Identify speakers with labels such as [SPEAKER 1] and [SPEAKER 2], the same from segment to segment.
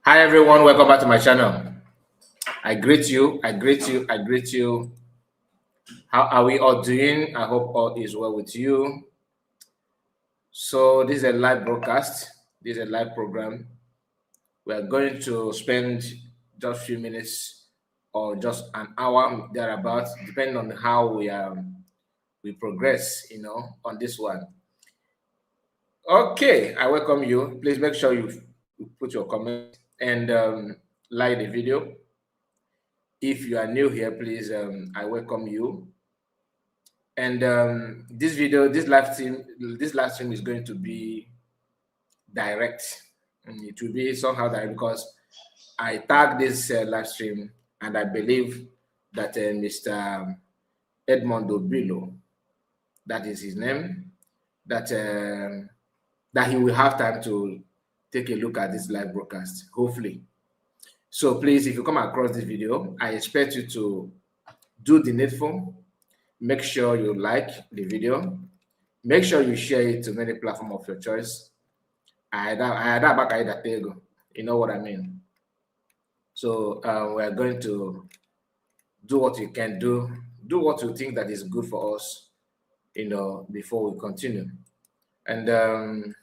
[SPEAKER 1] Hi everyone, welcome back to my channel. I greet you. How are we all doing? I hope all is well with you. So this is a live broadcast. This is a live program. We are going to spend just a few minutes or just an hour thereabouts, depending on how we progress, on this one. Okay, I welcome you. Please make sure you put your comment and like the video. If you are new here, please, I welcome you. And this live stream is going to be direct. And it will be somehow direct because I tagged this live stream, and I believe that Mr. Edmond Obilo, that is his name, that he will have time to take a look at this live broadcast, hopefully. So please, if you come across this video, I expect you to do the needful. Make sure you like the video. Make sure you share it to many platforms of your choice. You know what I mean? So we're going to do what you can do. Do what you think that is good for us, before we continue. And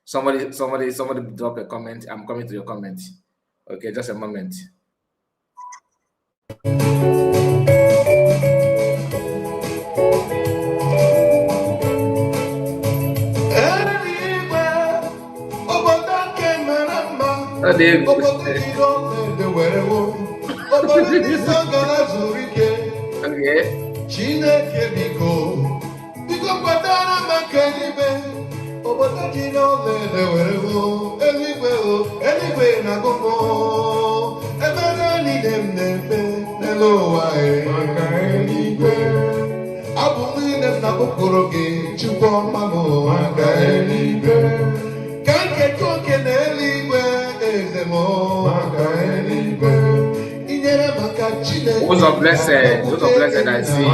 [SPEAKER 1] somebody drop a comment. I'm coming to your comment. Okay, just a moment.
[SPEAKER 2] Chineke biko kpatara maka eluigwe obodo dị n'ọlaedo were eluigwe na-agụgụ ebere niile m na-efe n'elu ụwa maka eluigwe abụ m niile m na-akpụkpụrụ gị Chukwu ọma m maka eluigwe ka nketa oke na eluigwe eze m maka eluigwe
[SPEAKER 1] Those are blessed I see you.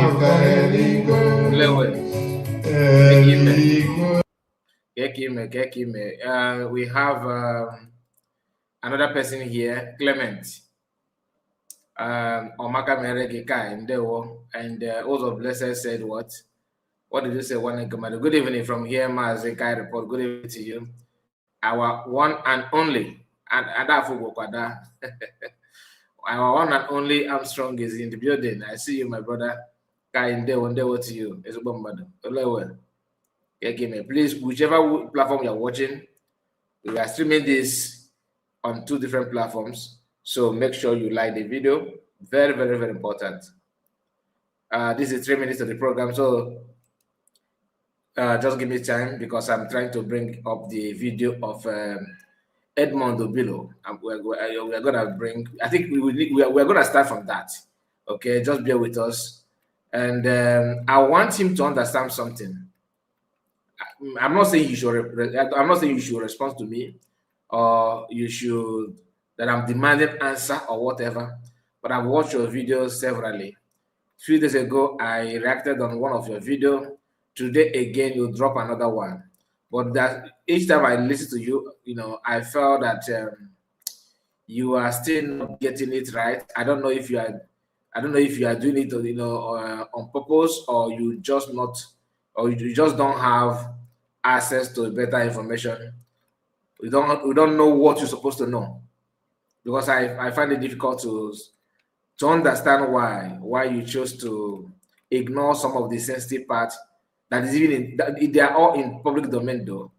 [SPEAKER 1] We have another person here, Clement. Omaka Meregika and also blessed said what? What did you say? Good evening from here, Mazekai report. Good evening to you. Our one and only our one and only Armstrong is in the building. I see you, my brother. What to you? Please, whichever platform you're watching, we are streaming this on 2 different platforms. So make sure you like the video. Very, very, very important. This is 3 minutes of the program. So just give me time because I'm trying to bring up the video of Edmond Obilo. We're going to bring, I think we're going to start from that. Okay, just bear with us. And I want him to understand something. I'm not saying you should respond to me or that I'm demanding answer or whatever, but I've watched your videos severally. 3 days ago, I reacted on one of your videos. Today again, you drop another one. But that each time I listen to you, I felt that you are still not getting it right. I don't know if you are doing it, on purpose, or you just don't have access to better information. We don't know what you're supposed to know, because I find it difficult to understand why you chose to ignore some of the sensitive parts. That is they are all in public domain though.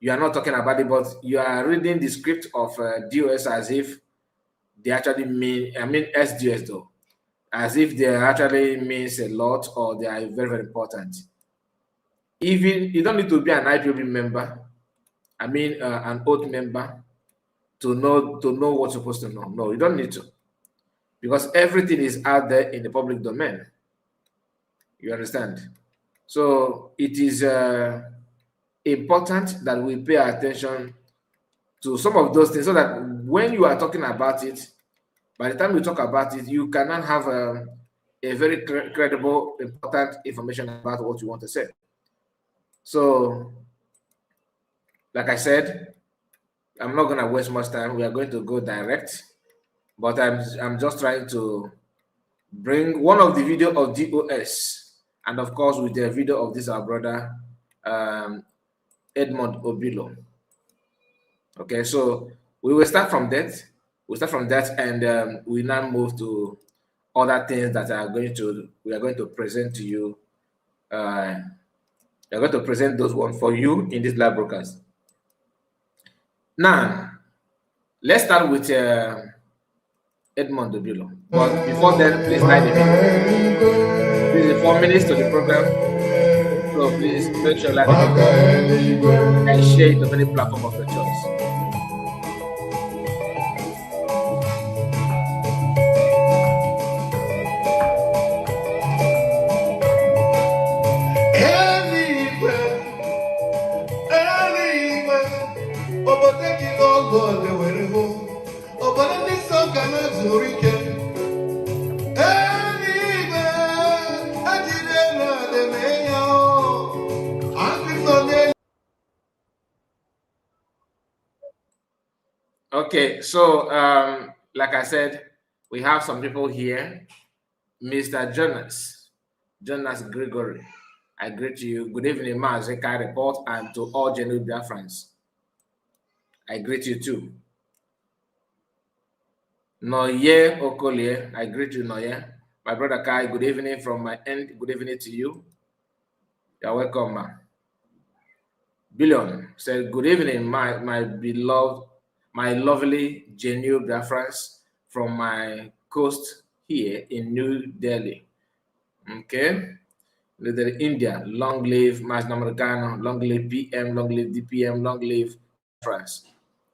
[SPEAKER 1] You are not talking about it, but you are reading the script of DOS as if they actually SDS though, as if they actually means a lot or they are very, very important. Even you don't need to be an IPOB member, an oath member to know what you're supposed to know. No, you don't need to, because everything is out there in the public domain. You understand? So it is important that we pay attention to some of those things, so that when you are talking about it, by the time you talk about it, you cannot have a very credible, important information about what you want to say. So, like I said, I'm not going to waste much time. We are going to go direct, but I'm just trying to bring one of the video of DOS, and of course with the video of this our brother Edmond Obilo. Okay, so we will start from that. We'll start from that, and we now move to other things that we are going to present to you. We are going to present those ones for you in this live broadcast. Now, let's start with Edmond Obilo. But before then, please like the video. This is 4 minutes to the program. So please make sure like the video and share it on any platform of your choice. Okay, so like I said, we have some people here. Mr. Jonas Gregory, I greet you. Good evening, Mazeka Report, and to all genuine Biafrans. I greet you too. Noye Okolie, I greet you, Noye. My brother Kai, good evening from my end. Good evening to you. You're welcome, ma. Billion said, good evening, my beloved, my lovely genuine Biafrans from my coast here in New Delhi. Okay. India, long live Mas Americano, long live PM, long live DPM, long live France.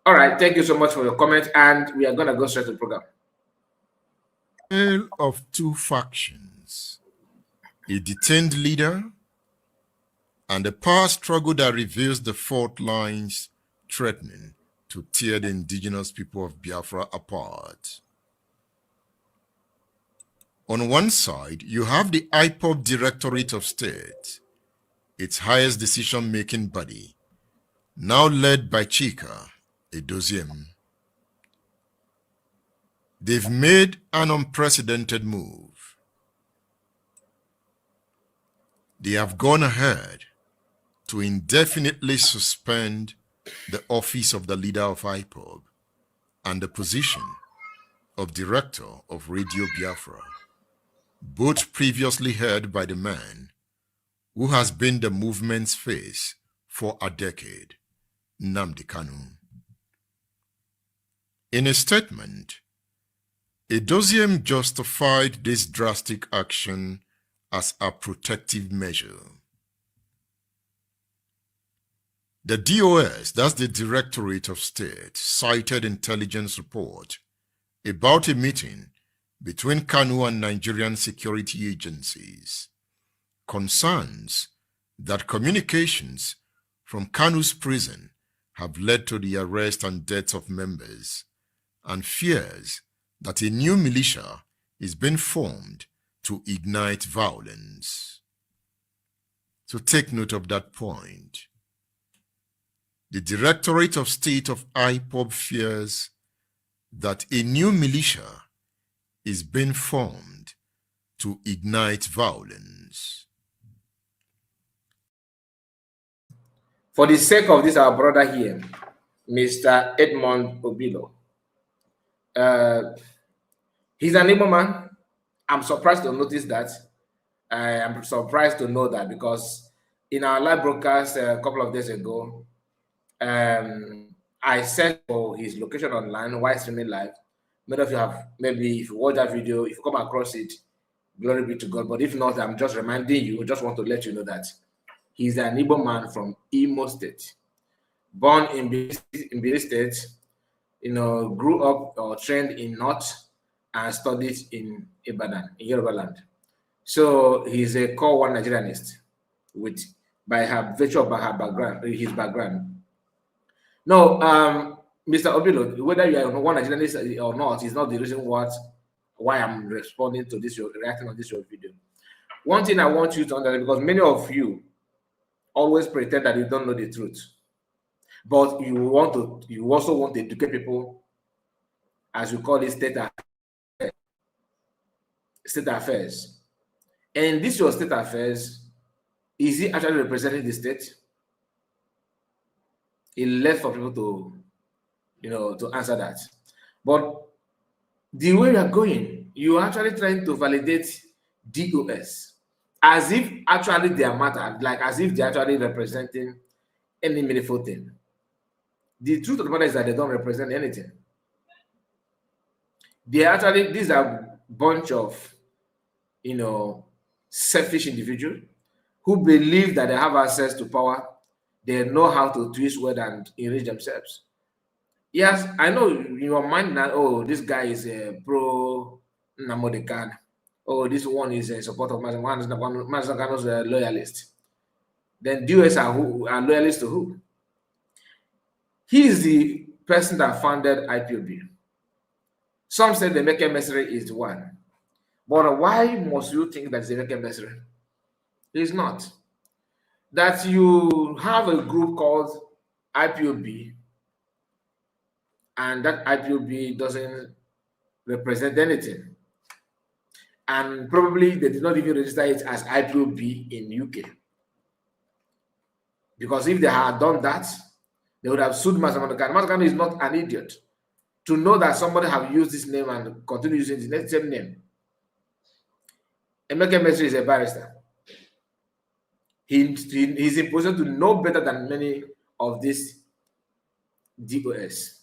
[SPEAKER 1] All right, thank you so much for your comment, and we are going to go straight to the program.
[SPEAKER 3] Tale of two factions, a detained leader, and a power struggle that reveals the fault lines threatening to tear the indigenous people of Biafra apart. On one side, you have the IPOB Directorate of State, its highest decision-making body, now led by Chika Edoziem. They've made an unprecedented move. They have gone ahead to indefinitely suspend the office of the leader of IPOB and the position of Director of Radio Biafra, both previously held by the man who has been the movement's face for a decade, Nnamdi Kanu. In a statement, Edoziem justified this drastic action as a protective measure. The DOS, that's the Directorate of State, cited intelligence report about a meeting between Kanu and Nigerian security agencies, concerns that communications from Kanu's prison have led to the arrest and death of members, and fears that a new militia is being formed to ignite violence. So take note of that point. The Directorate of State of IPOB fears that a new militia is being formed to ignite violence.
[SPEAKER 1] For the sake of this, our brother here, Mr. Edmond Obilo, he's an Igbo man. I'm surprised to notice that. I'm surprised to know that, because in our live broadcast a couple of days ago, I searched for his location online while streaming live. Many of you have, maybe if you watch that video, if you come across it, glory be to God. But if not, I'm just reminding you, just want to let you know that he's an Igbo man from Imo State, born in Benin State, grew up or trained in North and studied in Ibadan, in Yoruba land. So he's a core one Nigerianist by virtue of his background. No, Mr. Obilo, whether you are one Nigerianist or not is not the reason why I'm responding to this, reacting on this video. One thing I want you to understand, because many of you always pretend that you don't know the truth. But you also want to educate people, as you call it, state affairs. And this your state affairs, is he actually representing the state? It left for people to answer that. But the way you are going, you are actually trying to validate DOS as if actually they are matter, like as if they're actually representing any meaningful thing. The truth of the matter is that they don't represent anything. These are bunch of selfish individuals who believe that they have access to power. They know how to twist word and enrich themselves. Yes, I know in your mind that, oh, this guy is a pro Nnamdi Kanu. Oh, this one is a supporter of Mazi Kano's a loyalist. Then DOS are loyalists to who? He is the person that founded IPOB. Some say the Emeka Mesere is the one. But why must you think that it's Emeka Mesere? It's not. That you have a group called IPOB, and that IPOB doesn't represent anything. And probably they did not even register it as IPOB in UK. Because if they had done that, they would have sued Mazi Kanu. Mazi Kanu is not an idiot to know that somebody have used this name and continue using the same name. Emeka Mesere is a barrister. He's in position to know better than many of these DOS.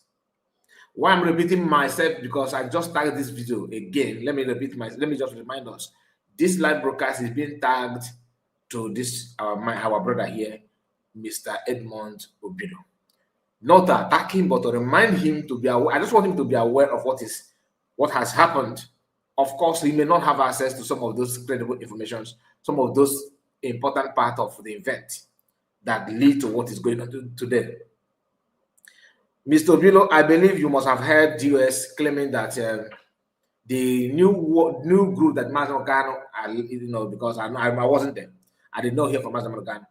[SPEAKER 1] Why I'm repeating myself, because I just tagged this video again. Let me just remind us. This live broadcast is being tagged to this our brother here, Mr. Edmond Obilo. Not to attack him, but to remind him to be aware. I just want him to be aware of what has happened. Of course, he may not have access to some of those credible informations, some of those important part of the event that lead to what is going on today. Mr. Obilo, I believe you must have heard DOS claiming that the new group that Mazi Kanu, because I wasn't there, I did not hear from Mazi Kanu.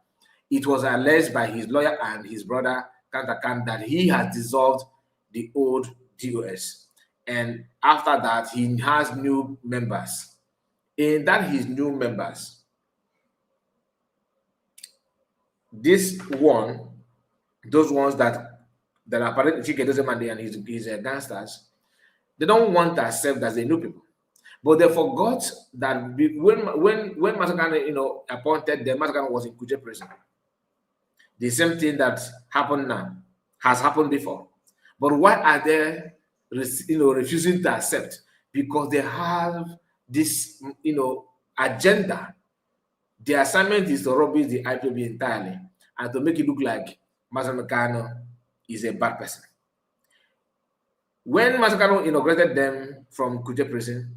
[SPEAKER 1] It was alleged by his lawyer and his brother Kanta Khan that he has dissolved the old DOS, and after that he has new members. In that his new members, those ones that are apparently Chike Dozemande and his gangsters, they don't want to accept that they new people. But they forgot that when Mazi Kanu, appointed them, Mazi Kanu was in Kuje prison. The same thing that happened now has happened before. But why are they refusing to accept? Because they have this agenda. The assignment is to rubbish the IPOB entirely and to make it look like Mazi Kanu is a bad person. When Mazi Kanu inaugurated them from Kuje prison,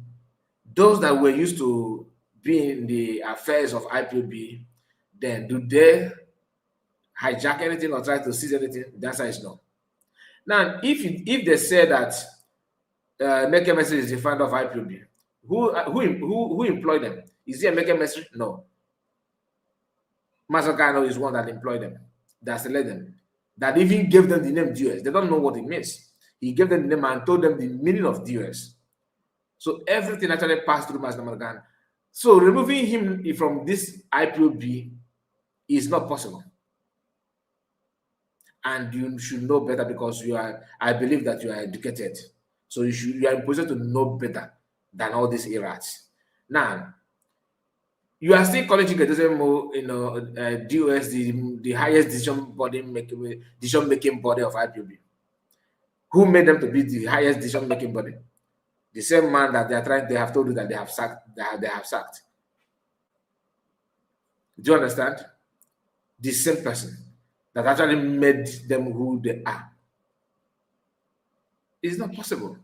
[SPEAKER 1] those that were used to be in the affairs of IPOB, then do they hijack anything or try to seize anything? The answer is no. Now, if they say that Emeka Mesere is the founder of IPOB, who employed them? Is it Emeka Mesere? No. Mazi Kanu is one that employed them, that selected them, that even gave them the name DOS. They don't know what it means. He gave them the name and told them the meaning of DOS. So everything actually passed through Mazi Kanu. So removing him from this IPOB is not possible. And you should know better, because I believe that you are educated. So you are in position to know better than all these errats. Now, you are still calling Chike Dozemande, DOS, the highest decision-making body of IPOB. Who made them to be the highest decision-making body? The same man that they have told you that they have sacked. Do you understand? The same person that actually made them who they are. It's not possible.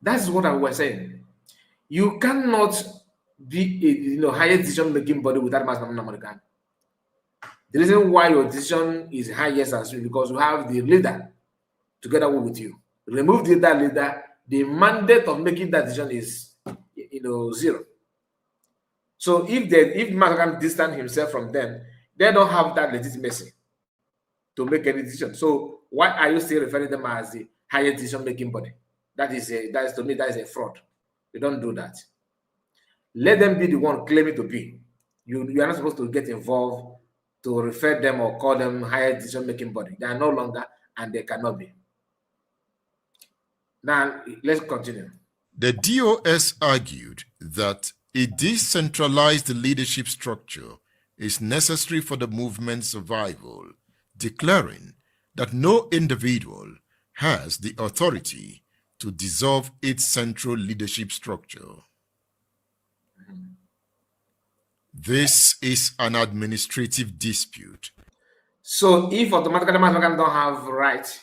[SPEAKER 1] That's what I was saying. You cannot be a highest decision-making body without Mazi Kanu. The reason why your decision is highest as well, because you have the leader together with you. Remove that leader, the mandate of making that decision is zero. So if Mazi Kanu distance himself from them, they don't have that legitimacy to make any decision. So why are you still referring them as the highest decision-making body? That is to me, that is a fraud. You don't do that. Let them be the one claiming to be. You are not supposed to get involved to refer them or call them highest decision-making body. They are no longer, and they cannot be. Now, let's continue.
[SPEAKER 3] The DOS argued that a decentralized leadership structure is necessary for the movement's survival, declaring that no individual has the authority to dissolve its central leadership structure. This is an administrative dispute.
[SPEAKER 1] So if automatically Mahatma don't have right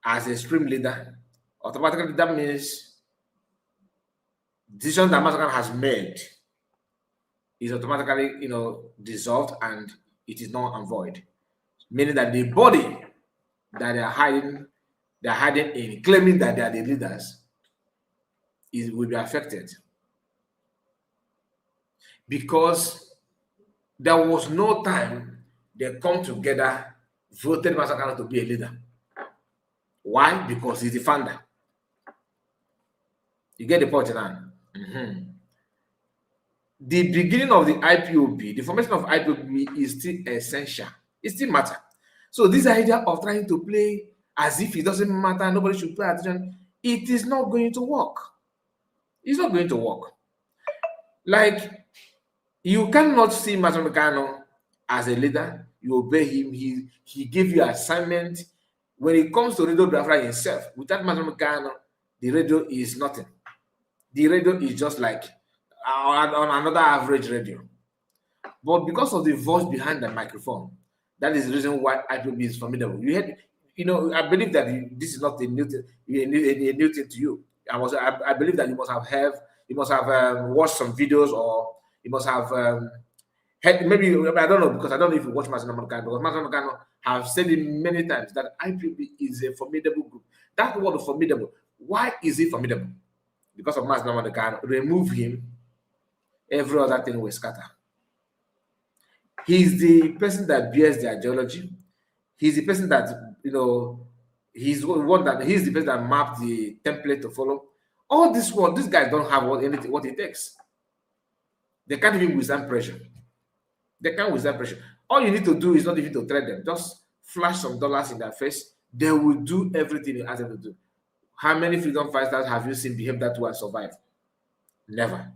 [SPEAKER 1] as a supreme leader, automatically that means decision that Mahatma has made is automatically, dissolved and it is not void. Meaning that the body that they're hiding in, claiming that they are the leaders, will be affected. Because there was no time they come together, voted Masakana to be a leader. Why? Because he's the founder. You get the point now? The beginning of the IPOB, the formation of IPOB is still essential. It still matters. So this idea of trying to play as if it doesn't matter, nobody should pay attention, it is not going to work. It's not going to work. Like, you cannot see Mahatma Gandhi as a leader. You obey him. He gave you assignment. When it comes to Radio Biafra himself, without Mahatma Gandhi, the radio is nothing. The radio is just like on another average radio. But because of the voice behind the microphone, that is the reason why IPOB is formidable. I believe that this is not a new thing to you. I believe that you must have watched some videos, or you must have maybe, I don't know, because I don't know if you watch Mahatma Gandhi, because Mahatma Gandhi have said it many times that IPOB is a formidable group. That word formidable, why is it formidable? Because of Mahatma Gandhi. Remove him, every other thing will scatter. He's the person that bears the ideology. He's the person that, he's the person that mapped the template to follow. All this world, these guys don't have what it takes. They can't even withstand pressure. They can't withstand pressure. All you need to do is not even to threat them. Just flash some dollars in their face. They will do everything you ask them to do. How many freedom fighters have you seen behave that way and survive? Never.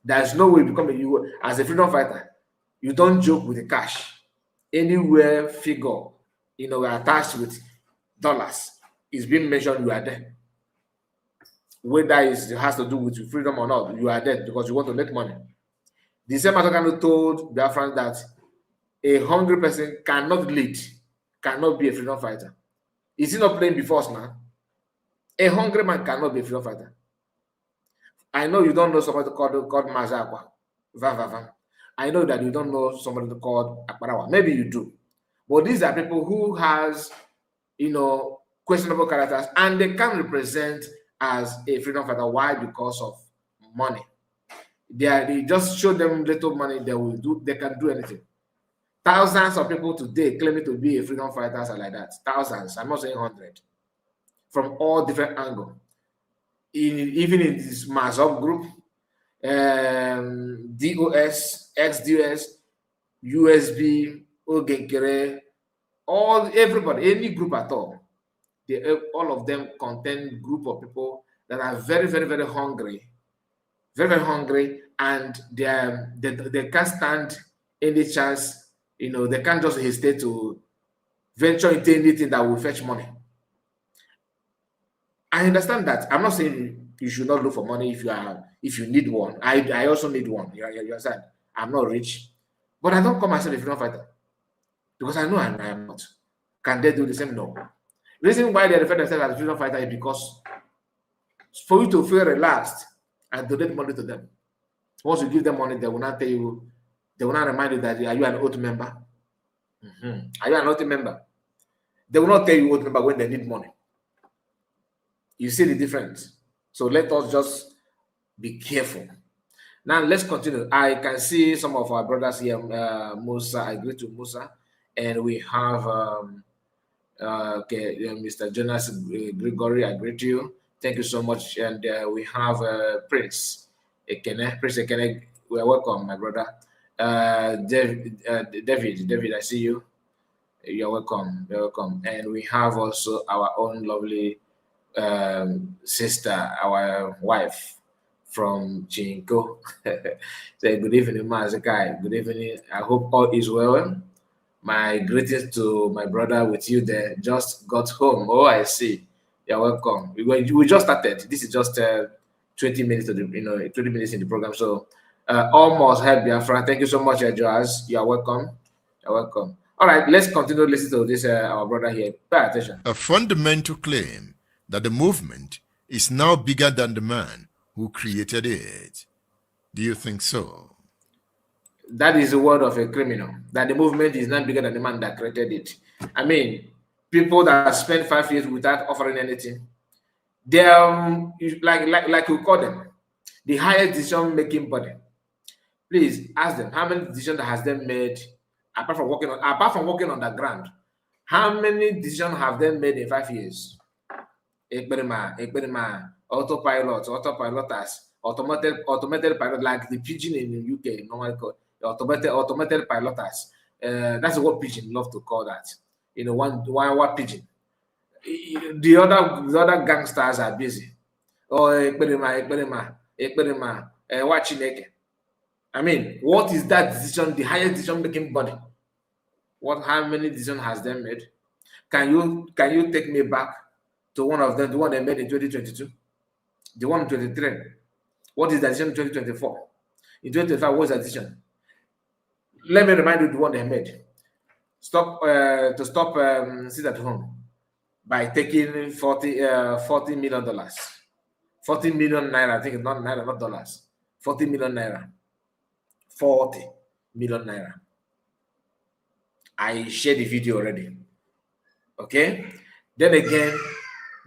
[SPEAKER 1] There's no way you as a freedom fighter, you don't joke with the cash. Anywhere figure, attached with dollars is being mentioned, you are there. Whether it has to do with your freedom or not, you are there because you want to make money. The same Mahatma told Biafrans that a hungry person cannot lead, cannot be a freedom fighter. Is he not playing before us now? A hungry man cannot be a freedom fighter. I know you don't know somebody called Mazakwa. I know that you don't know somebody called Akbarawa. Maybe you do. But these are people who has, questionable characters, and they can represent as a freedom fighter. Why? Because of money. They just show them little money, they can do anything. Thousands of people today claiming to be a freedom fighters are like that. Thousands, I'm not saying 100. From all different angles. Even in this Mazop group, DOS, XDOS, USB, Ogenkere, everybody, any group at all. All of them contain group of people that are very, very, very hungry. Very, very hungry, and they can't stand any chance, they can't just hesitate to venture into anything that will fetch money. I understand that. I'm not saying you should not look for money if you need one. I also need one. You understand? I'm not rich, but I don't call myself a freedom fighter because I know I am not. Can they do the same? No. The reason why they refer themselves as a freedom fighter is because for you to feel relaxed and donate money to them. Once you give them money, they will not tell you, they will not remind you that are you an oath member? Are you an oath member? They will not tell you oath member when they need money. You see the difference. So let us just be careful. Now let's continue. I can see some of our brothers here. Musa, I agree to Musa. and we have Mr. Jonas Gregory. I greet you. Thank you so much. And we have Prince Ekene. Prince Ekene, we are welcome, my brother. David, I see you. You're welcome. You're welcome. And we have also our own lovely sister, our wife from Chinko. Say good evening, Mazakai. Good evening. I hope all is well. My greetings to my brother with you there. Just got home. Oh, I see. You're welcome. We just started. This is just 20 minutes to the 20 minutes in the program. So almost help Biafra. Thank you so much, Joaz. You are welcome. You're welcome. All right, let's continue listening to this our brother here. Pay attention.
[SPEAKER 3] A fundamental claim that the movement is now bigger than the man who created it. Do you think so?
[SPEAKER 1] That is the word of a criminal, that the movement is not bigger than the man that created it. I mean, people that spend 5 years without offering anything, they're like you call them, the highest decision-making body. Please ask them how many decisions has they made apart from working on the ground. How many decisions have they made in 5 years? Autopiloters, automated pilot, like the pigeon in the UK, normally called automated piloters. That's what pigeon love to call that. One pigeon. The other gangsters are busy. Watching it. I mean, what is that decision? The highest decision-making body. How many decisions has them made? Can you take me back to one of them, the one they made in 2022, the one in 2023? What is the decision in 2024? In 2025, what's the decision? Let me remind you the one they made. Stop sit at home by taking $40 million. 40 million naira, I think it's not naira, not dollars. 40 million naira. 40 million naira. I shared the video already. Okay? Then again,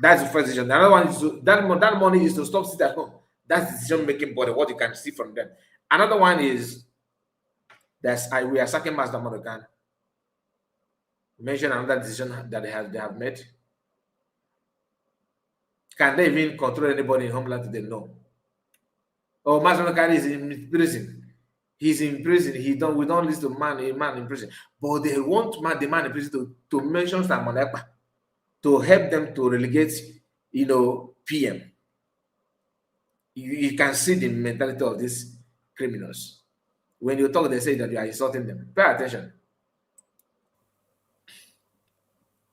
[SPEAKER 1] that's the first decision. Another one is that money is to stop sitting at home. That's the decision-making body, what you can see from them. Another one is we are sacking Master Morgan. Mention another decision that they have made. Can they even control anybody in homeland today? No. Oh, Master Morgan is in prison. He's in prison. We don't listen to a man in prison. But they want the man in prison to mention Samonepa, to help them to relegate, PM. You can see the mentality of these criminals. When you talk, they say that you are insulting them. Pay attention.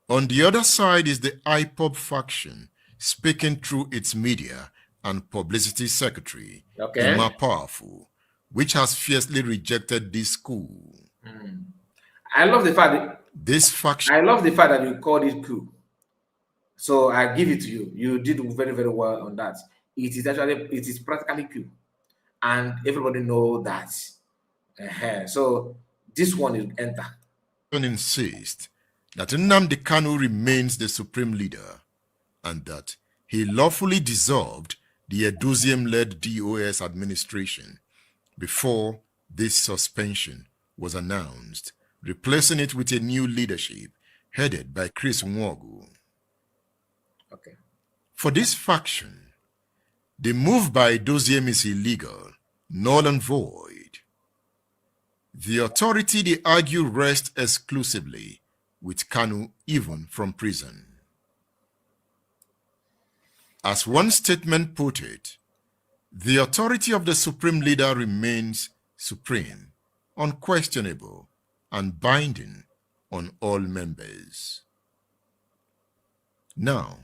[SPEAKER 3] On the other side is the IPOB faction, speaking through its media and publicity secretary, Emma Powerful, which has fiercely rejected this coup.
[SPEAKER 1] I love the fact that
[SPEAKER 3] this faction.
[SPEAKER 1] I love the fact that you called it coup. So I give it to you. You did very, very well on that. It is practically coup, and everybody know that. So this one will enter.
[SPEAKER 3] Insist that Nnamdi Kanu remains the supreme leader, and that he lawfully dissolved the Eduzium-led DOS administration before this suspension was announced, replacing it with a new leadership headed by Chris Nwogu.
[SPEAKER 1] Okay.
[SPEAKER 3] For this faction, the move by Eduzium is illegal, null and void. The authority, they argue, rests exclusively with Kanu, even from prison. As one statement put it, the authority of the supreme leader remains supreme, unquestionable, and binding on all members. Now,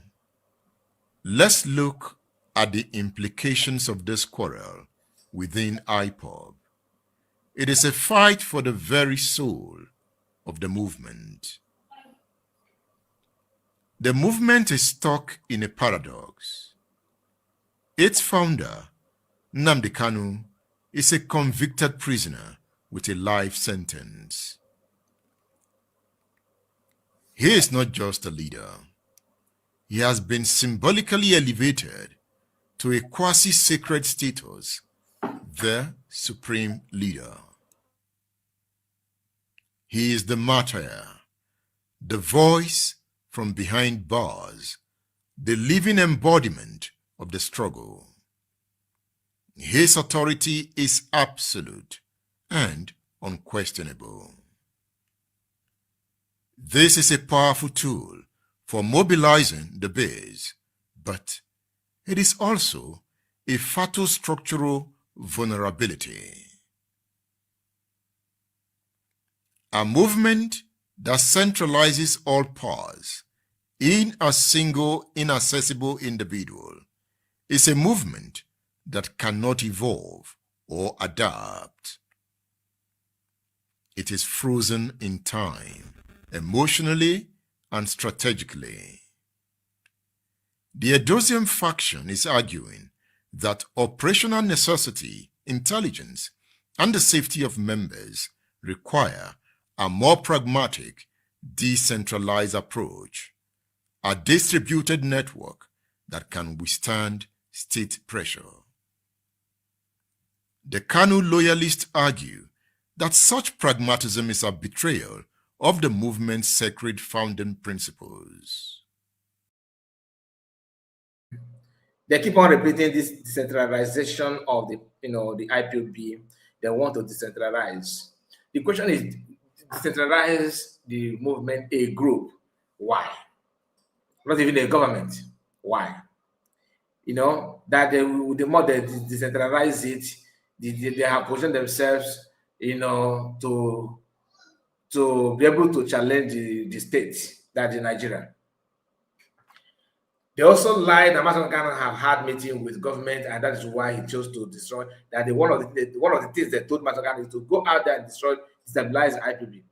[SPEAKER 3] let's look at the implications of this quarrel within IPOB. It is a fight for the very soul of the movement. The movement is stuck in a paradox. Its founder, Nnamdi Kanu, is a convicted prisoner with a life sentence. He is not just a leader. He has been symbolically elevated to a quasi-sacred status, the supreme leader. He is the martyr, the voice from behind bars, the living embodiment of the struggle. His authority is absolute and unquestionable. This is a powerful tool for mobilizing the base, but it is also a fatal structural vulnerability. A movement that centralizes all powers in a single inaccessible individual is a movement that cannot evolve or adapt. It is frozen in time, emotionally and strategically. The Edosium faction is arguing that operational necessity, intelligence, and the safety of members require a more pragmatic, decentralized approach, a distributed network that can withstand state pressure. The KANU loyalists argue that such pragmatism is a betrayal of the movement's sacred founding principles.
[SPEAKER 1] They keep on repeating this decentralization of the IPOB. They want to decentralize. The question is, decentralize the movement, a group. Why? Not even a government. Why? That the more they decentralize it, they have positioned themselves, to be able to challenge the state, that in Nigeria. They also lied that Mazen Ghana have had meeting with government, and that is why he chose to destroy. That one of the things they told Mazen Ghana is to go out there and destroy, destabilize IPOB.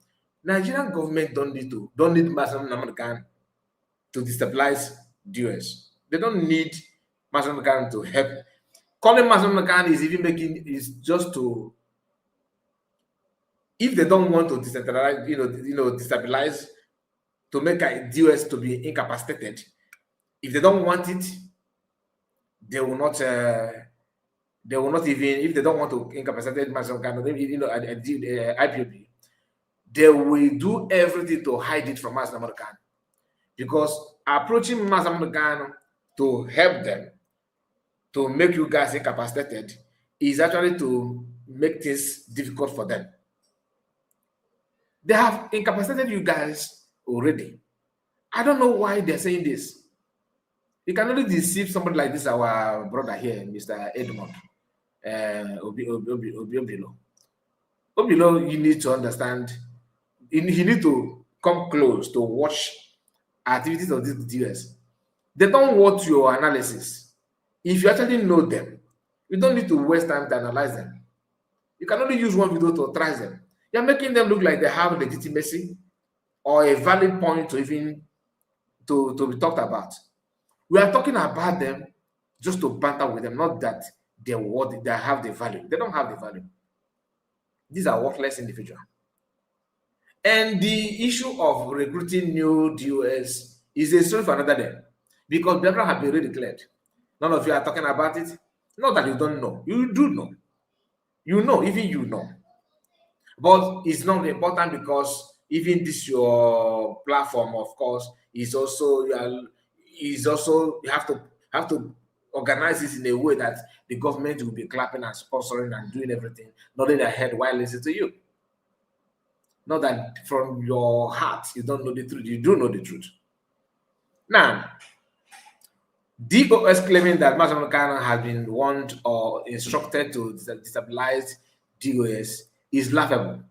[SPEAKER 1] Nigerian government don't need Mazen Ghana to destabilize DOS. They don't need Mazen Ghana to help. Calling Mazen Ghana is just to, if they don't want to decentralize, destabilize, to make a DOS to be incapacitated. If they don't want it, they will not even, if they don't want to incapacitate Mazen Ghana, IPOB, they will do everything to hide it from Mazen Ghana. Because approaching Mazen Ghana to help them, to make you guys incapacitated, is actually to make things difficult for them. They have incapacitated you guys already. I don't know why they're saying this. You can only deceive somebody like this, our brother here, Mr. Edmond Obilo. Obilo, you need to understand, you need to come close to watch activities of this DS. They don't want your analysis. If you actually know them, you don't need to waste time to analyze them. You can only use one video to try them. You're making them look like they have legitimacy or a valid point to even to be talked about. We are talking about them just to banter with them, not that they have the value. They don't have the value. These are worthless individuals. And the issue of recruiting new DOS is a story for another day, because Biafra have been redeclared. None of you are talking about it. Not that you don't know. You do know. You know, even you know. But it's not important, because even this your platform, of course, is also you have to organize this in a way that the government will be clapping and sponsoring and doing everything, nodding their head while listening to you. Not that from your heart you don't know the truth. You do know the truth. Now, DOS claiming that Mazen Ghana has been warned or instructed to destabilize DOS is laughable,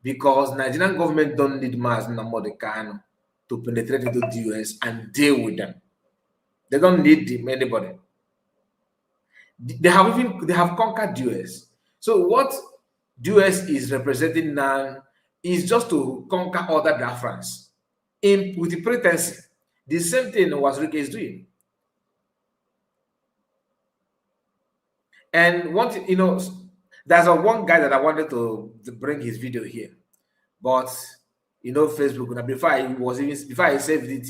[SPEAKER 1] because Nigerian government don't need Mazen Ghana to penetrate into DOS and deal with them. They don't need anybody. They have conquered DOS. So what DOS is representing now is just to conquer other Biafrans with the pretense. The same thing Wazirike is doing. And there's one guy that I wanted to bring his video here, but Facebook, before I saved it,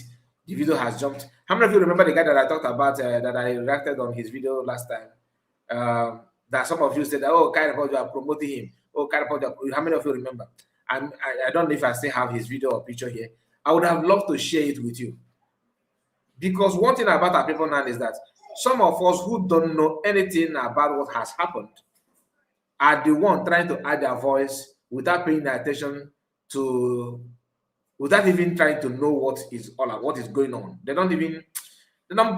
[SPEAKER 1] the video has jumped. How many of you remember the guy that I talked about, that I reacted on his video last time? That some of you said, oh, Kairapod, you are promoting him. Oh, Kairapod, how many of you remember? I don't know if I still have his video or picture here. I would have loved to share it with you. Because one thing about our people now is that some of us who don't know anything about what has happened are the one trying to add their voice without paying attention to, without even trying to know what is going on. They don't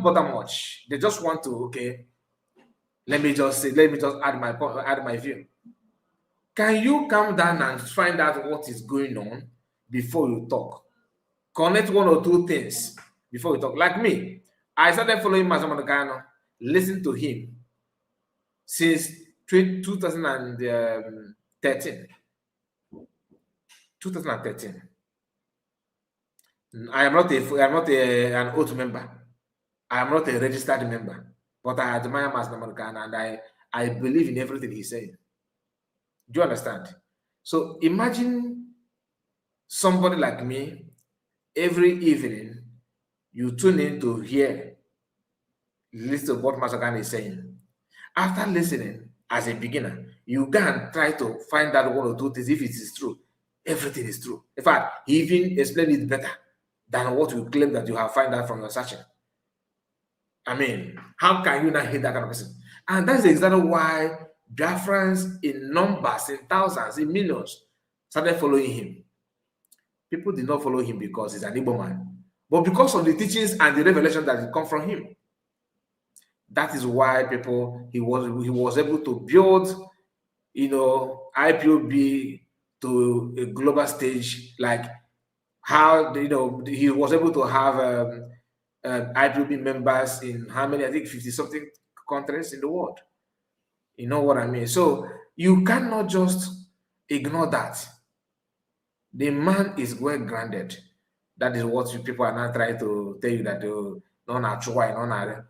[SPEAKER 1] bother much. They just want to, okay, let me just add my view. Can you calm down and find out what is going on before you talk? Connect one or two things before you talk. Like me, I started following Massimo Nagano, listen to him since 2013. 2013. I am not an oath member. I am not a registered member, but I admire Massimo Nagano and I believe in everything he's saying. Do you understand? So imagine somebody like me, every evening, you tune in to listen to what Master Khan is saying. After listening, as a beginner, you can try to find out one or two things if it is true. Everything is true. In fact, he even explained it better than what you claim that you have found out from your searching. I mean, how can you not hate that kind of person? And that's exactly why Biafrans in numbers, in thousands, in millions, started following him. People did not follow him because he's an Igbo man, but because of the teachings and the revelation that come from him. That is why he was able to build, IPOB to a global stage, like how he was able to have IPOB members in how many? I think 50-something countries in the world. You know what I mean? So you cannot just ignore that. The man is well grounded. That is what people are now trying to tell you, that no na chua, no na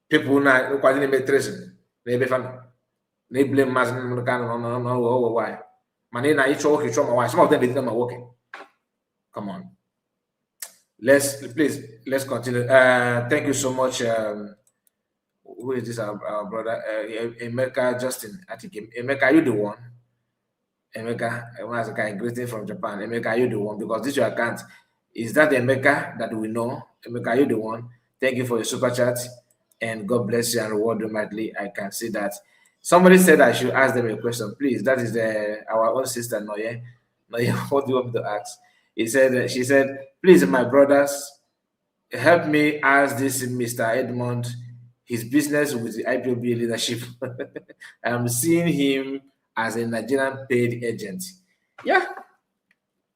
[SPEAKER 1] people na quite make treason. They blame Mazen no why. Man, na each work why some of them they did not working. Come on. Let's continue. Thank you so much. Who is this? Our brother Emeka Justin. I think Emeka, are you the one? Emeka, was a guy greeting from Japan. Emeka, are you the one? Because this your account. Is that the Emeka that we know? Emeka, are you the one? Thank you for your super chat, and God bless you and reward you mightily. I can see that. Somebody said I should ask them a question, please. That is our own sister Noye. Noye, what do you want me to ask? She said, please, my brothers, help me ask this Mr. Edmond his business with the IPOB leadership. I'm seeing him as a Nigerian paid agent. Yeah,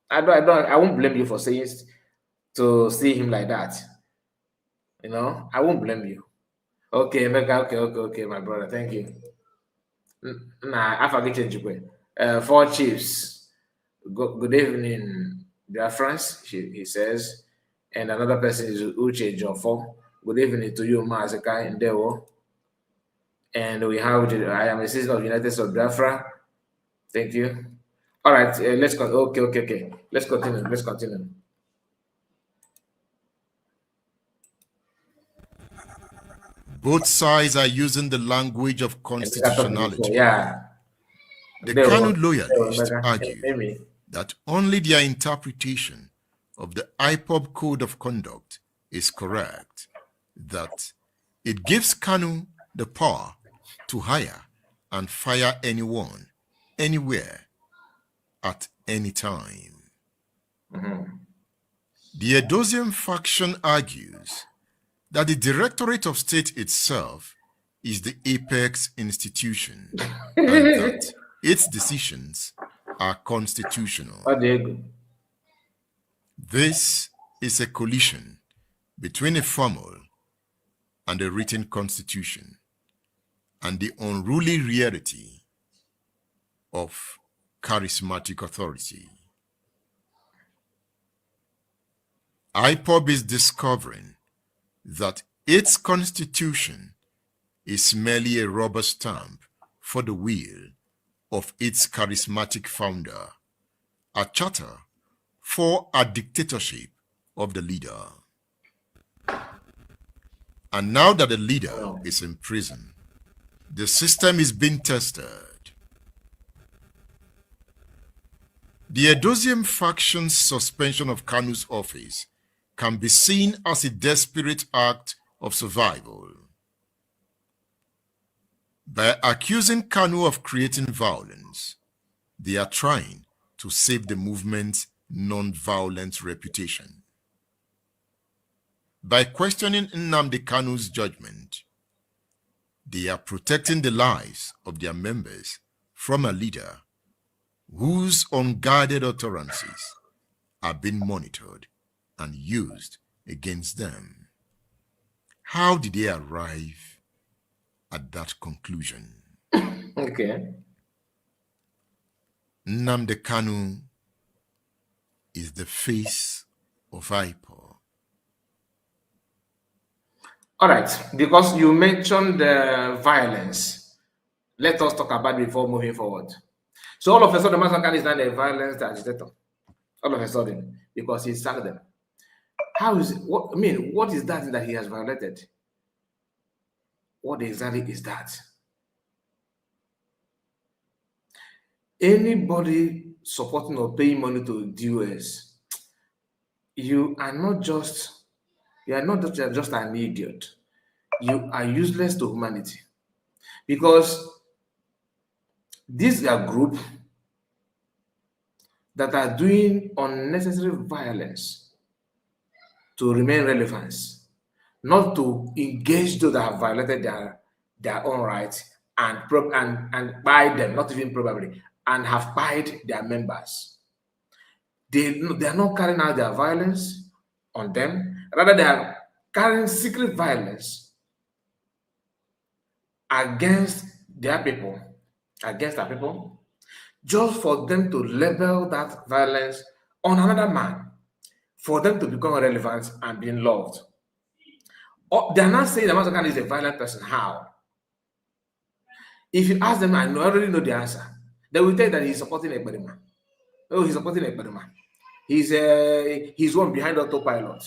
[SPEAKER 1] I won't blame you for saying to see him like that. I won't blame you. Okay, Mega. Okay, my brother. Thank you. Nah, I forget you. 4 chiefs. Good evening, dear friends. He says, and another person is Uche Jofo. Good evening to you, Mazeka Ndewo. And we have, I am a citizen of United States of Biafra. Thank you. All right, let's go. Okay. Let's continue.
[SPEAKER 3] Both sides are using the language of constitutionality.
[SPEAKER 1] Yeah.
[SPEAKER 3] The Kanu loyalists argue that only their interpretation of the IPOB Code of Conduct is correct, that it gives Kanu the power to hire and fire anyone, anywhere, at any time. The Edosian faction argues that the Directorate of State itself is the apex institution and that its decisions are constitutional. This is a collision between a formal and a written constitution and the unruly reality of charismatic authority. IPOB is discovering that its constitution is merely a rubber stamp for the will of its charismatic founder, a charter for a dictatorship of the leader. And now that the leader is in prison, the system is being tested. The Edosium faction's suspension of Kanu's office can be seen as a desperate act of survival. By accusing Kanu of creating violence, they are trying to save the movement's non-violent reputation. By questioning Nnamdi Kanu's judgment, they are protecting the lives of their members from a leader whose unguarded utterances are being monitored and used against them. How did they arrive at that conclusion?
[SPEAKER 1] Okay.
[SPEAKER 3] Nnamdi Kanu is the face of IPOB.
[SPEAKER 1] All right, because you mentioned the violence, let us talk about it before moving forward. So all of a sudden, Master Kanu is not a violence agitator. All of a sudden, because he sacked them. How is it? What I mean, what is that he has violated? What exactly is that? Anybody supporting or paying money to DOS, you are not just an idiot. You are useless to humanity. Because these are groups that are doing unnecessary violence to remain relevant, not to engage those that have violated their own rights and buy them, not even probably, and have buyed their members. They are not carrying out their violence on them. Rather, they are carrying secret violence against their people, just for them to label that violence on another man, for them to become relevant and being loved. They are not saying that Master Kanu is a violent person. How? If you ask them, I already know the answer. They will tell you that he's supporting Ekperima. Oh, he's supporting Ekperima. He's one behind the autopilot.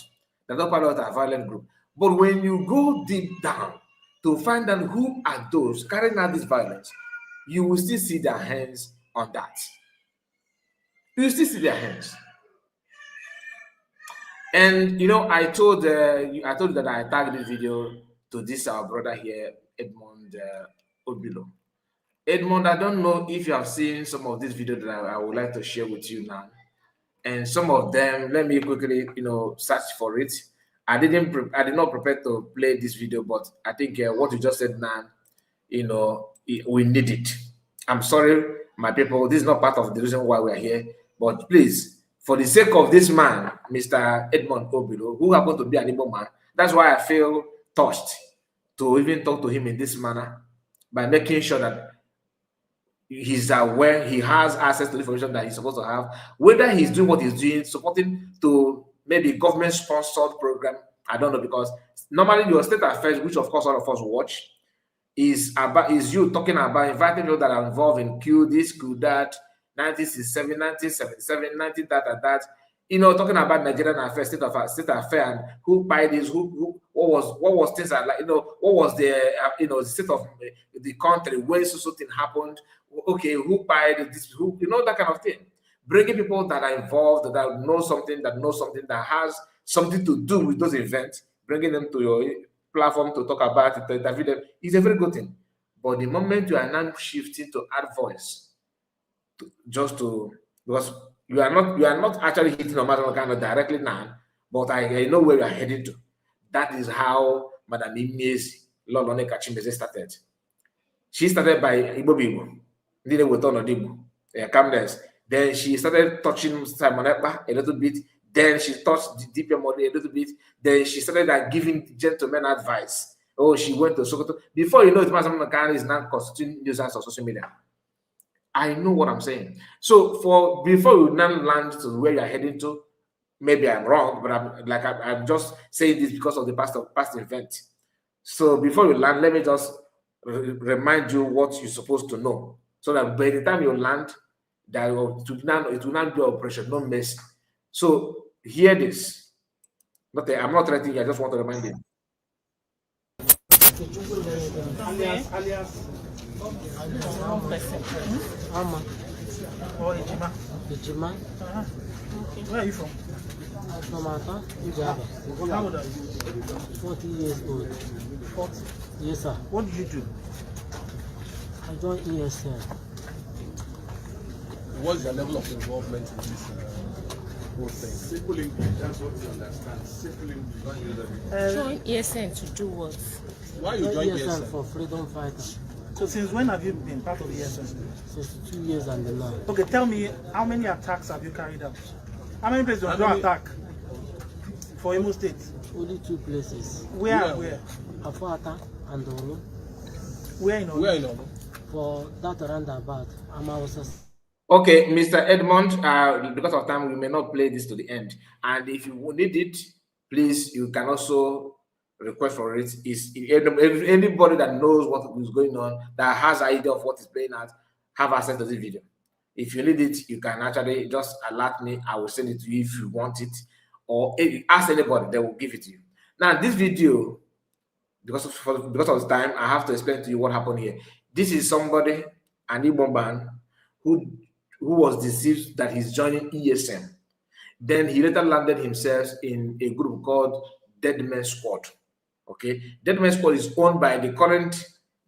[SPEAKER 1] The autopilot are a violent group. But when you go deep down to find out who are those carrying out this violence, you will still see their hands on that. You will still see their hands. And you know, I told you that I tagged this video to this our brother here, Edmond Obilo. Edmond, I don't know if you have seen some of this video that I would like to share with you now. And some of them, let me quickly, search for it. I did not prepare to play this video, but I think what you just said now, we need it. I'm sorry, my people, this is not part of the reason why we are here, but please, for the sake of this man, Mr. Edmond Obilo, who happens to be an Igbo man, that's why I feel touched to even talk to him in this manner, by making sure that he's aware, he has access to the information that he's supposed to have, whether he's doing what he's doing, supporting to maybe government-sponsored program, I don't know, because normally your state affairs, which of course all of us watch, is you talking about inviting people that are involved in Q this, Q that, 1967, 1977, 19 that, talking about Nigerian affairs, state affair, and who buy this, what was things like, what was the the state of the country when so thing happened, okay, who buy this, who, that kind of thing. Bringing people that are involved, that know something, that has something to do with those events, bringing them to your platform to talk about it, to interview them, is a very good thing. But the moment you are now shifting to add voice, because you are not actually hitting on Madam Kanu directly now, but I know where you are heading to. That is how Madam Imezi Lolone Kachimbeze started. She started by Igbo Bibo. Then we turn on Igbo, calmness. Then she started touching Simon Ekpa a little bit. Then she touched the deeper money a little bit. Then she started giving gentlemen advice. Oh, she went to Sokoto. Before you know it, Madam Kanu is now constituting nuisance on social media. I know what I'm saying. So before you now land to where you're heading to, maybe I'm wrong, but I'm just saying this because of the past event. So before you land, let me just remind you what you're supposed to know, so that by the time you land, that it will not be operation, no mess. So hear this. I'm not threatening you, I just want to remind you.
[SPEAKER 4] Ejima.
[SPEAKER 5] Okay. Where are you from?
[SPEAKER 4] From Ata, Ujaba.
[SPEAKER 5] How old are you?
[SPEAKER 4] 40 years old.
[SPEAKER 5] 40.
[SPEAKER 4] Yes, sir.
[SPEAKER 5] What did you do?
[SPEAKER 4] I joined ESN.
[SPEAKER 6] What's your level of involvement in this whole thing? Simple English, that's what we understand. Simple English.
[SPEAKER 7] Join ESN to do what?
[SPEAKER 6] Why you join
[SPEAKER 4] ESN
[SPEAKER 6] ESN?
[SPEAKER 4] for freedom fighter.
[SPEAKER 5] So since when have you been part of the ESN?
[SPEAKER 4] Since 2 years and the now.
[SPEAKER 5] Okay, tell me, how many attacks have you carried out? How many places do you attack for Imo State?
[SPEAKER 4] Only 2 places.
[SPEAKER 5] Where?
[SPEAKER 4] Afuata and Olu.
[SPEAKER 5] Where in Olu?
[SPEAKER 6] Where in Olu?
[SPEAKER 4] For that roundabout, Amawasa.
[SPEAKER 1] Okay, Mr. Edmond, because of time, we may not play this to the end. And if you need it, please, you can also request for it. Is anybody that knows what is going on, that has an idea of what is playing out, have access to this video. If you need it, you can actually just alert me. I will send it to you if you want it, or ask anybody, they will give it to you. Now, this video, because of time, I have to explain to you what happened here. This is somebody, an Igbo man, who was deceived that he's joining ESN. Then he later landed himself in a group called Dead Men Squad. Okay, Dead Men Squad is owned by the current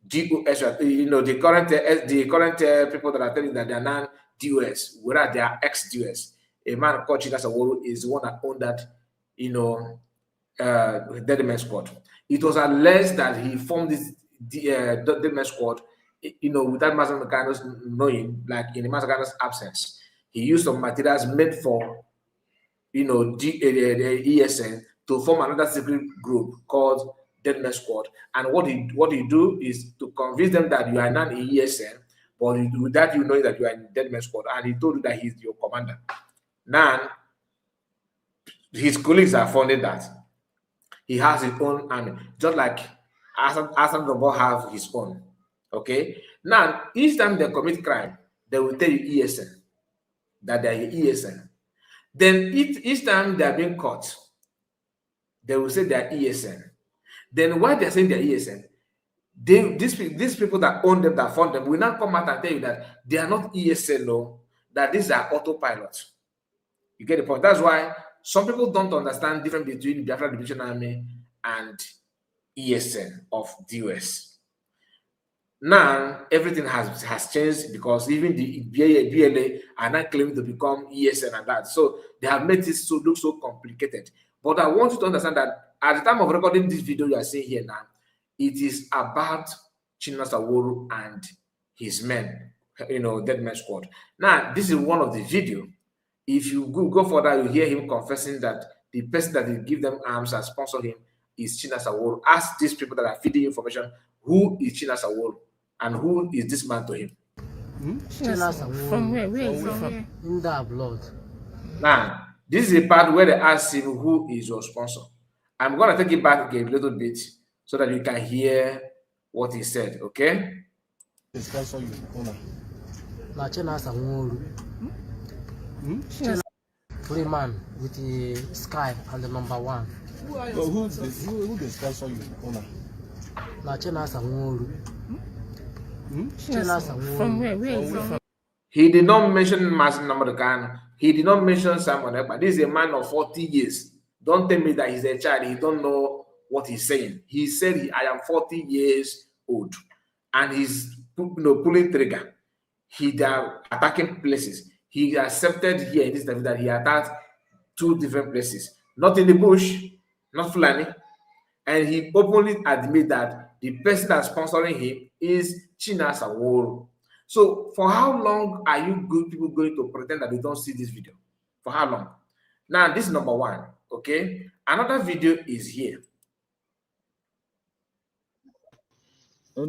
[SPEAKER 1] DOS, the current people that are telling that they are non-DOS, whereas they are ex-DOS. A man called Chika Saworo is the one that owned that, Dead Men Squad. It was alleged that he formed this Dead Men Squad, without Master Mechanos knowing, like in the Master Mechanos' absence. He used some materials made for, the ESN to form another secret group called Dead Men Squad. And what he do is to convince them that you are not in ESN, but with that you know that you are in Dead Men Squad, and he told you that he's your commander. Now, his colleagues have funded that. He has his own army, just like Hassan Robo have his own. Okay. Now, each time they commit crime, they will tell you ESN, that they are in ESN. Then each time they are being caught, they will say they are ESN. Then while they are saying they are ESN, these people that own them, that fund them, will not come out and tell you that they are not ESN, no, that these are autopilots. You get the point? That's why some people don't understand the difference between the Biafra Liberation Army and ESN of DOS. Now, everything has changed because even the BLA are not claiming to become ESN and that. So they have made this look so complicated. But I want you to understand that at the time of recording this video you are seeing here now, it is about Chinua Saworo and his men, Dead Men Squad. Now, this is one of the video. If you go further, you hear him confessing that the person that will give them arms and sponsor him is Chinua Saworo. Ask these people that are feeding information, who is Chinua Saworo and who is this man to him?
[SPEAKER 4] Chinua Saworo.
[SPEAKER 7] From where? Where is he from?
[SPEAKER 4] In that blood.
[SPEAKER 1] Now, this is a part where they ask him who is your sponsor. I'm going to take it back again a little bit so that you can hear what he said, okay?
[SPEAKER 6] The sponsor you, owner.
[SPEAKER 4] Na Chinua Saworo. Free man with the sky and the number 1.
[SPEAKER 6] Who the sponsor you, owner?
[SPEAKER 4] Na Chinua Saworo. Chinua Saworo.
[SPEAKER 7] From where? Where is he from?
[SPEAKER 1] He did not mention Master Namadukano. He did not mention Simon Ekpa. This is a man of 40 years. Don't tell me that he's a child. He don't know what he's saying. He said, I am 40 years old. And he's pulling trigger. He attacking places. He accepted here in this interview that he attacked 2 different places. Not in the bush, not Fulani. And he openly admitted that the person that's sponsoring him is Chinua Saworo. So for how long are you people going to pretend that they don't see this video? For how long? Now, this is number 1, okay? Another video is here.
[SPEAKER 8] Who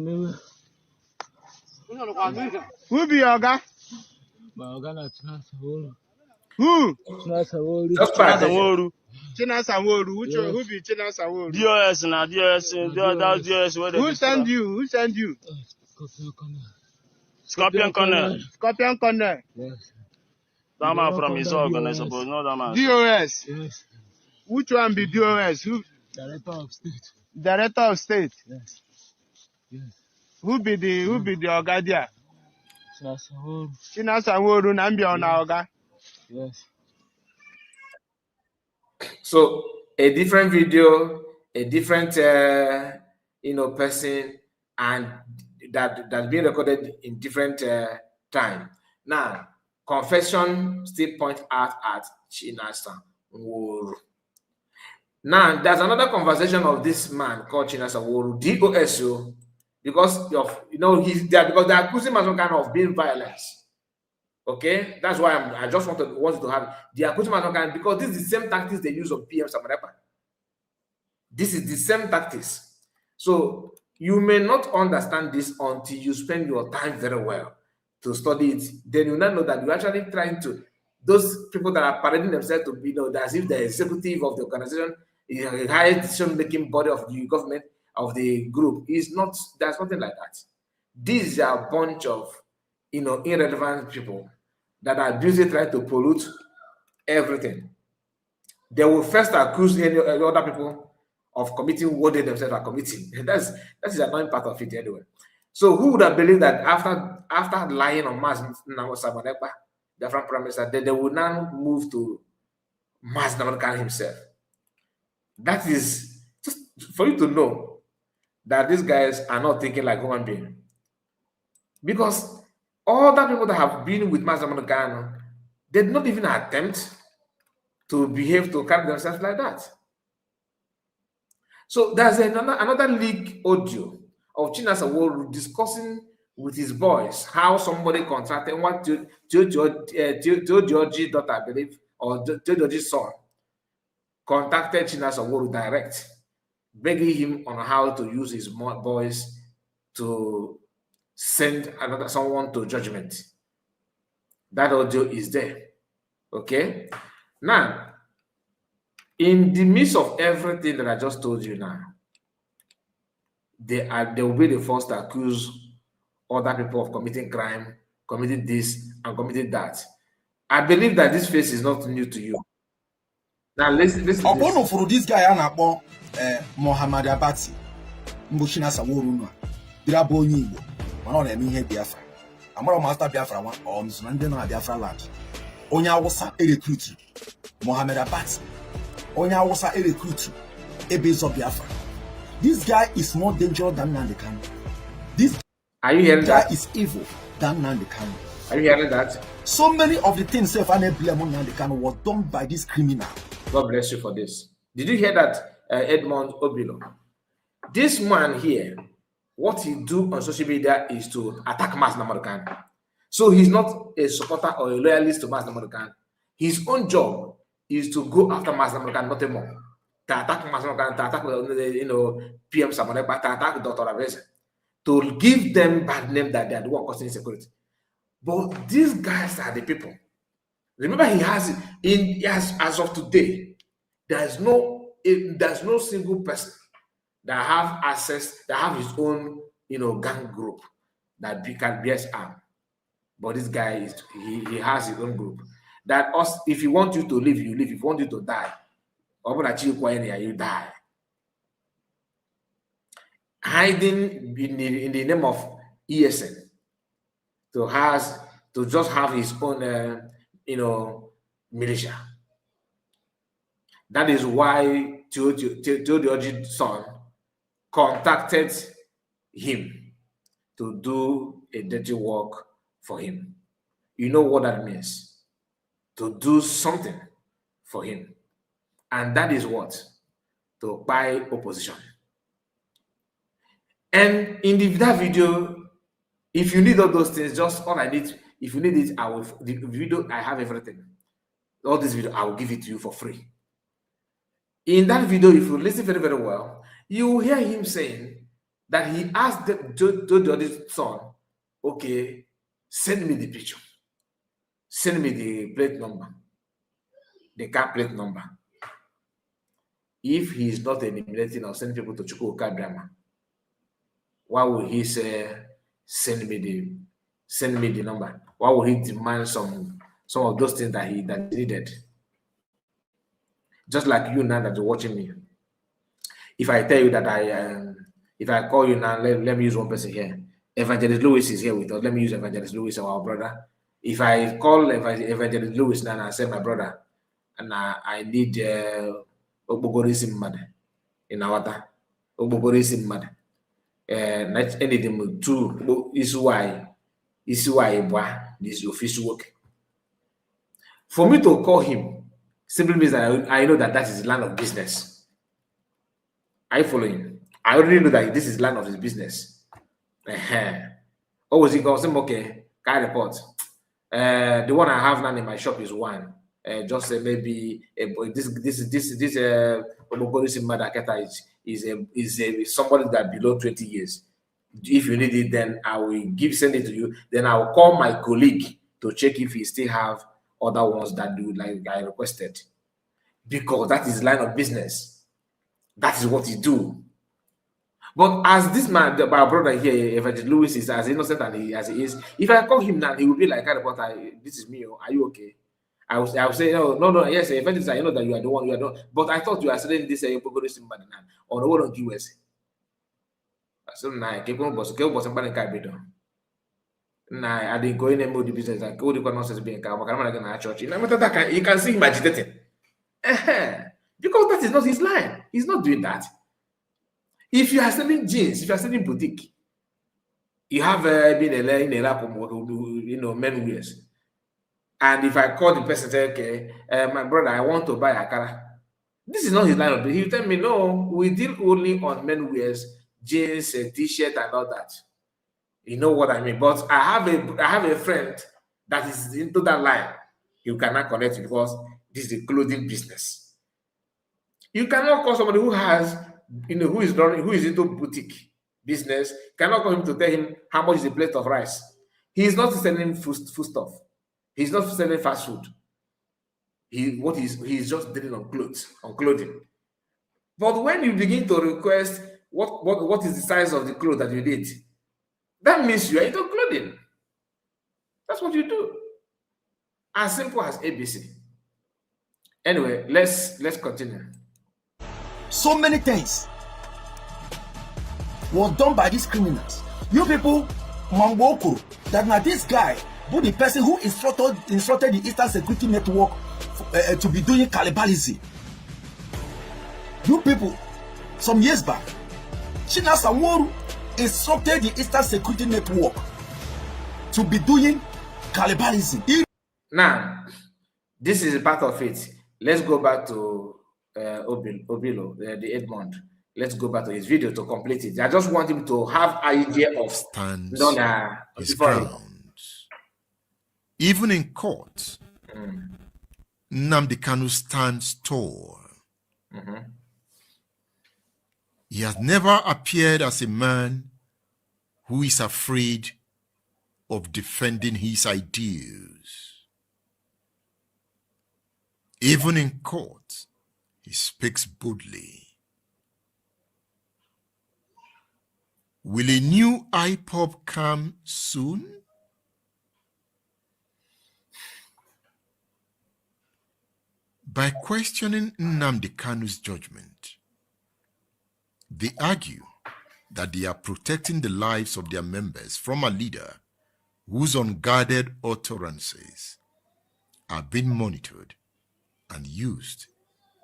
[SPEAKER 8] be your guy?
[SPEAKER 4] My organ Chinua Saworo.
[SPEAKER 8] Who?
[SPEAKER 4] Chinua Saworo.
[SPEAKER 1] Chinua Saworo.
[SPEAKER 8] Chinua Saworo. Who be Chinua Saworo?
[SPEAKER 9] DOS now, DOS. That's DOS.
[SPEAKER 8] Who send you? Who send you?
[SPEAKER 9] Scorpion Corner.
[SPEAKER 8] Scorpion Corner.
[SPEAKER 4] Yes.
[SPEAKER 9] That man from his organ, I suppose. No, that man.
[SPEAKER 8] DOS.
[SPEAKER 4] Yes.
[SPEAKER 8] Which one be DOS? Who?
[SPEAKER 4] Director of State.
[SPEAKER 8] Director of State.
[SPEAKER 4] Yes. Yes.
[SPEAKER 8] Who be the Oga there?
[SPEAKER 4] Chinua Saworo.
[SPEAKER 8] Chinua Saworo na mbia ona Oga. Yes.
[SPEAKER 1] So a different video, a different person, and that's being recorded in different time. Now, confession still point out at Chinasa Nworu. Now, there's another conversation of this man called Chinasa Nworu, DOSO, because of he's there because they're accusing him as some kind of being violence. Okay, that's why I just want to have the accusing him as some kind, because this is the same tactics they use on PM Samarepa. This is the same tactics. So you may not understand this until you spend your time very well to study it. Then you now know that you're actually trying to, those people that are parading themselves to be, as if the executive of the organization, the highest decision-making body of the government, of the group, is not, there's nothing like that. These are a bunch of, irrelevant people that are busy trying to pollute everything. They will first accuse any other people of committing what they themselves are committing. That's the annoying part of it anyway. So who would have believed that after lying on Mas Samarepa, the Prime Minister, they will now move to Mas Namakan himself? That is just for you to know that these guys are not thinking like human beings. Because all the people that have been with Mas Namakan, they did not even attempt to behave, to carry themselves like that. So there's another leak audio of Chinasa Nworu discussing with his boys how somebody contracted what Teodioji's daughter, I believe, or Teodioji's son, contacted Chinasa Nworu direct, begging him on how to use his boys to send someone to judgment. That audio is there. Okay? Now, in the midst of everything that I just told you now, they will be the first to accuse other people of committing crime, committing this, and committing that. I believe that this face is not new to you. Now, listen to this.
[SPEAKER 10] For this guy, Mohammed Abati, Chinasa Nworu, Birabonyi Igbo, one of them here Biafra. I'm a master Biafra one on Sunday Biafra land. Onya Wasa a recruit, Mohammed Abati. Onya Wasa a recruit, a base of Biafra. This guy is more dangerous than Nnamdi Kanu. This
[SPEAKER 1] Are you hearing
[SPEAKER 10] guy
[SPEAKER 1] that?
[SPEAKER 10] is evil than Nnamdi Kanu.
[SPEAKER 1] Are you hearing that?
[SPEAKER 10] So many of the things that I blame on Nnamdi Kanu was done by this criminal.
[SPEAKER 1] God bless you for this. Did you hear that, Edmond Obilo? This man here, what he do on social media is to attack Mas Nnamdi Kanu. So he's not a supporter or a loyalist to Mas Nnamdi Kanu. His own job is to go after Mas Nnamdi Kanu, nothing more. To attack Mas Nnamdi Kanu, to attack PM Samarepa, to attack Dr. Abeze, to give them bad name that they are the one causing insecurity. But these guys are the people. Remember, as of today, there's no single person that have access, that have his own gang group that can bears arm. But this guy he has his own group. That if you want you to live, you live. If you want you to die, you die. Hiding in the name of ESN to just have his own militia. That is why Teodioji's son contacted him to do a dirty work for him. You know what that means? To do something for him. And that is what? To buy opposition. And in that video, if you need all those things, just all I need, if you need it, the video, I have everything. All this video, I will give it to you for free. In that video, if you listen very, very well, you will hear him saying that he asked Teodioji's son, okay, send me the picture. Send me the plate number, the car plate number. If he is not eliminating or sending people to Chukwuka Drama, why would he say, send me the number? Why would he demand some of those things that he needed? Just like you now that you're watching me. If I tell you that if I call you now, let me use one person here. Evangelist Lewis is here with us. Let me use Evangelist Lewis, our brother. If I call Evangelist Lewis now and I say, my brother, and I need Ogbogorisi mmadụ in Awata, Ogbogorisi mmadụ. Anything to isi why this official work. For me to call him simply means that I know that is the line of business. I follow him. I already know that this is line of his business. Always he goes, okay, can I report? The one I have now in my shop is one. Just maybe this Ogbogorisi Madaketa is somebody that below 20 years. If you need it, then I will send it to you. Then I will call my colleague to check if he still have other ones that do like I requested. Because that is line of business. That is what he do. But as this man, my brother here, Evangelist Lewis, is as innocent as he is, if I call him now, he will be like, this is me, are you okay? I will say, no, yes, Evangelist, I know that you are the one, but I thought you are saying this, or the word of US. So now, I didn't go in and move the business, like, go to nonsense being a church. You can see him agitating. Because that is not his line. He's not doing that. If you are selling jeans, if you are selling boutique, you have been in a lap of men wears. And if I call the person, say, okay, my brother, I want to buy a car. This is not his line of business. He tell me, no, we deal only on men wears, jeans, t-shirt, and all that. You know what I mean? But I have a friend that is into that line. You cannot connect because this is a clothing business. You cannot call somebody who has, who is into boutique business, cannot call him to tell him how much is a plate of rice. He is not selling food stuff. He's not selling fast food. He's just dealing on clothing. But when you begin to request what is the size of the clothes that you need, that means you are into clothing. That's what you do. As simple as ABC. Anyway, let's continue.
[SPEAKER 10] So many things was done by these criminals. You people, Mamboko, that now this guy, who the person who instructed the Eastern Security Network to be doing cannibalism. You people, some years back, China Sanworu instructed the Eastern Security Network to be doing cannibalism.
[SPEAKER 1] Now, this is a part of it. Let's go back to Obilo, the Edmond. Let's go back to his video to complete it. I just want him to have idea of
[SPEAKER 3] his grounds. Even in court, Nnamdi Kanu stands tall. He has never appeared as a man who is afraid of defending his ideals. Even in court, he speaks boldly. Will a new IPOB come soon? By questioning Nnamdi Kanu's judgment, they argue that they are protecting the lives of their members from a leader whose unguarded utterances are being monitored and used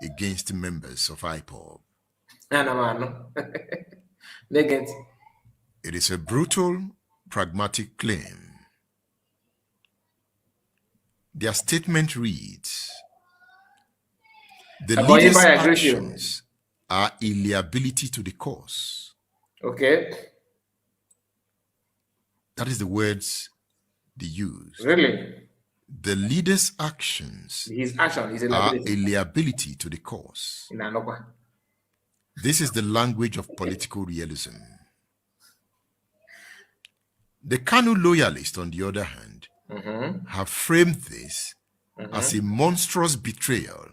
[SPEAKER 3] against members of IPOB. It is a brutal, pragmatic claim. Their statement reads, the leader's actions are a liability to the cause.
[SPEAKER 1] Okay.
[SPEAKER 3] That is the words they use.
[SPEAKER 1] Really?
[SPEAKER 3] The leader's actions
[SPEAKER 1] his action is
[SPEAKER 3] are a liability to the cause. This is the language of political realism. The Kanu loyalists, on the other hand, have framed this as a monstrous betrayal,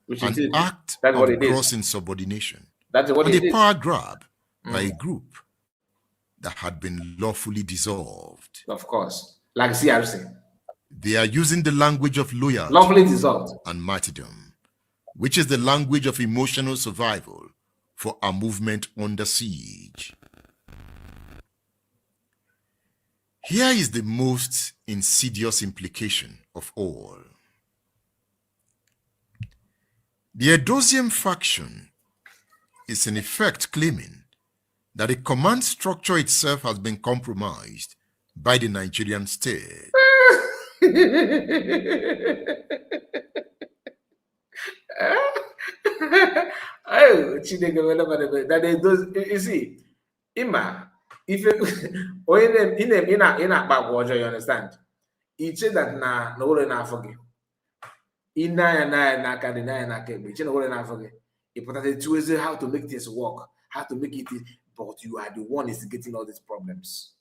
[SPEAKER 3] an act of gross insubordination, and a power grab by a group that had been lawfully dissolved.
[SPEAKER 1] Of course, like CRC.
[SPEAKER 3] They are using the language of loyalty
[SPEAKER 1] lawfully dissolved
[SPEAKER 3] and martyrdom, which is the language of emotional survival for a movement under siege. Here is the most insidious implication of all. The Edosium faction is in effect claiming that the command structure itself has been compromised by the Nigerian state.
[SPEAKER 1] Oh, that is those. You see, Ima, if in a back water, you understand? It said that na no one na forget. Ina na kadi na kebe. You know what na forget. Important to is how to make this work, how to make it. But you are the one is getting all these problems.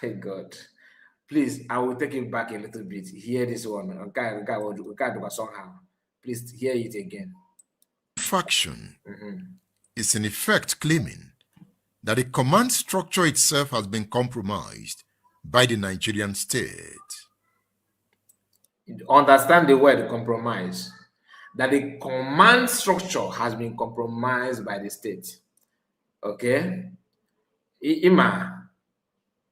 [SPEAKER 1] Hey God, please, I will take it back a little bit. Hear this one. Okay, somehow. Please hear it again.
[SPEAKER 3] Faction is in effect claiming that the command structure itself has been compromised by the Nigerian state.
[SPEAKER 1] Understand the word compromise. That the command structure has been compromised by the state. Okay? Ima.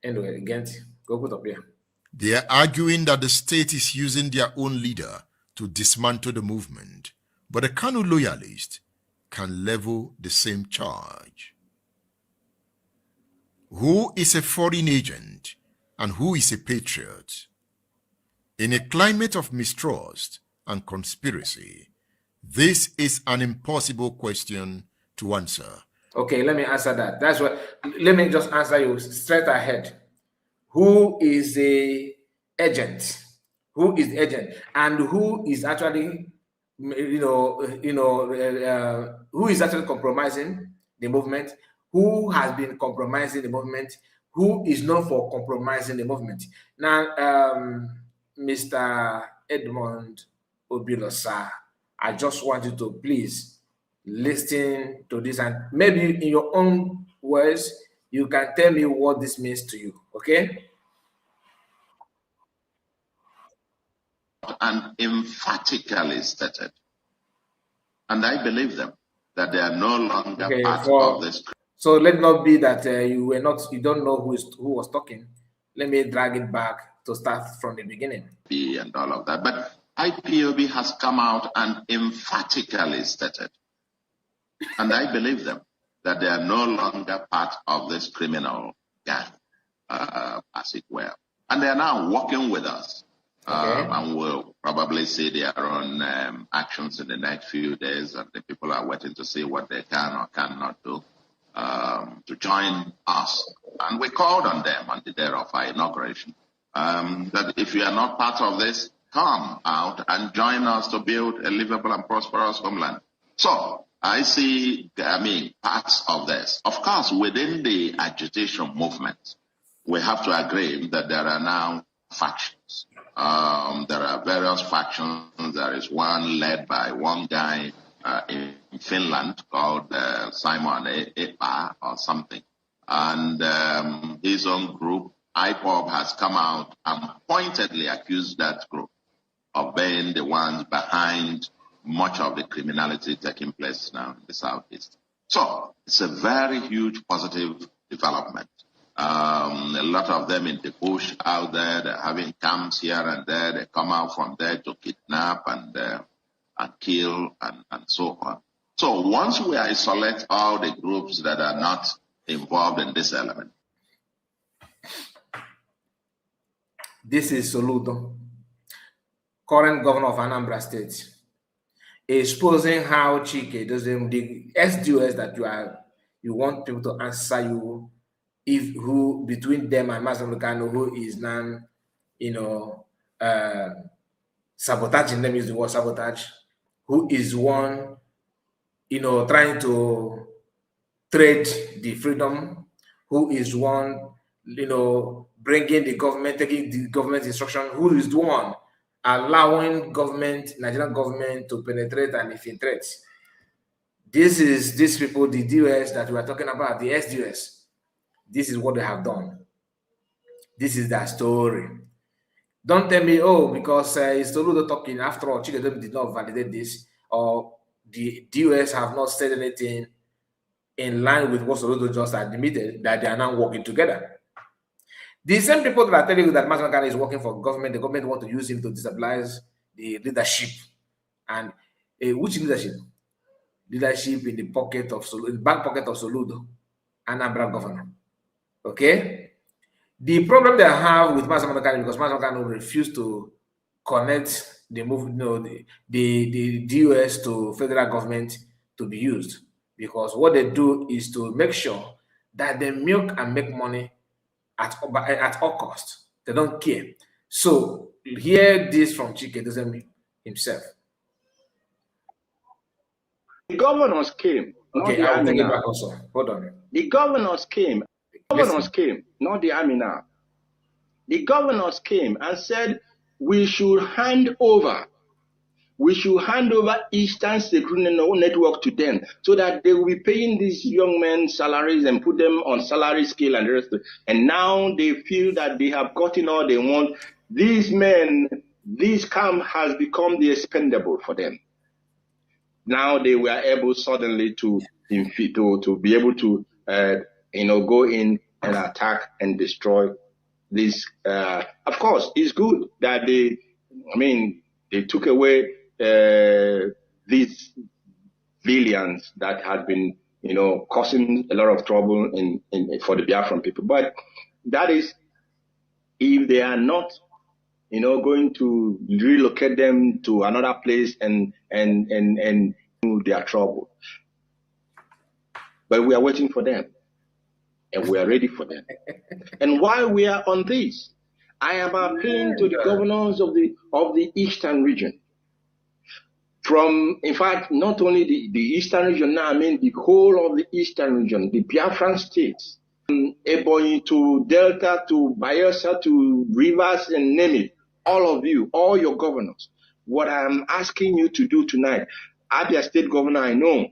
[SPEAKER 1] Anyway, again, go put up here.
[SPEAKER 3] They are arguing that the state is using their own leader to dismantle the movement, but the Kanu loyalist can level the same charge. Who is a foreign agent and who is a patriot? In a climate of mistrust and conspiracy, this is an impossible question to answer.
[SPEAKER 1] Okay, let me answer that. That's what. Let me just answer you straight ahead. Who is the agent? Who is the agent, and who is actually, who is actually compromising the movement? Who has been compromising the movement? Who is known for compromising the movement? Now, Mr. Edmond Obilosa, I just want you to please listen to this, and maybe in your own words, you can tell me what this means to you, okay?
[SPEAKER 11] And emphatically stated, and I believe them, that they are no longer part of this.
[SPEAKER 1] So let not be that you don't know who was talking. Let me drag it back to start from the beginning.
[SPEAKER 11] And all of that, but IPOB has come out and emphatically stated, and I believe them, that they are no longer part of this criminal gang, as it were. And they are now working with us. Okay. And we'll probably see their own actions in the next few days, and the people are waiting to see what they can or cannot do to join us. And we called on them on the day of our inauguration that if you are not part of this, come out and join us to build a livable and prosperous homeland. So I see, parts of this. Of course, within the agitation movement, we have to agree that there are now factions. There are various factions. There is one led by one guy in Finland called Simon Epa or something. And his own group, IPOB, has come out and pointedly accused that group of being the ones behind much of the criminality taking place now in the Southeast. So it's a very huge positive development. A lot of them in the bush out there, they're having camps here and there. They come out from there to kidnap and kill and so on. So once we isolate all the groups that are not involved in this element.
[SPEAKER 1] This is Soludo, current governor of Anambra State, exposing how Chike doesn't, the SDOS that you want people to answer you, who between them and Master Lucano, who is now, sabotaging them, is the word sabotage, who is one, trying to trade the freedom, who is one, bringing the government, taking the government instruction, who is the one allowing Nigerian government to penetrate and infiltrate. These people, the DOS that we are talking about, the SDOS, this is what they have done. This is their story. Don't tell me, because it's Soludo talking. After all, Chike did not validate this, or the DOS have not said anything in line with what Soludo just admitted, that they are now working together. The same people that are telling you that Mazi Mankani is working for government, the government want to use him to destabilize the leadership. And which leadership? Leadership in the pocket of in the back pocket of Soludo, Anambra governor. Okay? The problem they have with Mazi Mankani, because Mazi Mankani refused to connect the move, the DOS to federal government to be used, because what they do is to make sure that they milk and make money at all costs. They don't care. So hear this from Chike Doziem himself.
[SPEAKER 12] The governors came.
[SPEAKER 1] Okay, I'll take it back also. Hold on.
[SPEAKER 12] The governors came. Came, not the army now. The governors came and said we should hand over Eastern Security Network to them so that they will be paying these young men salaries and put them on salary scale and the rest. And now they feel that they have gotten all they want. These men, this camp has become the expendable for them. Now they were able suddenly to be able to go in and attack and destroy this. Of course, it's good that they took away these villains that had been, causing a lot of trouble for the Biafran people. But that is, if they are not, going to relocate them to another place and their trouble. But we are waiting for them, and we are ready for them. And while we are on this, I am appealing to the governors of the Eastern region. In fact, not only the Eastern region now, the whole of the Eastern region, the Biafran states, Ebonyi to Delta to Bayelsa to Rivers and name it, all of you, all your governors. What I'm asking you to do tonight, Abia State Governor, I know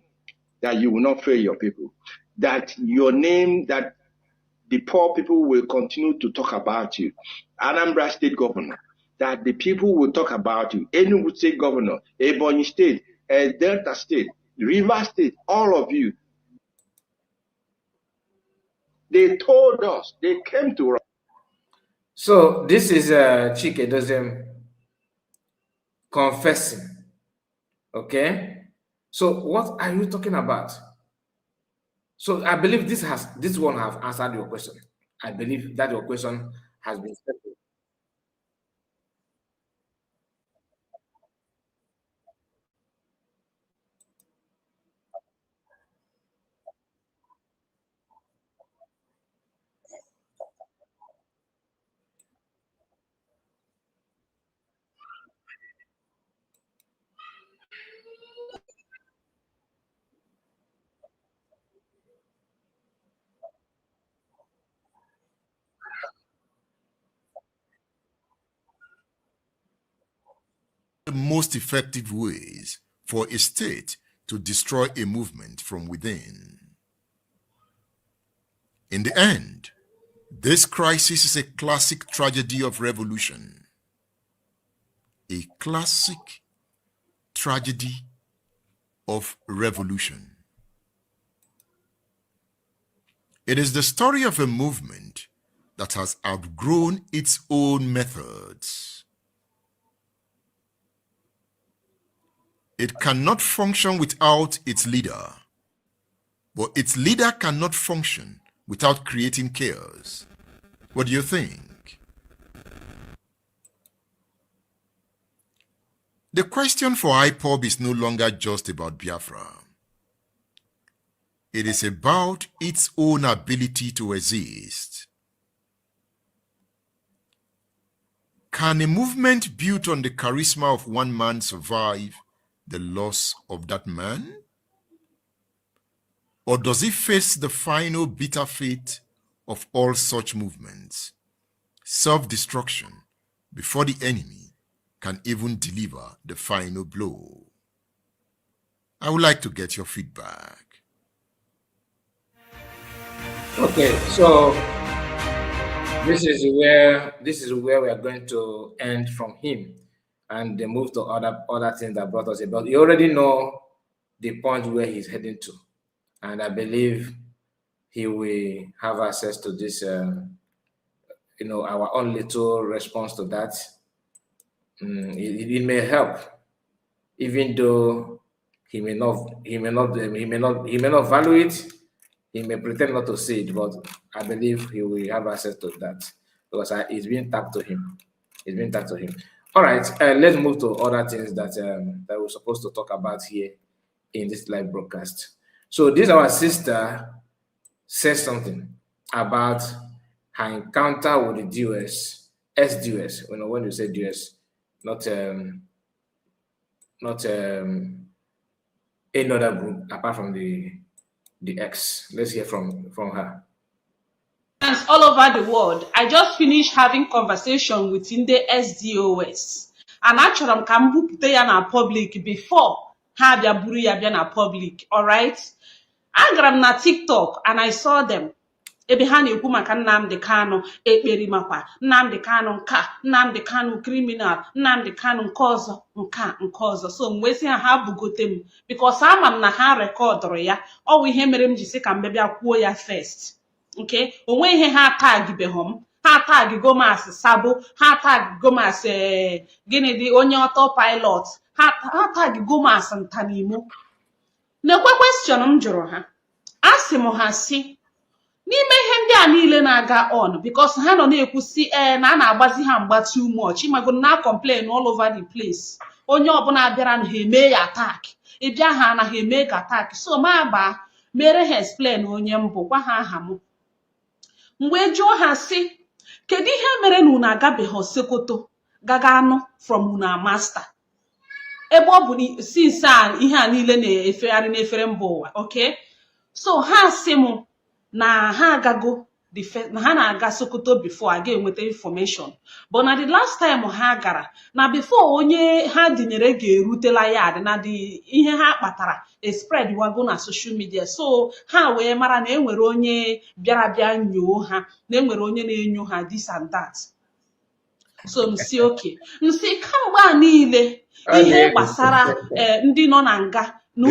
[SPEAKER 12] that you will not fail your people, that your name, that the poor people will continue to talk about you. Anambra State Governor, that the people will talk about you. Enugu State Governor, Ebonyi State, Delta State, River State, all of you. They told us, they came to us.
[SPEAKER 1] So this is Chike Doziem confessing. Okay? So what are you talking about? So I believe this one have answered your question. I believe that your question has been settled.
[SPEAKER 3] The most effective ways for a state to destroy a movement from within. In the end, this crisis is a classic tragedy of revolution. A classic tragedy of revolution. It is the story of a movement that has outgrown its own methods. It cannot function without its leader, but its leader cannot function without creating chaos. What do you think? The question for IPOB is no longer just about Biafra. It is about its own ability to exist. Can a movement built on the charisma of one man survive the loss of that man? Or does it face the final bitter fate of all such movements, self-destruction, before the enemy can even deliver the final blow? I would like to get your feedback.
[SPEAKER 1] Okay, so this is where we are going to end from him and then move to other things that brought us about. You already know the point where he's heading to, and I believe he will have access to this our own little response to that. It may help, even though he may not value it. He may pretend not to see it, but I believe he will have access to that because it's been tagged to him. It's been tagged to him. All right, let's move to other things that that we're supposed to talk about here in this live broadcast. So this our sister says something about her encounter with the DOS, SDOS. When you say DOS, not any other group apart from the X. Let's hear from her.
[SPEAKER 13] All over the world. I just finished having conversation within the SDOS, and actually I'm bupute ya na public before ha bia buru ya bia na public. All right, I got na TikTok and I saw them. Ebe ha na-ekwu maka Nnamdi Kanu ekperi makwa Nnamdi Kanu nka Nnamdi Kanu criminal Nnamdi Kanu nke ọzọ. So mgbe si ha bugote m because ama m na ha rekọdụrụ ya. Ọ bụ ihe mere m ji sị ka m bịa kwuo ya first. Okay, onwe ihe ha tagibeghị m. Ha tagigo m as Sabo, ha tagigo m as gịnị dị onye autopilot, ha tagigo m as Ntanimo. Nekwe question m jụrụ ha. Asị m ha si n'ime ihe ndị a niile na-aga on because ha nọ na-ekwu si na a na-agbazi ha mgba too much. Ịmago na complain all over the place. Onye ọbụla bịara na ha eme ya attack. Ịbịa ha na ha eme ka attack. So ma ba mere ha explain onye mbụ gwa ha aha m. Mgbe jụọ ha si kedu ihe mere na unu agabeghị Sokoto gaga anụ from unu master ebe ọ bụ since ihe a niile na-efegharị n'efere mba ụwa. Okay, so ha si m na ha agago na ha na-aga Sokoto before I ga-enweta information, but na the last time ha gara na before onye ha dinyere ga-erutela ya na the ihe ha kpatara spread wago na social media. So ha wee mara na enwere onye bịara bịa nyoo ha, na enwere onye na-enyo ha this and that. So msi okay, msi kamgbe a niile ihe gbasara ndị nọ na nga na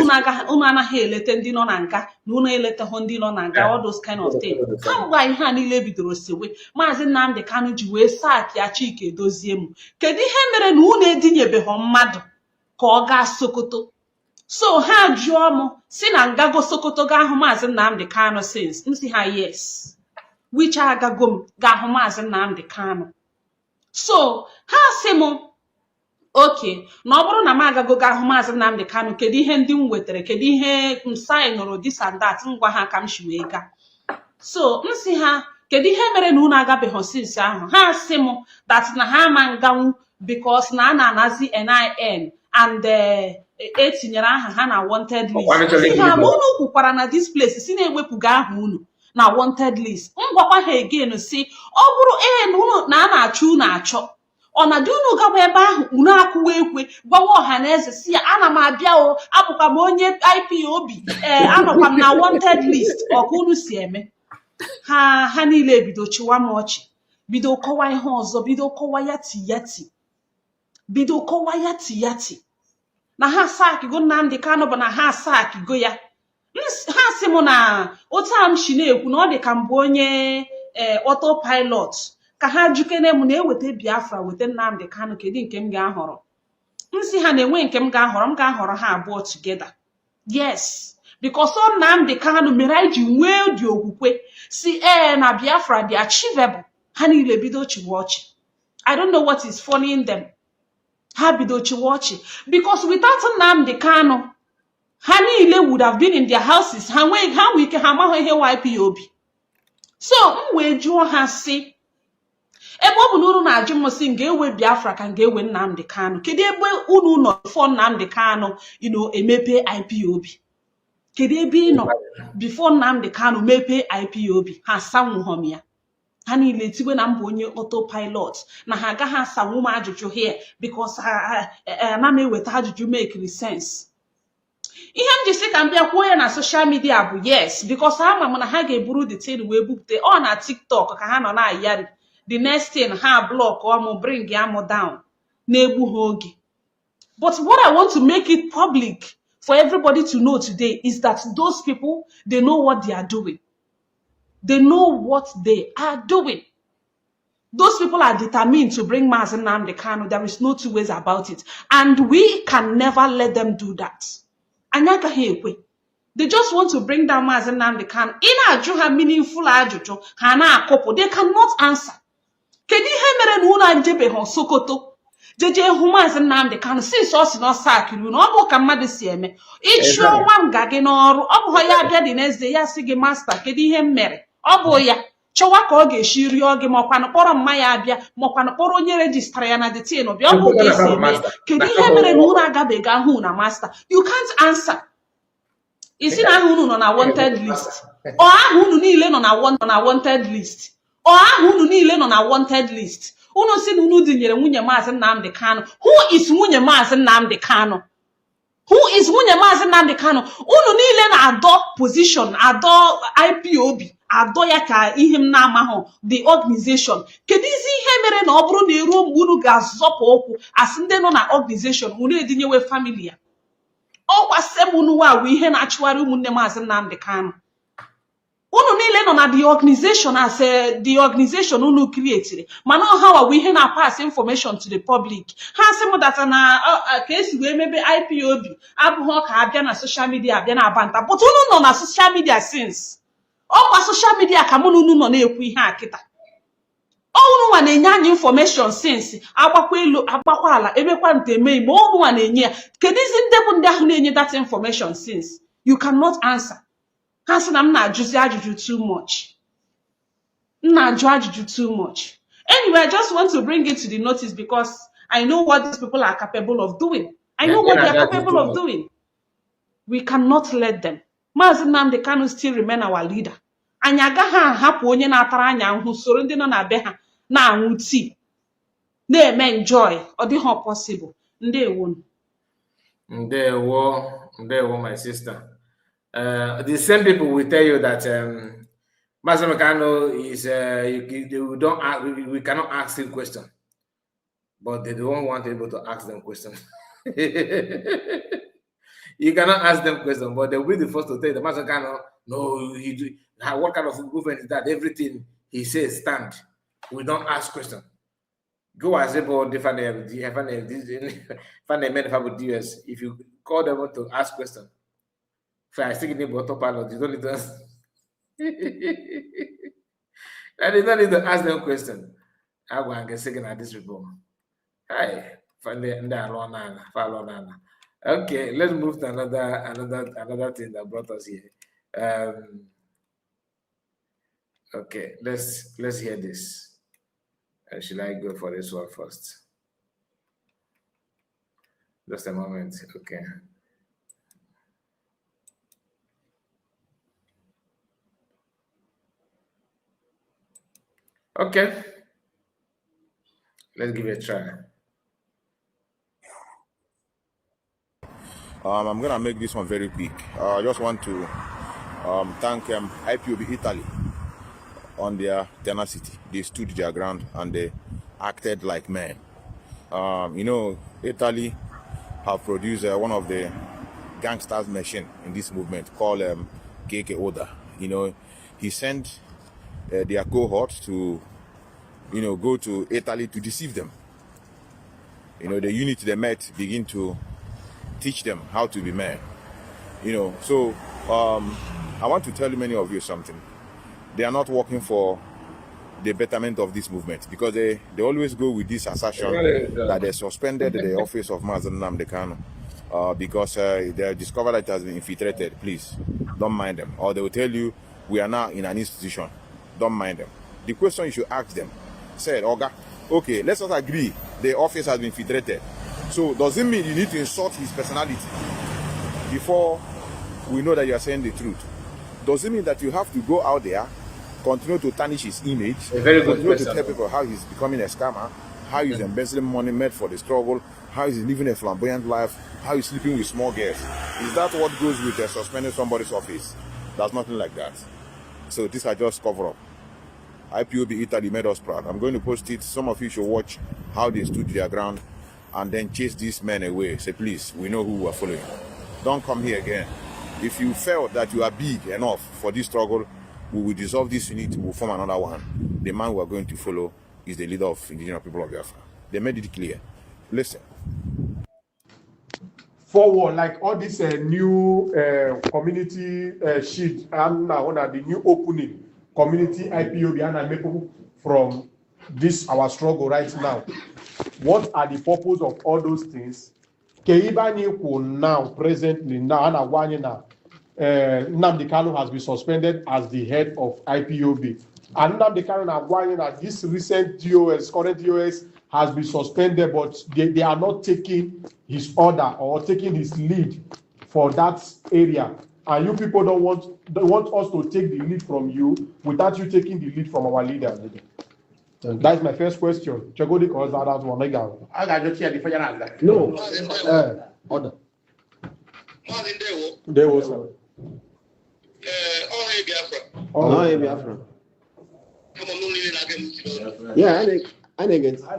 [SPEAKER 13] unu anaghị elete ndị nọ na nga na unu eleteghị ndị nọ na nga, all those kind of things. Kamgbe ihe a niile bidoro sewe Maazị Nnamdi Kanu ji wee saaki ya Chike Dozie m. Kedu ihe mere na unu edinyebeghị mmadụ ka ọ gaa Sokoto? So ha jụọ m si na ngago Sokoto ga ahụ Maazị Nnamdi Kanu since m si ha yes, which agago m ga ahụ Maazị Nnamdi Kanu. So ha si m okay, na ọ bụrụ na m agago ga ahụ Maazị Nnamdi Kanu, kedu ihe ndị m wetara, kedu ihe m sainụrụ this and that, ngwa ha ka m shi wee ga. So m si ha kedu ihe mere na unu agabeghị since ahụ? Ha si m that na ha ma nganwu because na a na-anazi NIN and etinyere aha ha na wanted list. Si ha ma unu kwukwara na this place si na-ewepụga aha unu na wanted list. Ngwakwa ha again si ọ bụrụ na unu na a na-achọ unu achọ ọ na dị unu gawa ebe ahụ unu akwụwa ekwe gwawa ọha na eze si ya ana m abịa o, abụkwa m onye IPOB, anọkwa m na wanted list. Ọka unu si eme ha niile bido chịwa m ọchị, bido kọwa ihe ọzọ, bido kọwa yati yati na ha sakigo Nnamdi Kanu bụ na ha sakigo ya. Ha si m na otu a m shi na-ekwu na ọ dị ka mbụ onye autopilot ka ha jukene m na-eweta Biafra weta Nnamdi Kanu, kedu nke m ga-ahọrọ? M si ha na-enwe nke m ga-ahọrọ ha abụọ together. Yes, because ọ Nnamdi Kanu mere anyị ji nwee dị okwukwe si na Biafra dị achievable. Ha niile bido chiwa ọchị. I don't know what is funny in them. Ha bido chiwa ọchị because without Nnamdi Kanu ha niile would have been in their houses. Ha nwee ike ha amaghị ihe YPOB. So m wee jụọ ha si ebe ọ bụ na unu na-ajụ m si m ga-ewe Biafra ka m ga-ewe Nnamdi Kanu, kedu ebe unu nọ before Nnamdi Kanu emepe IPOB? Kedu ebe ị nọ before Nnamdi Kanu mepe IPOB? Ha sanwụghọm ya. Ha niile tiwe na mbụ onye autopilot na ha agaghị asanwu m ajụjụ here because na m eweta ajụjụ make sense. Ihe m ji sị ka m bịa kwuo ya na social media bụ yes because ama m na ha ga-eburu the thing wee bupute ọ na TikTok ka ha nọ na-ayari. The next thing ha block or bring am down na-egbu ha oge. But what I want to make it public for everybody to know today is that those people, they know what they are doing. They know what they are doing. Those people are determined to bring Mazi Nnamdi Kanu. There is no two ways about it. And we can never let them do that. They just want to bring down Mazi Nnamdi Kanu. In a meaningful ajuju, hana akopo, they cannot answer. Kedi he mere na una njebe hon Sokoto. Jeje hu Mazi Nnamdi Kanu since us no sakiru no obo ka mmadu si eme. Ichu nwa ngage n'ọrụ, obo ya abia the next day ya sigi master kedi ihe mere. Obo ya chọwa ka ọ ga-eshiri oge makwanụ kpọrọ mma ya abịa makwanụ kpọrọ onye rejistara ya na the tin obi ọ bụ ga-esi eme. Kedu ihe mere na unu agabeghị ahụ na master? You can't answer. Isi na ahụ unu nọ na wanted list. Ọ ahụ unu niile nọ na wanted list. Ọ ahụ unu niile nọ na wanted list. Unu si na unu dinyere nwunye Mazi Nnamdi Kanu. Who is nwunye Mazi Nnamdi Kanu? Who is nwunye Mazi Nnamdi Kanu? Unu niile na-adọ position, adọ IPOB. Adọ ya ka ihe m na-amahụ the organization. Kedu izi ihe mere na ọ bụrụ na eruo mgbe unu ga-azọpụ okwu asị ndị nọ na organization unu edinyewe family ya? Ọ kwasị m unu wa ihe na-achụgharị ụmụnne Mazi Nnamdi Kanu. Unu niile nọ na the organization as the organization unu created. Mana ọha wa ihe na-pass information to the public. Ha sị m data na ka esi wee mebe IPOB abụghị ka abịa na social media abịa na abanta. But unu nọ na social media since. Ọkwa social media ka mụ na unu nọ na-ekwu ihe a kịta. Unu nwa na-enye anyị information since agbakwa elu agbakwa ala emekwa nteme ime unu nwa na-enye ya. Kedu izi ndị bụ ndị ahụ na-enye that information since? You cannot answer. Ha sị na m na-ajụzi ajụjụ too much. M na-ajụ ajụjụ too much. Anyway, I just want to bring it to the notice because I know what these people are capable of doing. I know what they are capable of doing. We cannot let them. Mazi Nnamdi Kanu still remain our leader. Anyị agaghị ahapụ onye na-atara anya ahụ soro ndị nọ na be ha na-aṅụ tii na-eme enjoy. Ọ dịghị possible. Ndewo.
[SPEAKER 1] Ndewo, my sister. The same people will tell you that Mazi Nnamdi Kanu is we cannot ask him questions, but they don't want able to ask them questions. You cannot ask them questions, but they will be the first to tell you the Mazi Kanu, no, what kind of movement is that? Everything he says stand. We don't ask questions. Go as about different DS. If you call them to ask questions, I still need autopilot. You don't need to ask. And you don't need to ask them questions. I go and get second at this report. Hi, okay, let's move to another thing that brought us here. Okay, let's hear this. Should I go for this one first? Just a moment. Okay. Okay. Let's give it a try.
[SPEAKER 14] I'm gonna make this one very quick. I just want to thank IPOB Italy on their tenacity. They stood their ground and they acted like men. Italy have produced one of the gangsters machine in this movement called KK Oda. He sent their cohort to, go to Italy to deceive them. The unit they met begin to teach them how to be men. So I want to tell many of you something. They are not working for the betterment of this movement because they always go with this assertion that they suspended the office of Mazi Nnamdi Kanu because they discovered that it has been infiltrated. Please don't mind them, or they will tell you we are now in an institution. Don't mind them. The question you should ask them, said, Oga, okay, let's not agree the office has been infiltrated. So does it mean you need to insult his personality before we know that you are saying the truth? Does it mean that you have to go out there, continue to tarnish his image, continue to tell people how he's becoming a scammer, how he's embezzling money made for the struggle, how he's living a flamboyant life, how he's sleeping with small girls? Is that what goes with suspending somebody's office? There's nothing like that. So these are just cover up. IPOB Italy made us proud. I'm going to post it. Some of you should watch how they stood their ground and then chase these men away. Say, please, we know who we are following. Don't come here again. If you felt that you are big enough for this struggle, we will dissolve this unit, we'll form another one. The man we are going to follow is the leader of indigenous people of Biafra. They made it clear. Listen.
[SPEAKER 15] Forward, like all this new community sheet, and now the new opening community IPOB and I make from this our struggle right now. What are the purpose of all those things? Keibani now presently now Nnamdi Kanu has been suspended as the head of IPOB. And Nnamdi Kanu now this recent DOS, current DOS has been suspended, but they are not taking his order or taking his lead for that area. And you people don't want us to take the lead from you without you taking the lead from our leader. That's my first question. Chagodi calls that out one again. I got just here the final answer. No. Order. There was sir.
[SPEAKER 16] Oh, Biafra. Yeah, I think it's.
[SPEAKER 17] For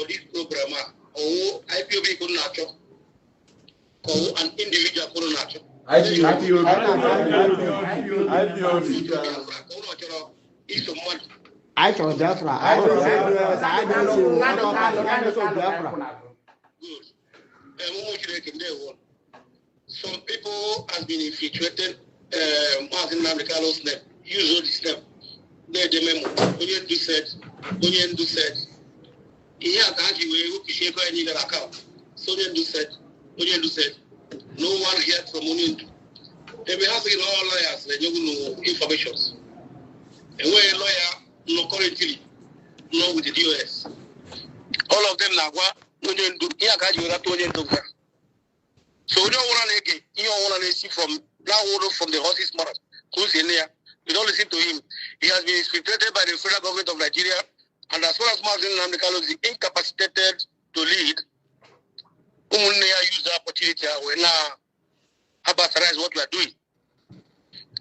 [SPEAKER 17] this program, IPOB could not an individual could not.
[SPEAKER 16] I told Biafra.
[SPEAKER 17] Some people have been infiltrated. Martin Nnamdi Kanu's name. Use this name. They memo. Onye do said. He had actually we shake any account. So Onye do said. No one heard from Onye. They be asking all lawyers. They don't know information. And when a lawyer no currently no with the DOS. All of them now what Onye do. He had actually that Onye do. So you don't want to see from now from the horse's mouth. Who's in there? You don't listen to him. He has been infiltrated by the federal government of Nigeria, and as far as Martin Nnamdi Kanu is incapacitated to lead, use the opportunity when Abasara is what we are doing.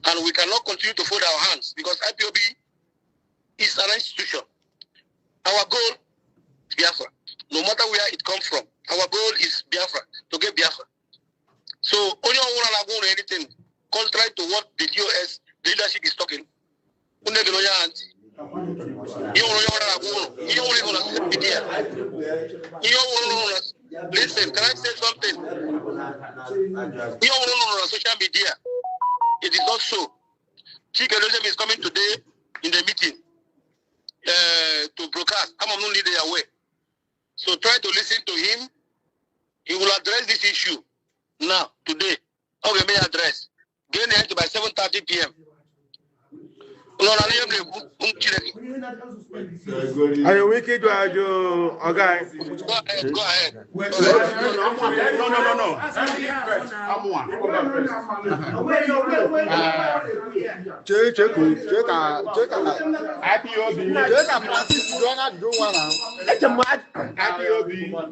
[SPEAKER 17] And we cannot continue to fold our hands because IPOB is an institution. Our goal is Biafra. No matter where it comes from, our goal is Biafra, to get Biafra. So, only one will anything contrary to what the DOS leadership is talking. Listen, can I say something? On social media. It is not so. Chike Dozem is coming today in the meeting to broadcast. I'm not leading away. So try to listen to him. He will address this issue now, today. Okay, may address. Gain the by 7:30 p.m.
[SPEAKER 18] Are you wicked to do okay?
[SPEAKER 17] Go ahead.
[SPEAKER 18] No. Check.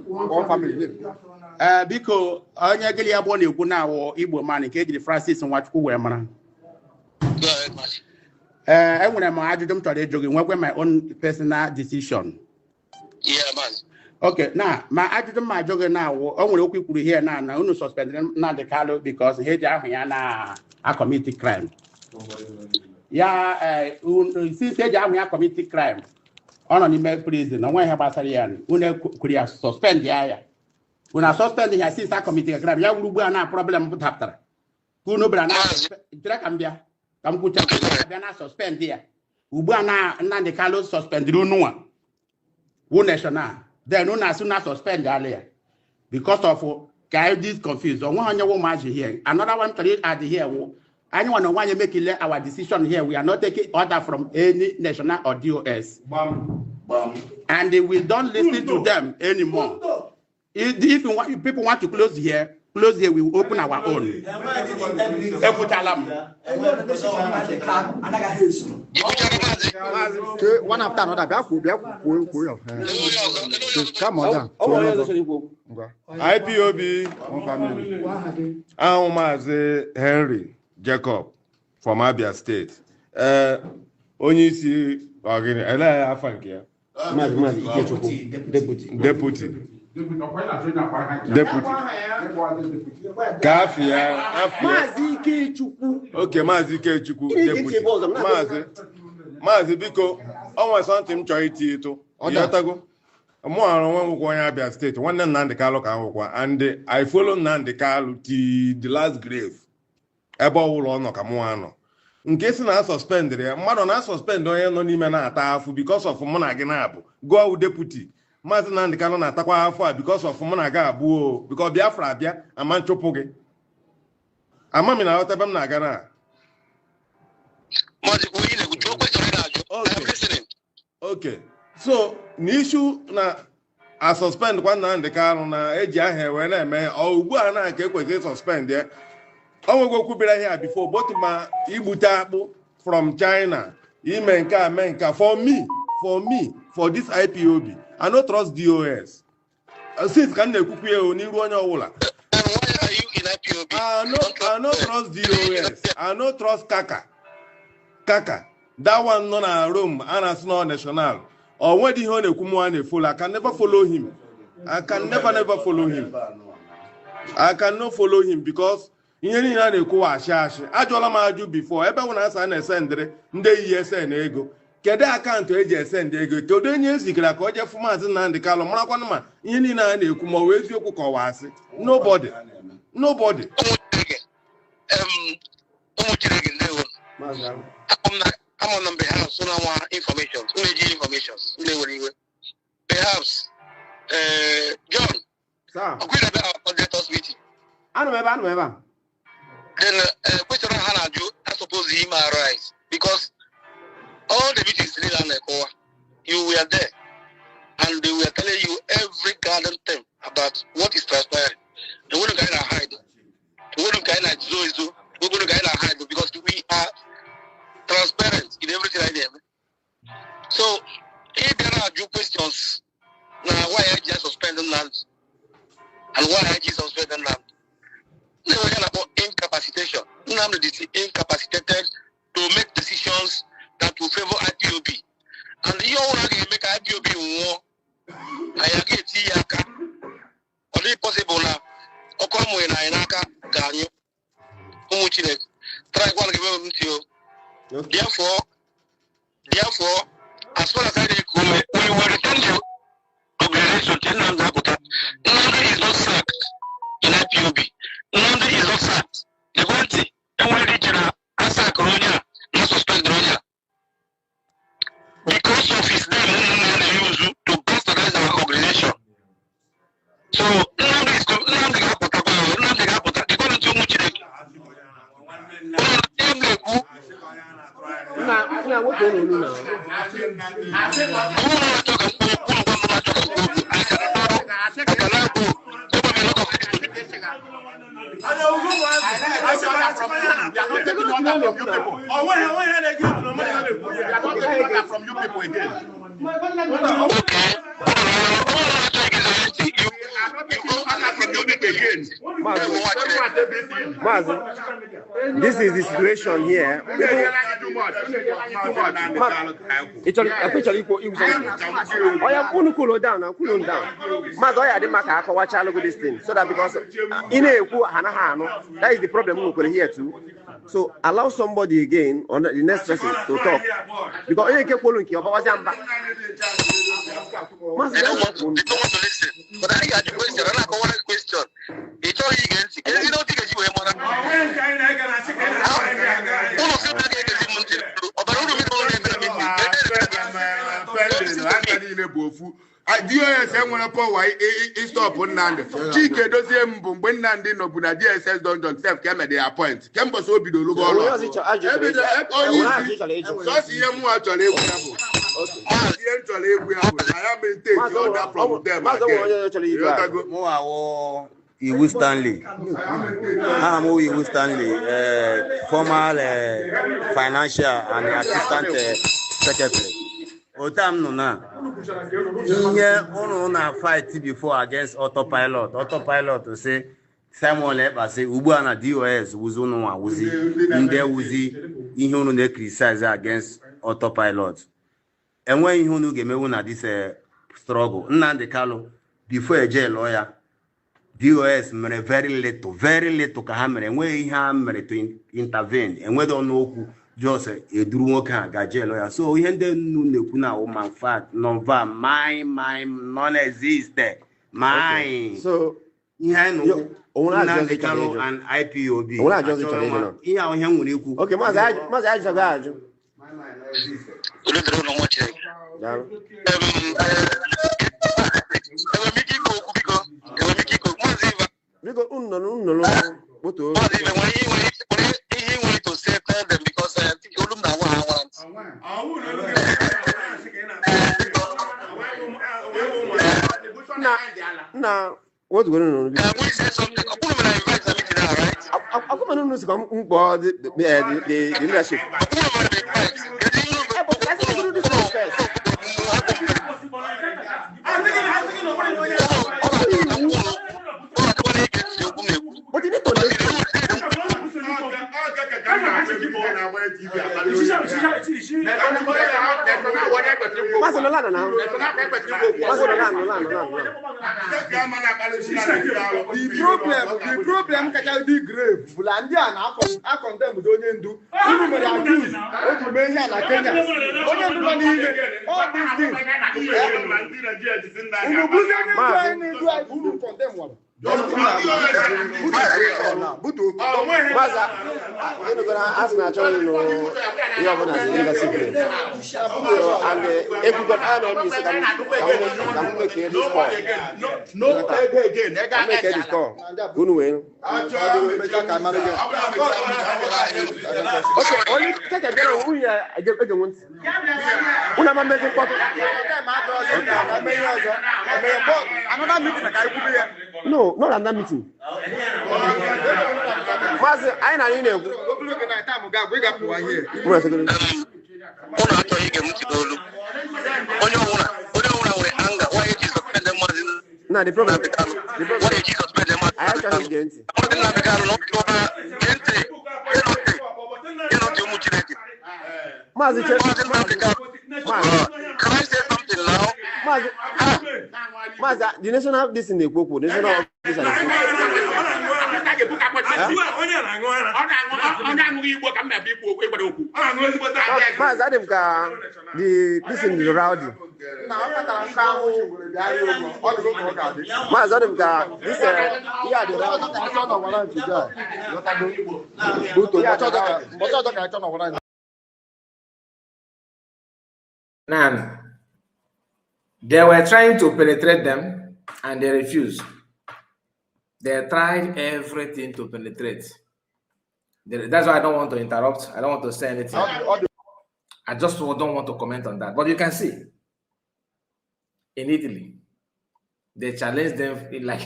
[SPEAKER 18] One family. Because onye gele ya bo na ekwu na wo Igbo man nke ejiri Francis Nwachukwu wee mara. Enwere m ajụjụ m chọrọ ịjụ gị nwekwe my own personal decision.
[SPEAKER 17] Yeah, man.
[SPEAKER 18] Okay, now my ajụjụ m ajụ gị na wo o nwere okwu ikwuru here na unu suspend Nnamdi Kanu because he ji ahụ ya na commit crime. Ya since he ji ahụ ya commit crime, ọ nọ n'ime prison, onwe ihe gbasara ya, unu kwuru ya suspend ya. Una suspend ya since I committed a crime. Ya ugbu a na problem pụtara. Unu bra na jira kambia. Kam kucha bia na suspend ya. Ugbu a na Nnamdi Kanu suspend unu a. Wo national. Then una sooner suspend earlier. Because of this confused. On one wo match here. Another one to add here. Anyone who want to make our decision here, we are not taking order from any national or DOS. And we don't listen to them anymore. If people want to close here, we will open our own. One after another. Come on down. IPOB, Ahumase Henry Jacob from Abia State. Onyeisi Ogini, Ela Afankia. Deputy. Kafia. Mazi Ikechukwu. Okay, Mazi Ikechukwu. Deputy. Mazi Biko.
[SPEAKER 19] nwere something m chọrọ iti ịtụ ịghọtago mụ arụ nwa nwụkwa onye Abia steeti nwanne Nnamdi Kalu ka nwụkwa and I follow Nnamdi Kalu till the last grave ebe ọwụlọ ọ nọ ka mụ anọ nke si na suspend ya mmadụ na suspend onye nọ n'ime na-ata afụ because of mụ na gị na-abụ go deputy Maazị Nnamdi Kalu na-atakwa afọ a because of mụ na gị abụọ because Biafra abịa ama nchụpụ gị ama m na aghọta ebe m na-aga na okay so n'ishu na a suspend kwa Nnamdi Kalu na eji aha wee na-eme ọ ugbu a na ka ekwesịrị suspend ya ọ nwego kwubere ihe a before but ma igbute akpụ from China ime nke a mee nke for this IPOB I no trust DOS since ka m na-ekwukwu ya n'iru onye ọbụla I no trust DOS I no trust Kaka that one nọ na Rome a na-asị na national ọ nwedị ihe ọ na-ekwu mụ a na-efolo I can never follow him I can never follow him I cannot follow him because ihe niile a na-ekwu ashị ajụọla m ajụ before ebe nwụ na asa na-esendịrị ndị ESN ego kedu akaụntụ eji esendị ego kedu onye ezigara ka o jee fụ Maazị Nnamdi Kalu marakwanụ ma ihe niile a na-ekwu ma ọ wee eziokwu ka ọ wasị nobody
[SPEAKER 17] I'm on behalf of Sunawa information, perhaps John, agree about that us meeting. Then question I suppose he might arise because all the meetings you were there and they were telling you every garden thing about what is transpiring. And we're going to hide. We're going to hide because we are transparent in everything I do. So if there are due questions now, why I just suspended land and why I just suspended land? They were about incapacitation. Now is incapacitated to make decisions that will favor IPOB. And you want to make IPOB more. I agree to Yaka. Only possible now. Okomo in Ainaka, Ganyo. Umuchine. Try one give them to you. Therefore, as far as I know, we will return you organization to Nanda is not sacked in IPOB. Nanda is not sacked. The one thing, and when regional Asa Coronia, not suspect Ronia. Because of his name, Nanda used to bastardize our organization. So, Nanda is Nanda Gapota, they're going to do much.
[SPEAKER 8] From you people again.
[SPEAKER 16] This is the situation here. Cool down. This thing so that because that is the problem we're here too. So allow somebody again on the next person to talk because you keep following your power. But
[SPEAKER 17] I got the question. I got one question. It's all you don't think you
[SPEAKER 8] DOS enwere power stop Nnamdi Chike dozie mbụ mgbe Nnamdi nọbụ na DSS Don sef ka emede appoint kemgbe so bido lụgo ọrụ sọsọ ihe mụ chọrọ egwu ya bụ ihe m chọrọ egwu ya bụ na ya maintain order from them
[SPEAKER 20] Iwu Stanley, Iwu Stanley, former financial and assistant secretary. Otam no na. Inye unu na fight before against autopilot. Autopilot to say Samuel Eba say ugbu na DOS wuzu no wa wuzi nde wuzi ihe unu na criticize against autopilot. Enwe ihe unu ga-emewu na this struggle. Nnamdi Kalu before a jail lawyer DOS mere very little ka ha mere enwe ihe ha mere to intervene enwe do n'okwu just eduru nwoke a ga jail ya. So ihe ndị nnu na-ekwu na ma fact nonva my non-exist my
[SPEAKER 16] so
[SPEAKER 20] ihe anyị Nnamdi Kanu and IPOB ihe ahụ ihe nwere ikwu.
[SPEAKER 16] Okay, maazị ajụjụ ga-ajụ. Biko unu moto. Na what going on? I'm going to the leadership. But you need to the problem can be grave. Bulandia I condemn onye ndu. Unu mere accuse otu me ihe na Kenya. Onye ndu na niile all these things. Unu buzi onye ndu anyị unu condemn one. Buto. Baza. Unu gonna ask na chọrọ no you have na university. And if you got on you say can make this call. No again. Make this call. Unu we. Okay, only take a girl who I get want. Una ma make call. Another meeting I could be here. No, not another meeting. Mazi, I na you know. No, the problem. I actually didn't. Mazi, can I say something now? Mazi, the nation have this in the Koko. The nation have this in this in the rowdy.
[SPEAKER 1] Now, they were trying to penetrate them and they refused. They tried everything to penetrate. That's why I don't want to interrupt. I don't want to say anything. I just don't want to comment on that. But you can see, in Italy, they challenged them in like...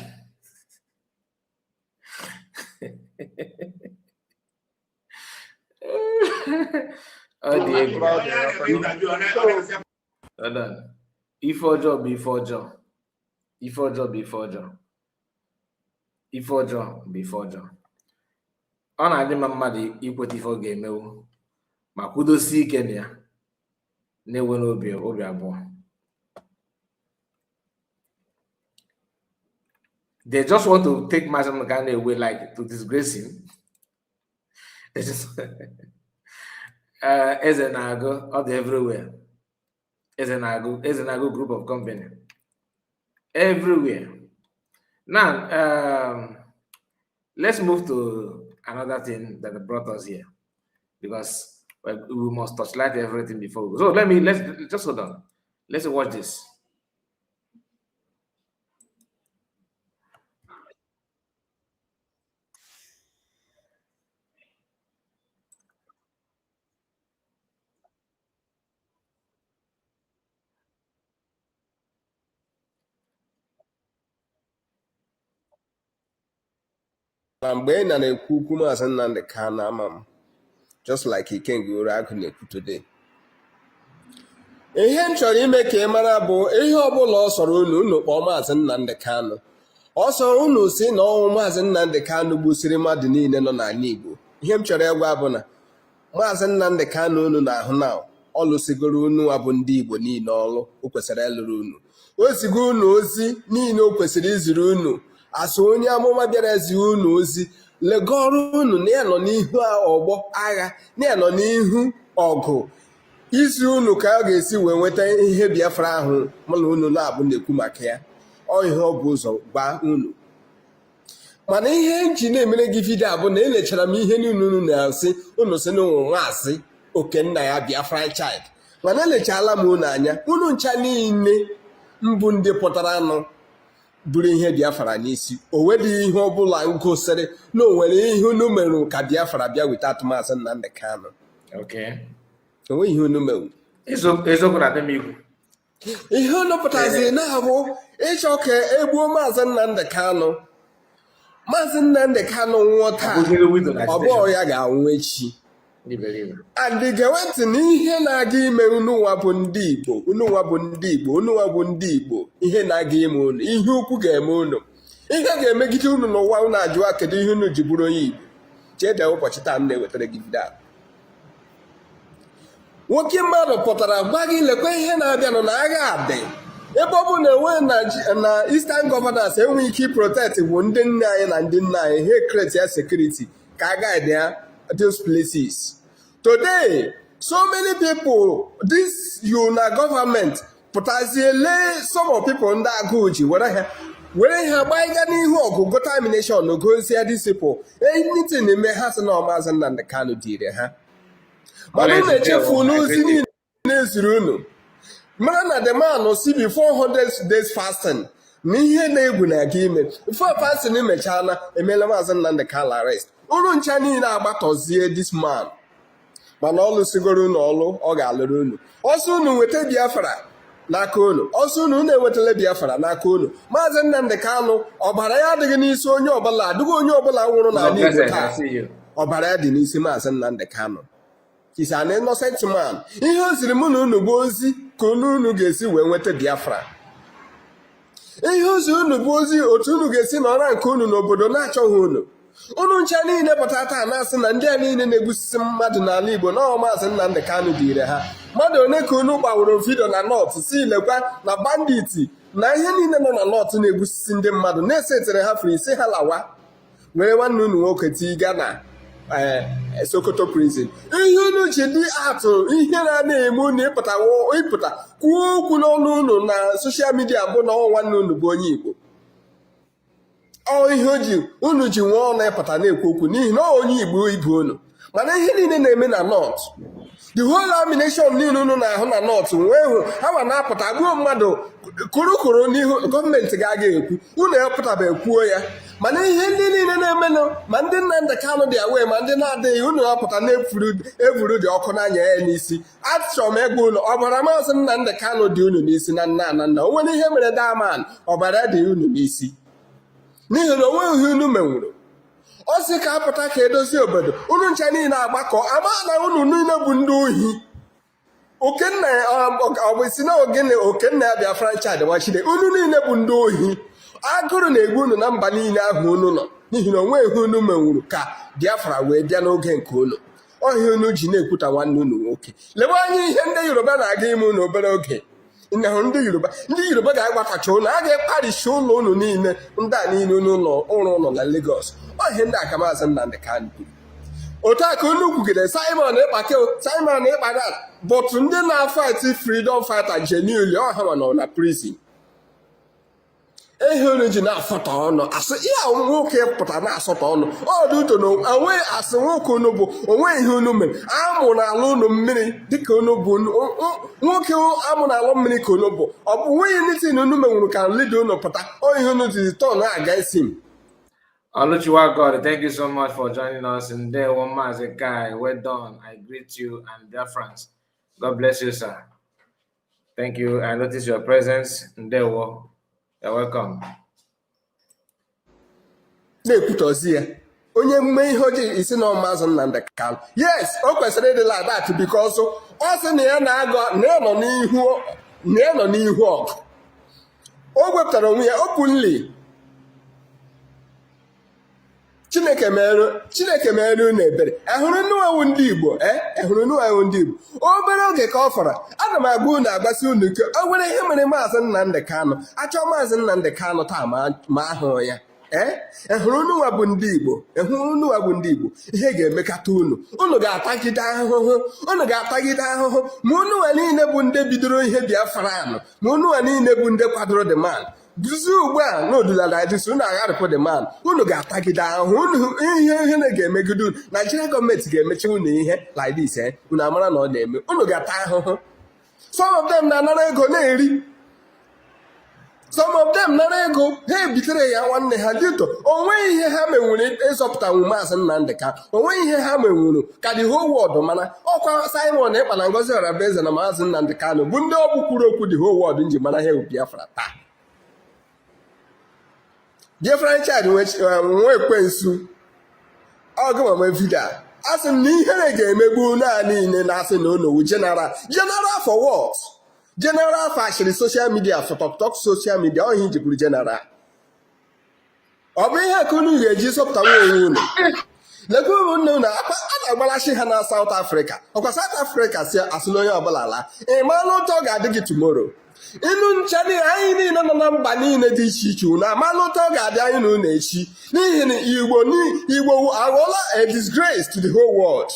[SPEAKER 1] Oh, hold on. Ifojo before John. Ifojo before John. Ifojo before John. Ọ na-adị mma mmadụ ikweta ife ọ ga-emewu ma kwudosie ike na ya na-enwe n'obi abụọ. They just want to take Mazi Nnamdi Kanu away, like to disgrace him. They just Ezenago, all the everywhere. Ezenago group of company. Everywhere. Now, let's move to another thing that brought us here, because we must touchlight everything before we go. So let's just hold on. Let's watch this.
[SPEAKER 21] Mgbe ị na-ekwu okwu Maazị Nnamdi Kanu ama m just like Ikenga Oriakụ na-ekwu today. Ihe m chọrọ ime ka ị mara bụ ihe ọbụla ọ sọrọ unu kpọọ Maazị Nnamdi Kanu. Ọ sọrọ unu si na ọnwụ Maazị Nnamdi Kanu gbusiri mmadụ niile nọ n'ala Igbo. Ihe m chọrọ ịgwa bụ na Maazị Nnamdi Kanu unu na-ahụ na ọ lụsigoro unu abụ ndị Igbo niile ọrụ o kwesịrị ịlụrụ unu. O zigo unu ozi niile o kwesịrị iziri unu. Asụ onye amụma bịara ezi unu ozi legọrọ unu na ya nọ n'ihu ọgbọ agha na ya nọ n'ihu ọgụ isi unu ka ọ ga-esi wee nweta ihe Biafra ahụ mana unu na-abụ na-ekwu maka ya ọ ihe ọ bụ ụzọ gba unu. Mana ihe nji na-emere gị vidio abụ na elechara m ihe niile unu na-asị unu si n'ụmụ nwaasị Okenna ya Biafra child, mana elechala m unu anya unu ncha niile mbụ ndị pụtara anụ buru ihe Biafra n'isi. O nwere ihe ọbụla ngosiri na o nwere ihe unu mere ka Biafra bịa weta atụmatụ Nnamdi Kanu. O nweghị ihe unu mere. Ihe unu pụtazi na-abụ ịchọ ka egbuo Maazị Nnamdi Kanu. Maazị Nnamdi Kanu nwụọ taa ọ bụ ya ga-anwụ echi. Adị ga-ewetị na ihe na-aga ime ununwa bụ ndị Igbo, ununwa bụ ndị Igbo, ununwa bụ ndị Igbo, ihe na-aga ime unu, ihe ukwu ga-eme unu, ihe ga-emegide unu n'ụwa unu ajụwa kedu ihe unu ji bụrụ onye Igbo. Chede ụbọchị taa m na-ewetara gị vidio. Nwoke mmadụ pụtara gwa gị lekwa ihe na-abịanụ na agha adị ebe ọ bụ na enwe na Eastern Governors enweghị ike protect bụ ndị nne anyị na ndị nna anyị ha create ya security ka a guide ya those places. Today, so many people, this Yuna government, putaziele some of people ndị agụụ ji were ha gbaiga n'ihu ọgụgụ termination gozie these people. Anything eme ha sị na Maazị Nnamdi Kanu dịrị ha. Mana unu echefu n'ozi niile na-ezuru unu. Mara na the man si before 100 days fasting na ihe na-egwu na-aga ime. Before fasting emechala emela Maazị Nnamdi Kanu arrest. Unu ncha niile agbatozie this man. Mana ọ lụsigoro unu ọlụ ọ ga-alụrụ unu. Ọsọ unu nweta Biafra n'aka unu. Ọsọ unu enwetala Biafra n'aka unu. Maazị Nnamdi Kanu ọbara ya adịghị n'isi onye ọbụla, adịghị onye ọbụla nwụrụ n'ala Igbo taa. Ọbara ya dị n'isi Maazị Nnamdi Kanu. He's an innocent man. Ihe o ziri mụ na unu bụ ozi ka unu ga-esi wee nweta Biafra. Ihe o ziri unu bụ ozi otu unu ga-esi nọrọ nke unu n'obodo na-achọghị unu. Unu ncha niile pụta taa na-asị na ndị a niile na-egbusisi mmadụ n'ala Igbo na Maazị Nnamdi Kanu dịrị ha. Mmadụ one ka unu gbaworo vidio na North si lekwa na banditi na ihe niile nọ na North na-egbusisi ndị mmadụ na-esetere ha furu isi ha lawa were nwanne unu nwoke tiga na Sokoto prison. Ihe unu ji dị atụ ihe na-eme unu ịpụta kwuo okwu n'ọnụ unu na soshal midia bụ na nwanne unu bụ onye Igbo. Ihe unu ji nwee ọnụ ịpụta na-ekwu okwu n'ihi na onye Igbo ibu unu. Mana ihe niile na-eme na North, the whole amination niile unu na-ahụ na North nwee hụ ha na-apụta gbuo mmadụ kụrụkụrụ n'ihu gọọmenti ga-aga ekwu unu epụtaba ekwuo ya. Mana ihe ndị niile na-emenụ ma ndị Nnamdi Kanu dị awe ma ndị na-adịghị unu apụta na-evuru dị ọkụ n'anya ya n'isi. Achọrọ m egwu unu ọbara Maazị Nnamdi Kanu dị unu n'isi na nna o nwere ihe mere Daman ọbara dị unu n'isi n'ihi na onweghị unu menwuru. Ọ sị ka apụta ka edozi obodo unu ncha niile agbakọ ama na unu niile bụ ndị ohi. Okenna ọ bụ si na Okenna ya Biafra child wachide unu niile bụ ndị ohi. Agụrụ na-egbu unu na mba niile ahụ unu nọ n'ihi na onweghị unu menwuru ka Biafra wee bịa n'oge nke unu. Ọhịa unu ji na-ekwuta nwanne unu nwoke. Lewe anya ihe ndị Yoruba na-aga ime unu obere oge. Ịnahụ ndị Yoruba ga-agbatacha unu a ga-ekparishi ụlọ unu niile ndị a niile ụrụ ụlọ na Lagos. Ọhịa ndị aka Maazị Nnamdi Kanu kwuru. Otu a ka unu kwugide Simon Ekpa bụtụ ndị na-fight freedom fighter genuinely ọha nọ na prison. Ihe unu ji na-asọtọ ọnụ asị ihe nwoke pụtara na-asọtọ ọnụ ọdụdo na onwe asị nwoke unu bụ onwe ihe unu mere amụ na-alụ unu mmiri dịka unu bụ nwoke amụ na-alụ mmiri ka unu bụ ọ bụ nweghị nitin unu menwuru ka lido unu pụta ihe unu ji tọn aga isi m.
[SPEAKER 1] Oluchiwa God, thank you so much for joining us in day one. Maazị Kai, well done. I greet you and dear friends. God bless you, sir. Thank you. I notice your presence in day one. You're welcome.
[SPEAKER 21] Na-ekwutozi ya onye mme ihe ojii isi na Maazị Nnamdi Kanu. Yes, o kwesịrị ịdị like that because ọ sị na ya na-agọ na ya nọ n'ihu ọgụ. O wepụtara onwe ya openly. Chineke mere unu ebere. Ehụrụ nnuwewu ndị Igbo ehụrụ nnuwewu ndị Igbo. Obere oge ka ọ fọrọ aga m agba unu agbasi unu ike o nwere ihe mere Maazị Nnamdi Kanu achọ Maazị Nnamdi Kanu taa ma ahụ ya ehụrụ unu nwa bụ ndị Igbo ihe ga-emekata unu ga-atagide ahụhụ ma unu nwa niile bụ ndị bidoro ihe Biafra anụ ma unu nwa niile bụ ndị kwadoro the man duzi ugbu a n'odulaladis unu agharịpụ the man unu ga-atagide ahụhụ unu ihe na-ga-emegide unu Nigeria gọọmenti ga-emechi unu ihe like this unu amara na ọ na-eme unu ga-ata ahụhụ. Some of them na-anara ego na-eri, some of them nara ego ha ebitere ya nwanne ha dito onwe ihe ha menwere ịzọpụta Maazị Nnamdi Kanu onwe ihe ha menwere ka the whole world mana ọkwa Simon Ekpa na Ngozi Orabieze na Maazị Nnamdi Kanu bụ ndị ọbụ kwuru okwu the whole world nji mana ha ewu Biafra taa. Biafra child nwe ekwensu ọgụmama vidio asị m na ihere ga-emegbu naanị na-asị na onowu general for what? General fashiri social media for talk social media ọhịa jikwuru general ọ bụ ihe ka unu ga-eji sọpụta onwe unu lekwa ụmụnne unu a na-agbalachi ha na South Africa ọkwa South Africa si asịla onye ọbụla ala ị maala ụtọ ga-adị gị tomorrow inu nchadị anyị niile nọ na mba niile dị iche iche unu amaala ụtọ ga-adị anyị na unu echi n'ihi na Igbo aghọọla a disgrace to the whole world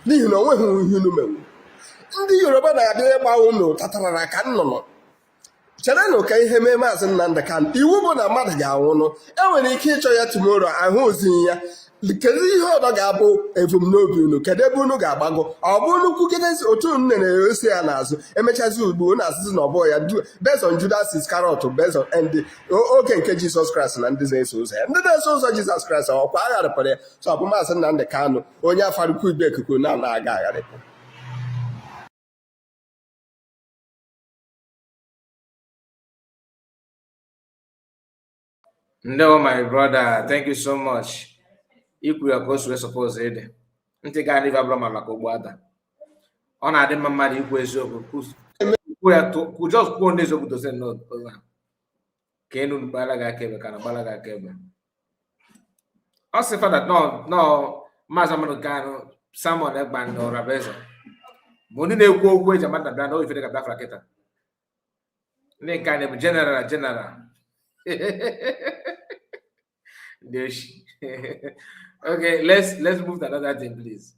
[SPEAKER 21] n'ihi na onweghị ihe unu menwu. Ndị Yoruba na-adịghị gba unu tatarara ka nnụnụ cherenụ ka ihe mee Maazị Nnamdi Kanu iwu bụ na mmadụ ga-anwụnụ enwere ike ịchọ ya tumoro ahụ ozi ya kedu ihe ọdọ ga-abụ ebumnobi unu kedu ebe unu ga-agbago ọ bụ unu kwugidezi otu unu na-esi ya n'azụ emechazi ugbo unu asịsị na ọbụ ya based on Judas Iscariot based on oge nke Jizọs Kraịst na ndị na-eso ụzọ ya ndị na-eso ụzọ Jizọs Kraịst ọkwa agharịpụrụ ya so ọ bụ Maazị Nnamdi Kanu onye afarukwu ibe ekuku na-aga agharịpụ.
[SPEAKER 1] No, my brother, thank you so much. Ikwu ya ka o sue suppose ịdị ntị ga n'ive abụla ma maka ogbu ada ọ na-adị mma mmadụ ikwu eziokwu just kwuo ndị eziokwu dozie n'oge ka enu gbara gị akaebe ka na gbara gị akaebe. Ọ sị fada nọ Maazị Nnamdi Kanu Simon Ekpa na Orabieze bụ ndị na-ekwu okwu eji amata bịa na oifere ka Biafra kịta ndị nke anyị bụ general Okay, let's move to another thing, please.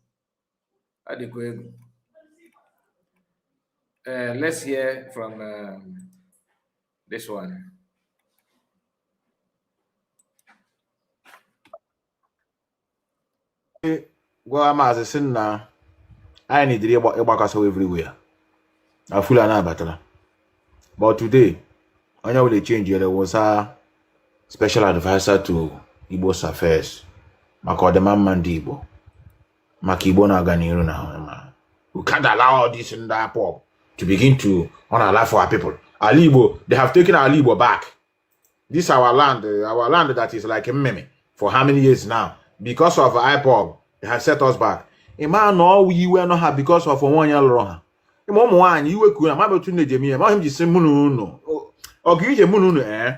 [SPEAKER 1] Let's hear from this one.
[SPEAKER 14] Gwa Maazị sị na anyị need ịgbakọsọ everywhere. Afula na abatala. But today, onye will change there was a special advisor to Igbo's affairs. Maka ọdịmma ndị Igbo. Maka Igbo na-aga n'iru na we can't allow all this in that pop to begin to allow for our people. Ali Igbo, they have taken Ali Igbo back. This is our land that is like a meme for how many years now? Because of IPOB, they have set us back. A man no we were not have because of 1 year long. A mom one you were cool, I'm about to need me, I'm just saying Mununo. Or give you Mununo, eh?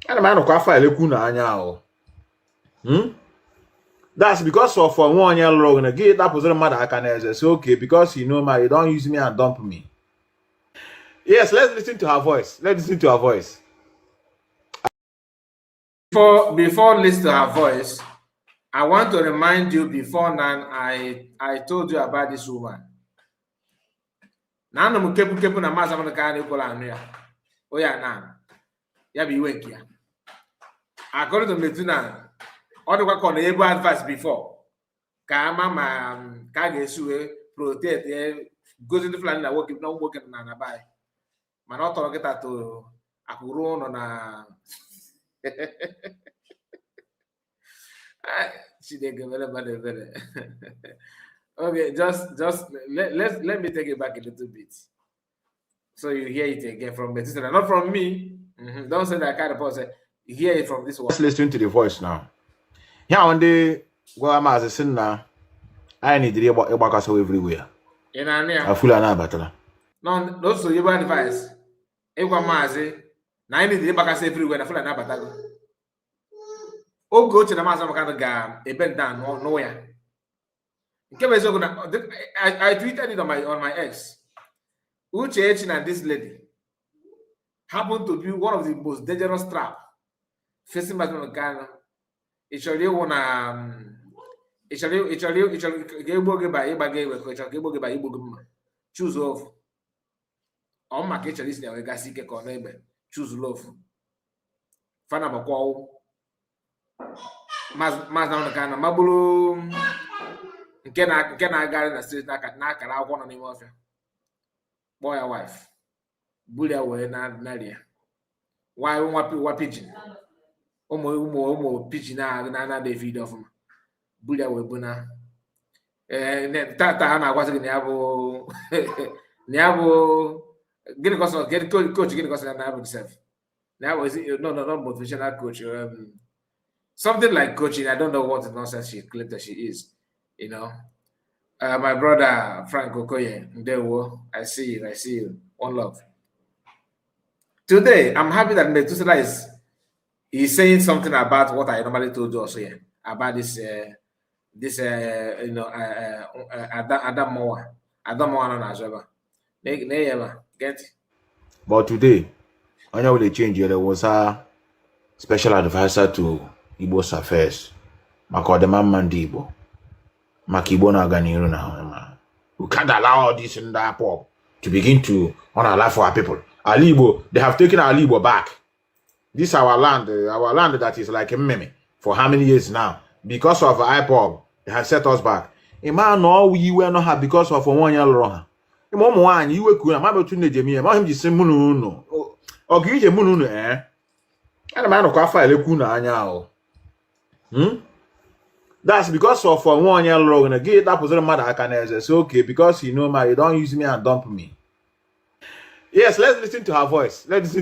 [SPEAKER 14] And a man of Kafa Lekuna Anyao. That's because of 1 year long and again that was a matter I can say okay because you know my you don't use me and dump me. Yes, let's listen to her voice. Let's listen to her voice.
[SPEAKER 1] Before listening to her voice, I want to remind you before now I told you about this woman. Now no kepu na Maazị Nnamdi Kanu kola anu ya. O ya na. Ya bi weki ya. According to Metuna ọ dịkwa ka ọ na-ebu advice before ka ama ma ka a ga-esi protect gozi ndị Fulani na nwoke na anabai mana ọ tọrọ kịta to akụrụ ụlọ na okay, just let me take it back a little bit so you hear it again from Metuna, not from me. Don't say that kind of person. You hear it from this one.
[SPEAKER 14] Let's listen to the voice now. Yeah, one day, go Maazị sị na I need to ịgbakọsọ everywhere. Afula na abatala.
[SPEAKER 1] No, those are your advice. Ịgwa Maazị na I need to ịgbakọsọ everywhere na Afula na abatago. Oge ochie na Maazị Nnamdi Kanu ga-ebe down n'ụwa ya. Nke bụ eziokwu na I tweeted it on my ex. Uchechi and this lady happened to be one of the most dangerous trap facing Mazi Nnamdi Kanu. Ịchọrọ ịwụ na ịchọrọ ka egbo gị ba ịgba gị ewe ka ịchọrọ ka egbo gị ba igbo gị mma. Choose ofu. Ọ maka ịchọrọ isi na wee gasị ike ka ọ na-egbe. Choose ofu. Fana bakwa ọwụ. Mazi Nnamdi Kanu magburu nke na-agagharị na street na-akara akwụkwọ nọ n'ime ọfịa. Kpọọ ya wife. Buru ya wee narị ya. Nwa pidgin. Ụmụ pidgin na David ọfụma. Buru ya wee buna. Tata ha na-agwazi gị na ya bụ gịnị kọsọ coach gịnị kọsọ na abụ self. Na ya bụ no motivational coach. Something like coaching. I don't know what nonsense she claimed that she is. You know. My brother Frank Okoye, Ndewo, I see you. One love. Today, I'm happy that Methuselah is saying something about what I normally told you also here about this Adam Moa na Najaba. Get.
[SPEAKER 2] But today, I know the change. There was a special advisor to Igbo's affairs, Makodema Mandibo. Makibo na Ganiru na. We can't allow this in that pop to begin to allow for our people. Alibo, they have taken Alibo back. This is our land that is like a meme for how many years now? Because of IPOB, they have set us back. A man no we were not have because of 1 year long. A mom one you were cool. I'm about to need me. I'm just saying mununo. Or give you mununo, eh? And a man of Kafa Lekuna anyao. That's because of 1 year long. And get that position matter I can say okay because you know you don't use me and dump me. Yes, let's listen to her voice. I just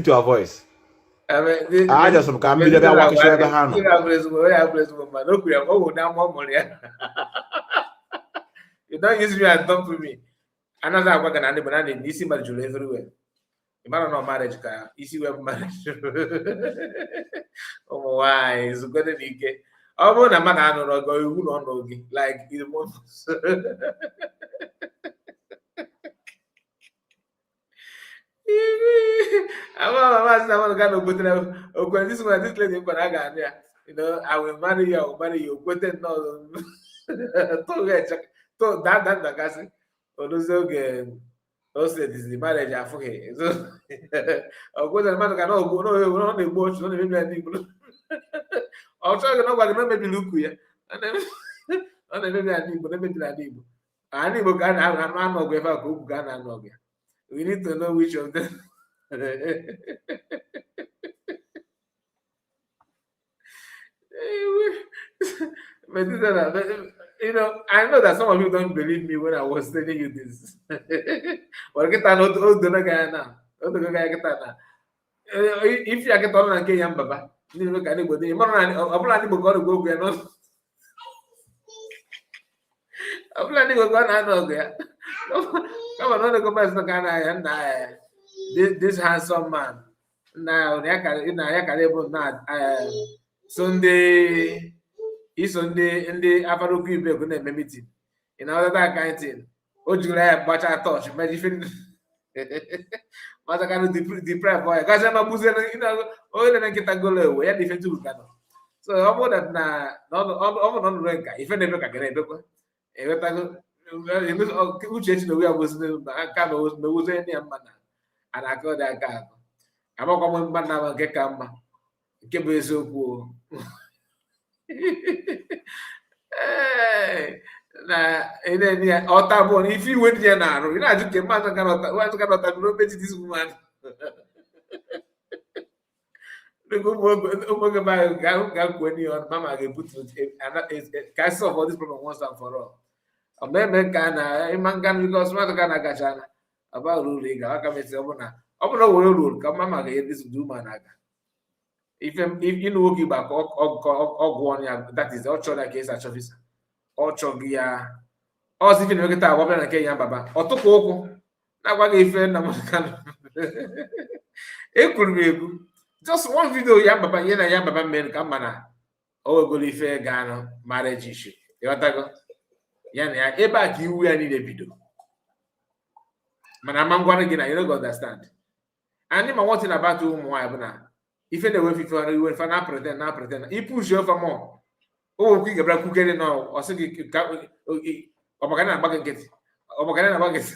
[SPEAKER 2] come with the work show the hand.
[SPEAKER 1] You don't use me and dump me. Another work and anybody this is marriage everywhere. You might not marriage car. Easy web marriage. Oh why is good to get. Oh, no man, I don't know. You don't know like it was. You know, I will marry you, I'll marry you. But then no, that guy said, "Oh, those again, those this is the marriage I forget." So, I'll go to the man. No, the boat, no, maybe I'll try to know what I maybe look here, and then maybe I need. I need to go. I'm not going to go. I'm not. We need to know which of them. But you know, I know that some of you don't believe me when I was telling you this. If you get on and get Baba, you look at anybody. I'm planning to go. I'm planning to go there. Come on, don't go back to Ghana and this handsome man. Now, Sunday, Sunday, in the Afaruki meeting. In order that kind of thing. Oh, July, but I touch. Imagine. But I can't deprive boy. Because I'm a boozer, you know, oh, then I get a go away. I defend you. So, I'm more than not rank. If I never get a uche na we was aka na was any mana and I got that car. I'm not going to get come. Give me so cool. And then Otabon, if you went here now, you know, I just cannot no pity this woman. The good work about Gagwani on Mama, I put it cast off all this problem once and for all. A man can because Mother Gana Gachana about ruling. I can say, Open rule, come Mama, get this do managa. If you know you back or that is the Ocho case at officer. Ocho Gia, or if you get a woman and Kaya Baba, or to Coco. Now, what if it could be just one video, Yamba, Yena Yamba men come mana. Oh, good fair Ghana marriage issue. You want to go? Yana, eba ki we need a video. Man, I'm going to get. You don't understand. And if I want about you, more, If any way, if you went for now pretend, he push you over more. Oh, quick, a black cookie now, or say, Obagana bucket get, Obagana bucket.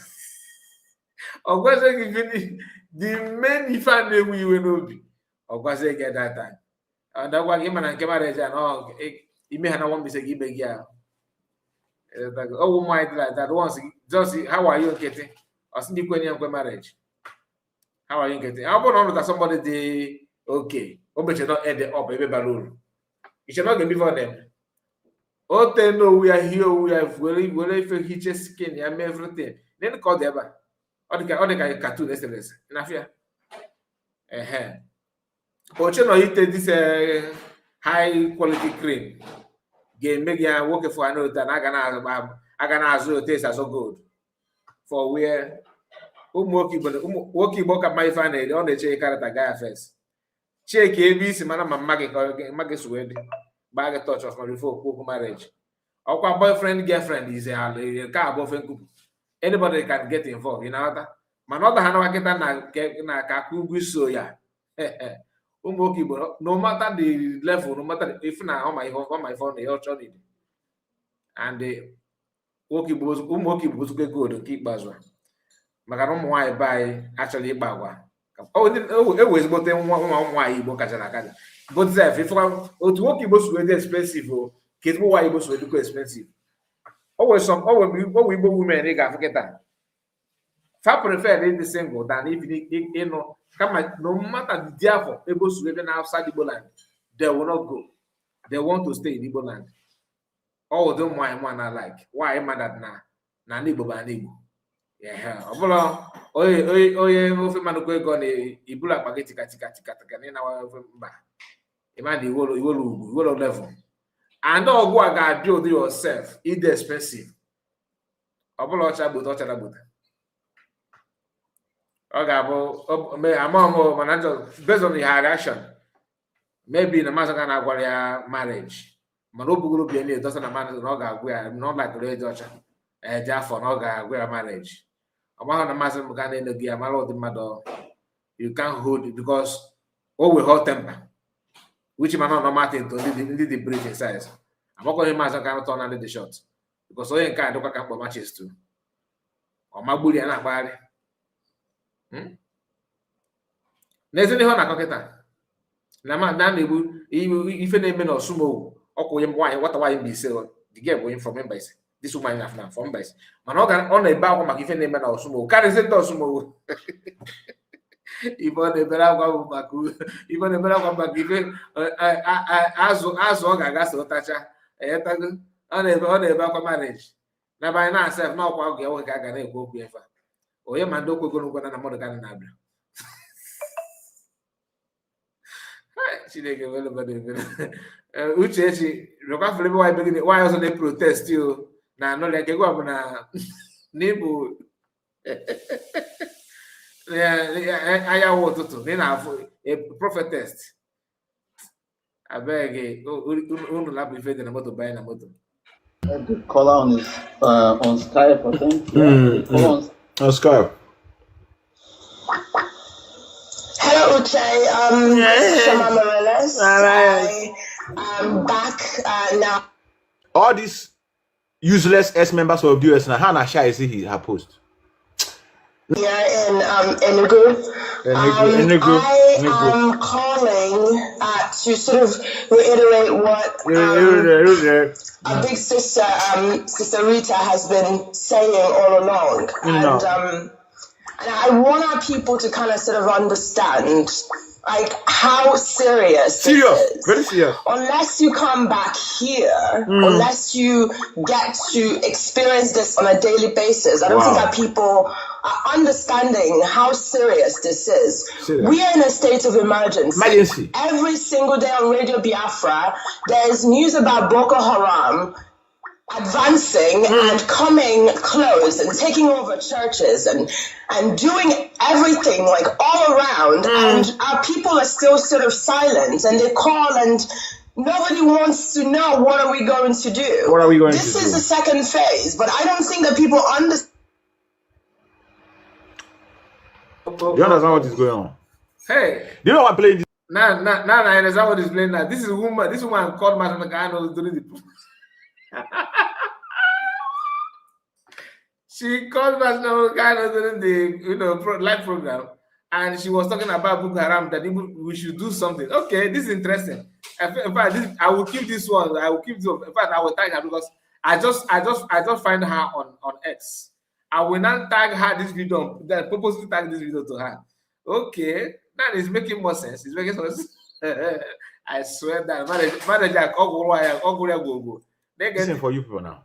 [SPEAKER 1] Or was it the men if I knew we will be, or was it at that time? And that one, him and camera and all, he may have one be saying, yeah. Oh, my, that once, just how are you getting? Or sneak when you marriage. How are you getting? How about that somebody they okay? Oh, but you not end it up, baby balloon. You should not get before them. Oh, they know we are here, we are very hitched skin, and everything. Then call them back. All the guy cartoon SMS. Nafia. But you know, you take this high quality cream. Game make you work for another than I can ask you taste as so good. For where working book at my family, they only check character guy first. Check ABC, man, my maggot sweat, bag a touch of my before marriage. Our boyfriend, girlfriend is a car boyfriend. Anybody can get involved, you know that. Manota Hana get na kakugu soya. No matter the level, no matter if now on my phone, they all tried it. And the Woki was good to keep Bazwa. Magarom why buy actually Bawa. Oh, it always got them why you book as an academy. But if to work you was really expensive, kids why you was really expensive. Always what we women they got forget that. Far prefer in the single than if you know, come no matter the devil able to live outside the land, they will not go. They want to stay in the land. All of them why one I like. Why am I that now? Na nibo ba nibo. Yeah, obolo oye ofe manukwe go ne ibula spaghetti katika na wa ofe mba. Imagine you level. And all go aga build yourself. It's expensive. Obolo cha but ocha but. Ogabo me amamo manager based on the reaction. Maybe the master can agwa marriage. Manobugulu bi any doesn't manage no ga agwa not like the ocha. Therefore no ga agwa marriage. Among the master can end the amalo the mother. You can't hold it because all will hot temper. Which man not matter to the breathing size. I'm not going to master can turn under the shot. Because all you can do can matches too. Or my bully and a body. There's only one cocketa. Nama Nanibu, if a name or sumo, or what I be sell, the girl going from him by this woman enough now from base. Manogan on a bow, my if a name or sumo, carries it or sumo. Even the better one back, even the better one back, even as long as I got on a back of marriage. Now by now, self, no, I'll get what I can go be ever. Oh, yeah, man, don't go to another Ghana. She didn't get well, which is she, why also they protest you? Now, no, like go up na Nibu. I want to then have a prophetess. I beg you, lab be fed in a motor by a motor.
[SPEAKER 5] The caller on Skype, I think.
[SPEAKER 2] On Skype.
[SPEAKER 22] Hello, Uche. Shama Morales. I'm back now.
[SPEAKER 2] All these useless ex-members of the US now, Hannah Shai see her post.
[SPEAKER 22] Yeah, in Enugu. I am calling to sort of reiterate what our big sister, Sister Rita, has been saying all along. And I want our people to kind of sort of understand, like, how serious this is.
[SPEAKER 2] Very serious.
[SPEAKER 22] Unless you come back here, unless you get to experience this on a daily basis, I don't think our people are understanding how serious this is. We are in a state of emergency. Every single day on Radio Biafra, there's news about Boko Haram advancing and coming close and taking over churches and doing everything like all around, and our people are still sort of silent, and they call and nobody wants to know what are we going to do.
[SPEAKER 2] What are we going to do?
[SPEAKER 22] This is the second phase, but I don't think that people understand.
[SPEAKER 2] Do you understand what is going on?
[SPEAKER 1] Hey,
[SPEAKER 2] do you know what I'm playing this?
[SPEAKER 1] Now I understand what is playing now. This woman called Mashanagano during the she called Mashanagano during the live program, and she was talking about Boko Haram that we should do something. Okay, this is interesting. In fact, I will keep this one. I will keep this one. In fact, I will tag her because I just find her on X. I will not tag her this video. Then purposely tag this video to her. Okay, that is making more sense. It's making sense. I swear that manager,
[SPEAKER 2] listen for you people now.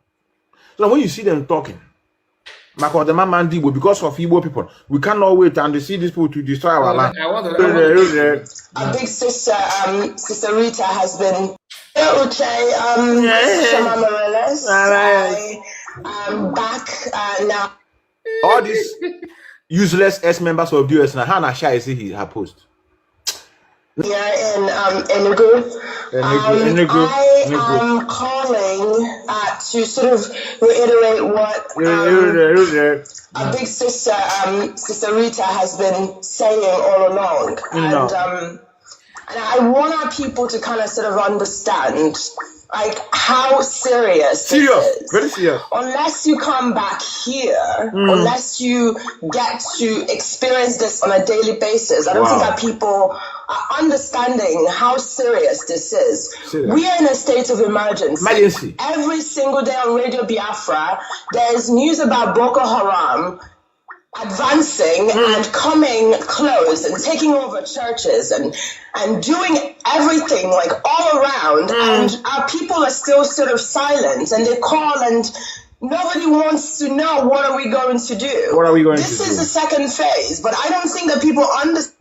[SPEAKER 2] So when you see them talking, because of Igbo people, we cannot wait and see these people to destroy our land.
[SPEAKER 22] A big sister, Sister Rita, has been Shama Morales. I'm back now.
[SPEAKER 2] All these useless ex-members of the US now, Hannah Shah is her post.
[SPEAKER 22] Here in Enugu. I am calling to sort of reiterate what a big sister, Sister Rita, has been saying all along. And I want our people to kind of sort of understand like how serious this is.
[SPEAKER 2] Very serious.
[SPEAKER 22] Unless you come back here, unless you get to experience this on a daily basis, I don't think our people are understanding how serious this is. We are in a state of emergency. Every single day on Radio Biafra, there's news about Boko Haram advancing and coming close and taking over churches and doing everything like all around, and our people are still sort of silent, and they call and nobody wants to know what are we going to do.
[SPEAKER 2] What are we going to do?
[SPEAKER 22] This is the second phase, but I don't think that people understand.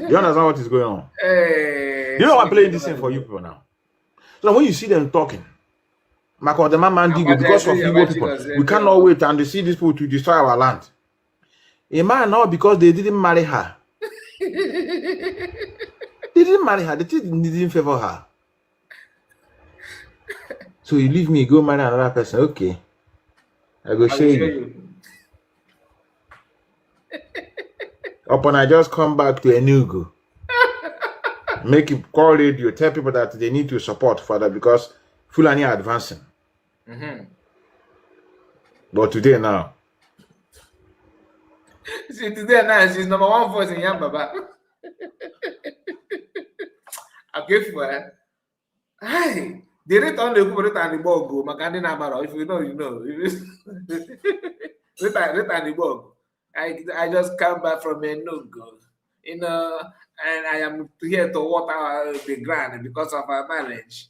[SPEAKER 2] You understand what is going on? You know I'm playing this thing for you people now. So when you see them talking, because of Igbo people, we cannot wait and see these people to destroy our land. A man now because they didn't marry her. They didn't marry her. They didn't favor her. So you leave me, go marry another person. Okay, I go show you. Upon I just come back to Enugu, make you call radio, tell people that they need to support further because Fulani are advancing. But today now,
[SPEAKER 1] see, today now she's number one voice in Yambaba. Okay, for her. Hi, the rate on the Kuberita and the Bogo, Makandi Namara. If you know, you know. Rate and the Bogo. I just come back from Enugu, and I am here to water the ground because of our marriage.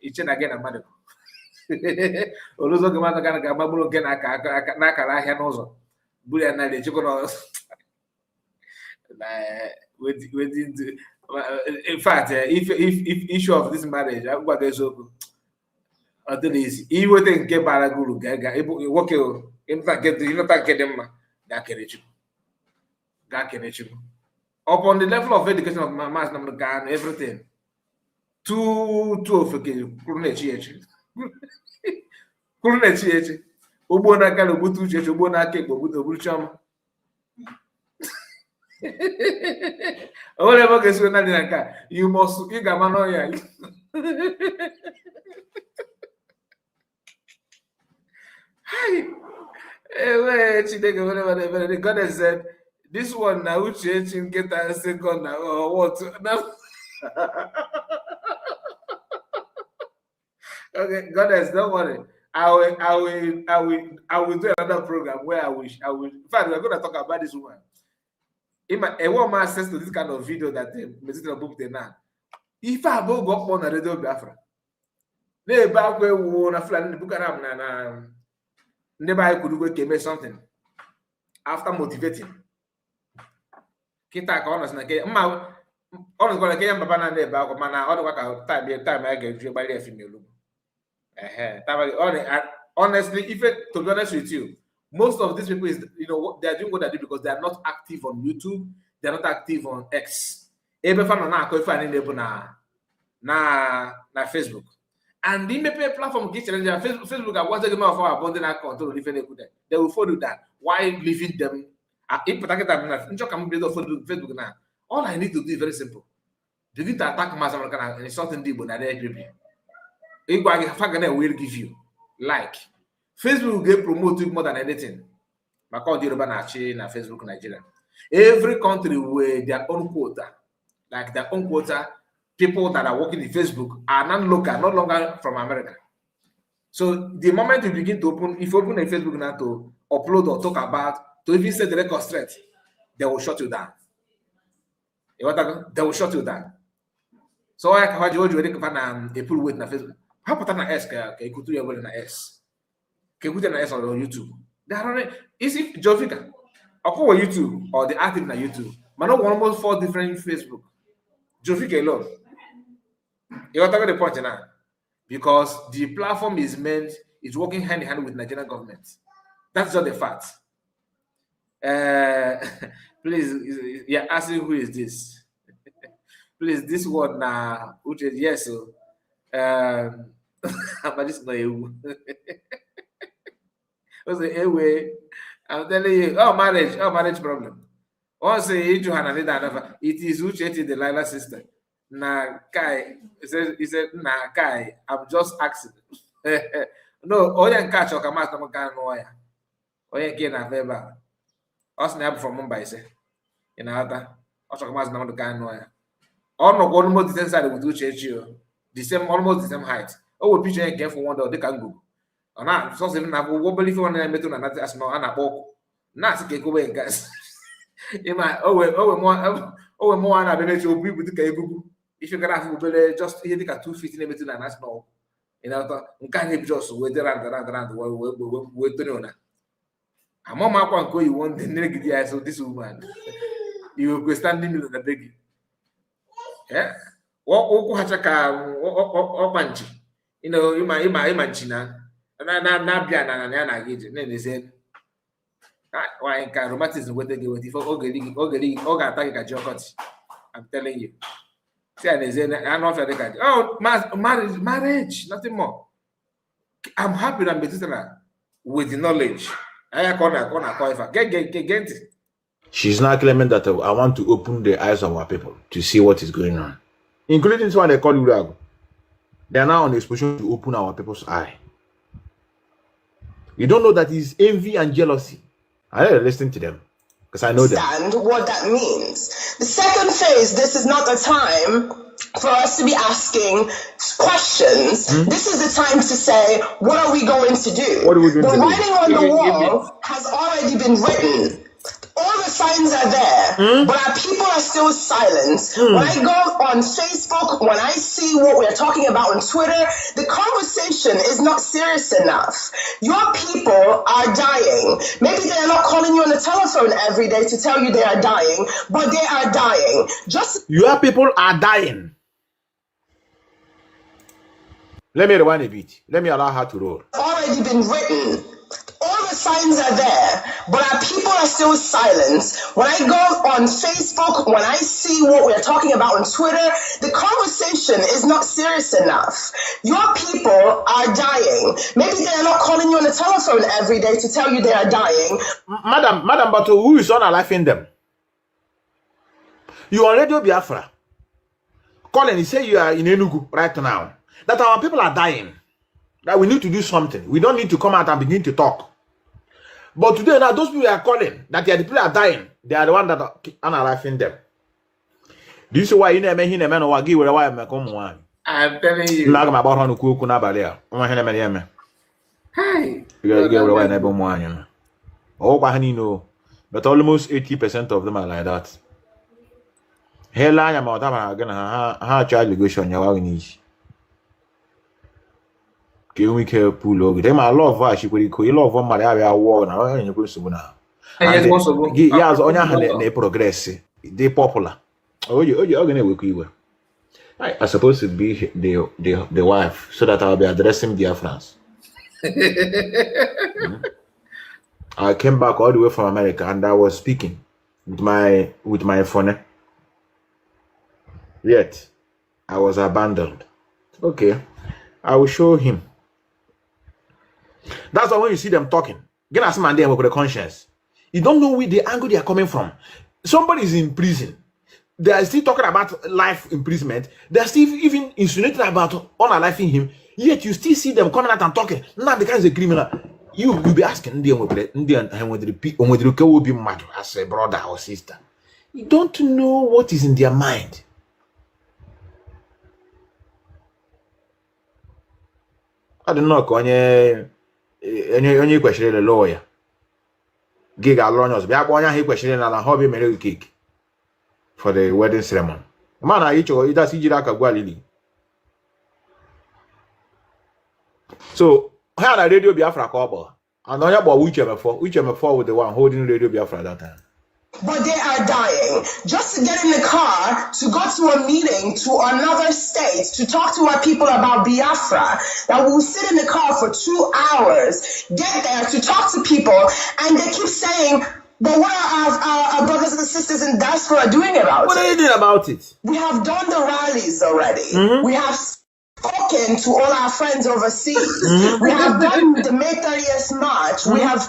[SPEAKER 1] It's again a matter. Oluzo gama kana gama bulo gena na kala ahia n'ụzọ buru ya na le chiko no in fact if issue of this marriage agwa ga ezoku adịghị iwete nke bara guru ga nwoke ịnta nke dị mma ga kere chukwu upon the level of education of my mass number and everything two of okay Ugbo na aka ogbutu uche ugbo na aka ekpo ogbutu chioma onwere ebe ọ ga-esi na dị na nka you must ị ga-ama n'ọya God has said this one na uche echi nketa second na what okay, God has, don't worry. I will do another program where I will. In fact, we're going to talk about this one. I want my access to this kind of video that Mr. booked now. If I go on a radio Biafra, they back where we want to fly in the book and never I could do something after motivating. Kita honest na ke ma honest ko na ke yamba na ne ba ko mana o ka time I get you by the female. Honestly, to be honest with you, most of these people is they are doing what they do because they are not active on YouTube, they are not active on X. Ebe fan na ko fan ni na Facebook. And the MPA platform get challenge Facebook are once again of our abundant account to live in. They will follow that. Why leaving them If Facebook now, all I need to do is very simple. Begin to attack Mass American and insulting people that they agree. Will give you like Facebook will get promoted more than anything. Because Yoruba na Facebook Nigeria. Every country with their own quota, like their own quota. People that are working in Facebook are non-local, no longer from America. So the moment you begin to open, if you open a Facebook now to upload or talk about, to even set the record straight, they will shut you down. They will shut you down. So I can watch you a pull weight na Facebook. How about na S? Can you do your na S? Can you do na S on YouTube? They are is it Jovika? Or go on YouTube or the active na YouTube. But not almost 4 different Facebook. Jovika alone. You are talking the point now. Because the platform is working hand in hand with Nigerian government. That's just the fact. Please, you're asking who is this? Please, this one now, which is yes, so I'm just going to I'm telling you, marriage problem. Once you have another, it is Uche the Lila sister. Na Kai, he said, nah, Kai, I'm just asking. No, Oya catch or come out of Oya. Oya can have ever. Us never from Mumbai, say. In other, also come out of Oya. Almost the same side with Uche, the same, almost the same height. Oh, picture and careful one, they can go. And now, so even have wobbly for one and another as no Anna Boko. Not to go away, guys. You might, more Anna, the nature will be with the Kagugu. If you can have just here, take a 2 feet in the middle and that's no. You know, can't just wait around with the owner. I'm on my one go, you want the naked eyes of this woman. You will stand in the big. Yeah. What Hachaka or Banchi? You know, you might China. And I'm not Biana and then they said, why can romanticism with the Oga, I'm telling you. Oh, marriage, nothing more. I'm happy that I'm with the knowledge. Get.
[SPEAKER 2] She's now claiming that I want to open the eyes of our people to see what is going on, including this one they call Urago. They are now on the exposition to open our people's eye. You don't know that it's envy and jealousy. I need to listen to them because I know them.
[SPEAKER 22] Understand what that means. The second phase, this is not the time for us to be asking questions. This is the time to say, what are we going to do?
[SPEAKER 2] What are we going
[SPEAKER 22] the
[SPEAKER 2] to do?
[SPEAKER 22] writing on the wall has already been written. All the signs are there, but our people are still silent. When I go on Facebook, when I see what we're talking about on Twitter, the conversation is not serious enough. Your people are dying. Maybe they're not calling you on the telephone every day to tell you they are dying, but they are dying. Just
[SPEAKER 2] your people are dying. Let me rewind a bit. Let me allow her to roll.
[SPEAKER 22] Already been written. All the signs are there, but our people are still silent. When I go on Facebook, when I see what we're talking about on Twitter, the conversation is not serious enough. Your people are dying. Maybe they're not calling you on the telephone every day to tell you they are dying.
[SPEAKER 2] Madam, but who is unaliving them? You are on Radio Biafra. Calling, you say you are in Enugu right now. That our people are dying. That we need to do something. We don't need to come out and begin to talk. But today, now those people are calling that the people are dying. They are the ones that are unaliving them. Do you see why you never hear them or give away my come one?
[SPEAKER 1] I'm telling you.
[SPEAKER 2] Like my about on cook Nabalia.
[SPEAKER 1] Hi.
[SPEAKER 2] You get away never one. Oh, Bahanino. But almost 80% of them are like that. Hell, I am out of a child negotiation. Your niche. Can we care pull over? Them a lot of us. You could love one Maria war now. And you go to now. Yes, on your hand, they progress. They popular. Oh, you're going to work you. I suppose to be the wife, so that I'll be addressing dear France. I came back all the way from America, and I was speaking with my phone. Yet I was abandoned. Okay, I will show him. That's why when you see them talking, get as man there with the conscience. You don't know where the angle they are coming from. Somebody is in prison. They are still talking about life imprisonment. They are still even insinuating about unaliving him. Yet you still see them coming out and talking. Now the guy is a criminal. You will be asking Indian will be mad as a brother or sister. You don't know what is in their mind. I don't know. Any question the lawyer. Gig alonios. Be abonya he question na hobby mere cake for the wedding ceremony. Man, I each or either see Jiraka. So, how the Radio Biafra couple? And on about whichever four with the one holding Radio Biafra that time.
[SPEAKER 22] But they are dying just to get in the car to go to a meeting to another state to talk to our people about Biafra. That will sit in the car for 2 hours, get there to talk to people, and they keep saying, but what are our brothers and sisters in diaspora doing about it?
[SPEAKER 2] What are you doing about it?
[SPEAKER 22] We have done the rallies already. We have spoken to all our friends overseas. We have done the May 30th march. We have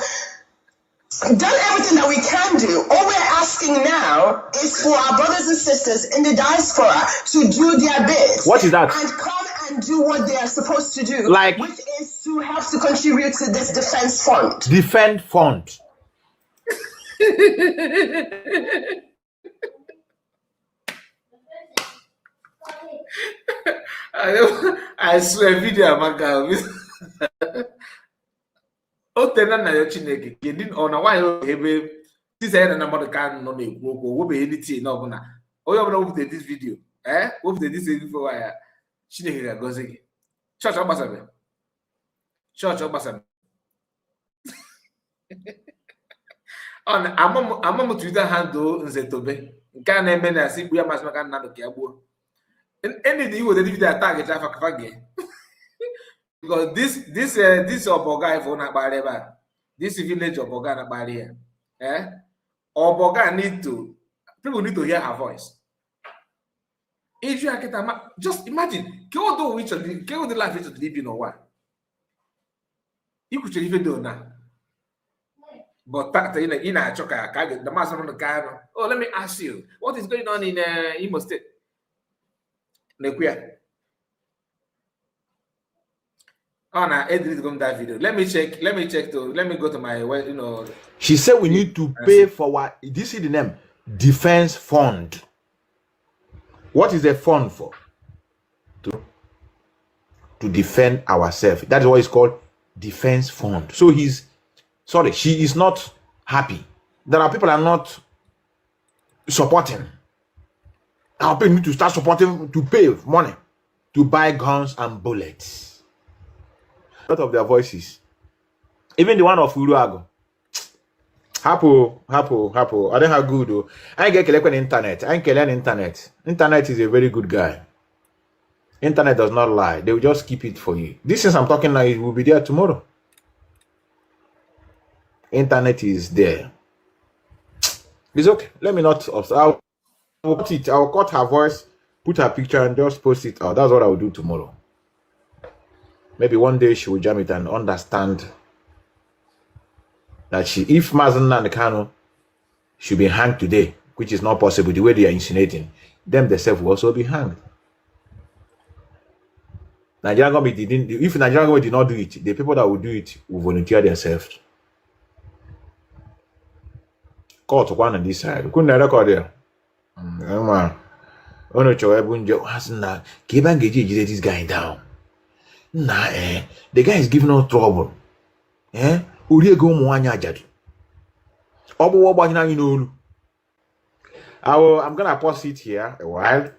[SPEAKER 22] done everything that we can do. All we're asking now is for our brothers and sisters in the diaspora to do their bit.
[SPEAKER 2] What is that?
[SPEAKER 22] And come and do what they are supposed to do.
[SPEAKER 2] Like,
[SPEAKER 22] which is to help to contribute to this defense fund.
[SPEAKER 2] Defense fund.
[SPEAKER 1] I swear video maka. O tena na yo Chineke kedin ona why ebe tise na mmadụ ka no na ekwu okwu wo be anything na ọbụna onye ọbụla wepụta this video wepụta this info wire Chineke ga-agọzi gị church ọgbasabe on amam Twitter handle Nze Tobe nke a na-eme na asị igbu ya masị maka nnadụ ka ya gbuo anything you would video attack Jaffa Kafage. Because this Oboga if una bareba, this village Oboga na barrier, Oboga people need to hear her voice. If you are just imagine, kill the life of the living or what? You could even do now. But in a choker, the master on the car. Oh, let me ask you, what is going on in Imo State? Nekuya. Oh, now Edith come that video. Let me check. Let me go to my
[SPEAKER 2] She said we need to pay for what? This is the name. Defense fund. What is the fund for? To defend ourselves. That is what it's called, defense fund. So she is not happy. There are people are not supporting. Our people need to start supporting to pay money to buy guns and bullets. A lot of their voices, even the one of Uruago. Hapo. I don't have good though. I get collect on internet. I can learn internet. Internet is a very good guy. Internet does not lie. They will just keep it for you. This is I'm talking now. It will be there tomorrow. Internet is there. It's okay. Let me not. I'll put it. I'll cut her voice, put her picture, and just post it out. That's what I will do tomorrow. Maybe one day she will jam it and understand that if Mazen Nnamdi Kanu should be hanged today, which is not possible, the way they are insinuating, them themselves will also be hanged. Nigerian government if Nigerian government did not do it, the people that will do it will volunteer themselves. Court one on this side. Couldn't record there. This guy down. The guy is giving us trouble. I'm gonna pause it here a while.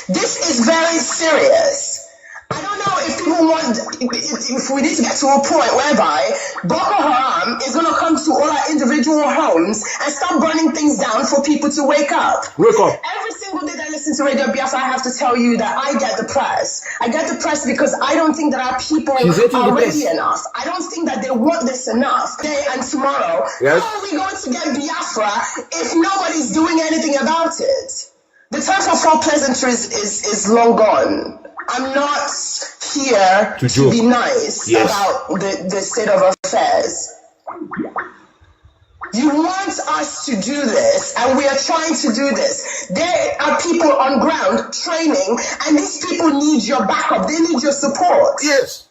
[SPEAKER 22] This is very serious. I don't know if people want, if we need to get to a point whereby Boko Haram is going to come to all our individual homes and start burning things down for people to wake up.
[SPEAKER 2] Wake up.
[SPEAKER 22] Every single day that I listen to Radio Biafra, I have to tell you that I get depressed. I get depressed because I don't think that our people are ready enough. I don't think that they want this enough today and tomorrow.
[SPEAKER 2] Yes.
[SPEAKER 22] How are we going to get Biafra if nobody's doing anything about it? The time for false pleasantries is long gone. I'm not here to be nice about the state of affairs. You want us to do this, and we are trying to do this. There are people on ground training, and these people need your backup. They need your support.
[SPEAKER 2] Yes.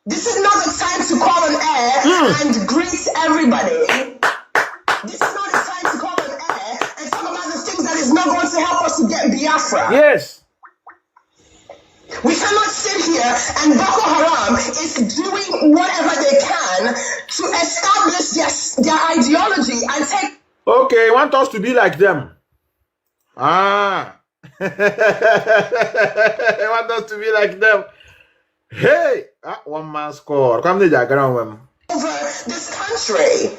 [SPEAKER 22] This is not the time to call on air and greet everybody. This is not the time to call on air and talk about the things that is not going to help us to get Biafra.
[SPEAKER 2] Yes.
[SPEAKER 22] We cannot sit here and Boko Haram is doing whatever they can to establish their ideology and take.
[SPEAKER 2] Okay, want us to be like them. Ah. Want us to be like them. Hey, one man score. Come the diagram
[SPEAKER 22] over this country.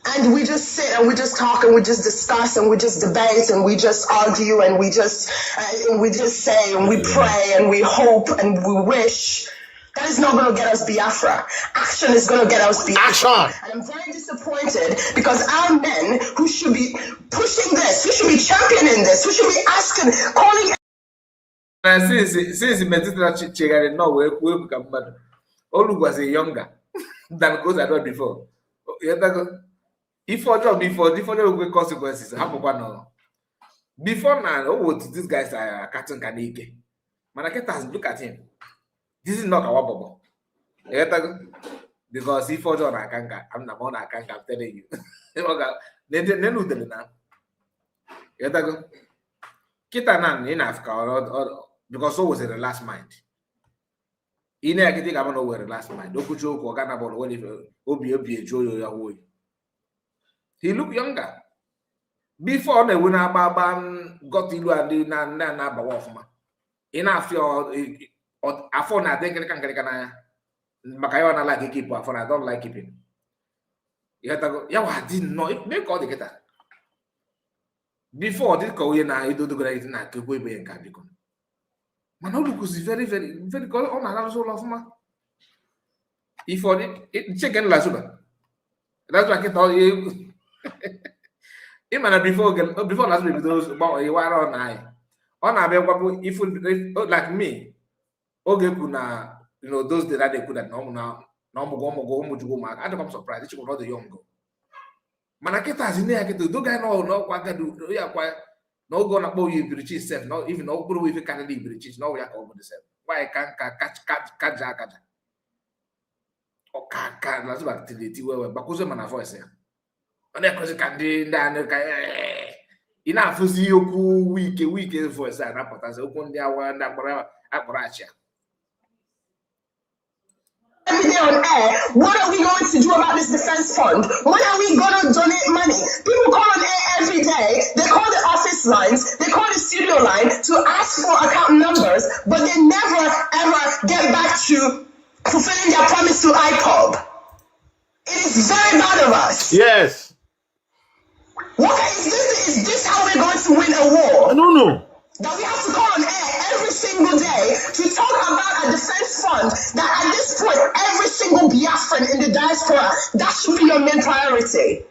[SPEAKER 22] And we just sit and we just talk and we just discuss and we just debate and we just argue and we just say and we pray and we hope and we wish. That is not going to get us Biafra. Action is going to get us Biafra.
[SPEAKER 2] Action.
[SPEAKER 22] And I'm very disappointed because our men who should be pushing this, who should be championing this, who should be asking, calling.
[SPEAKER 1] Since Mediterranean Chigari, no, we become bad. Olu was younger than goes I done before. If for job before different consequences happen no. Before now, oh, these guys are cutting Kanike. Manaketas, look at him. This is not our bubble. Because if for John Akanga, I'm not on Akanga, I'm telling you. Then who did now? Kitanan in Africa or because so was the last mind. In a kick, I don't know where the last mind. Don't put your organ about when if Obi Joy your way. He looked younger. Before the winner got you and did not Bawafma. Enough your phone, I think I Makayana like a keeper, for I don't like keeping. You had to go, yeah, I didn't know it. Make all the getter. Before this Korean, I do the great and I could be in Cabicon. Manolo is very, very, very good on a soul of ma. If for it, chicken Lazuba. That's what I can tell you. Before last week, those about a while on I. On a if like me, okay, kuna, you know, those that they could have normal go, I don't come surprised. It's not the young go. Manaketa in there, do guy no, what can do, yeah, quite. No gonna bow you British self, no even no guru if you can't leave British, no we are over the self. Why can't catch or can't last back to the where Bakuza man a voice here. And then because can do enough to see you week voice and up as open their one that apparatia.
[SPEAKER 22] Every day on air, what are we going to do about this defense fund? When are we going to donate money? People call on air every day. They call the office lines. They call the studio line to ask for account numbers, but they never ever get back to fulfilling their promise to IPOB. It is very bad of us.
[SPEAKER 2] Yes.
[SPEAKER 22] What is this how we're going to win a war?
[SPEAKER 2] I don't know.
[SPEAKER 22] That we have to call on air every single day to talk about a defense fund that at this point, every single Biafran in the diaspora, that should be your main priority.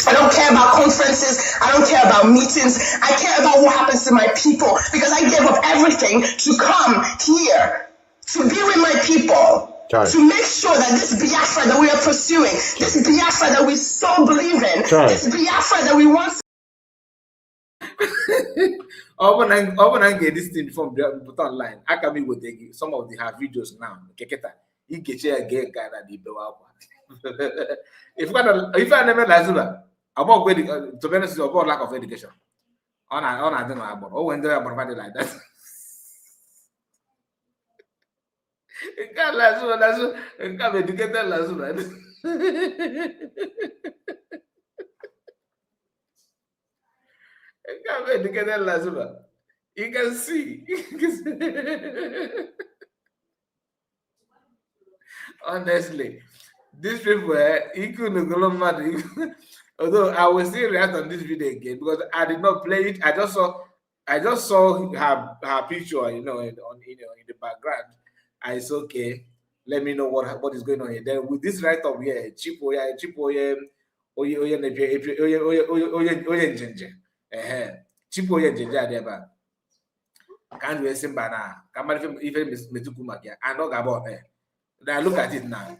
[SPEAKER 22] I don't care about conferences. I don't care about meetings. I care about what happens to my people because I gave up everything to come here, to be with my people. To make sure that this Biafra that we are pursuing, this Biafra that we so believe in, this Biafra that we want.
[SPEAKER 1] When I get this thing from the put online, I can be with some of the have videos now. Keketa, you get a gay guy that they blow up. If I never Lazula, about to be honest, about lack of education. On I don't know about. Oh, when they are provided like that. God, Lazula, and come educated Lazula. You can see. Honestly, these people although I will still react on this video again because I did not play it. I just saw her picture, you know, in the background. I said, okay, let me know what is going on here. Then with this right up here, Chipo Jenja Deba. Can't we assume Bana? Come even Metukumakia. I know about it. Now look at it now.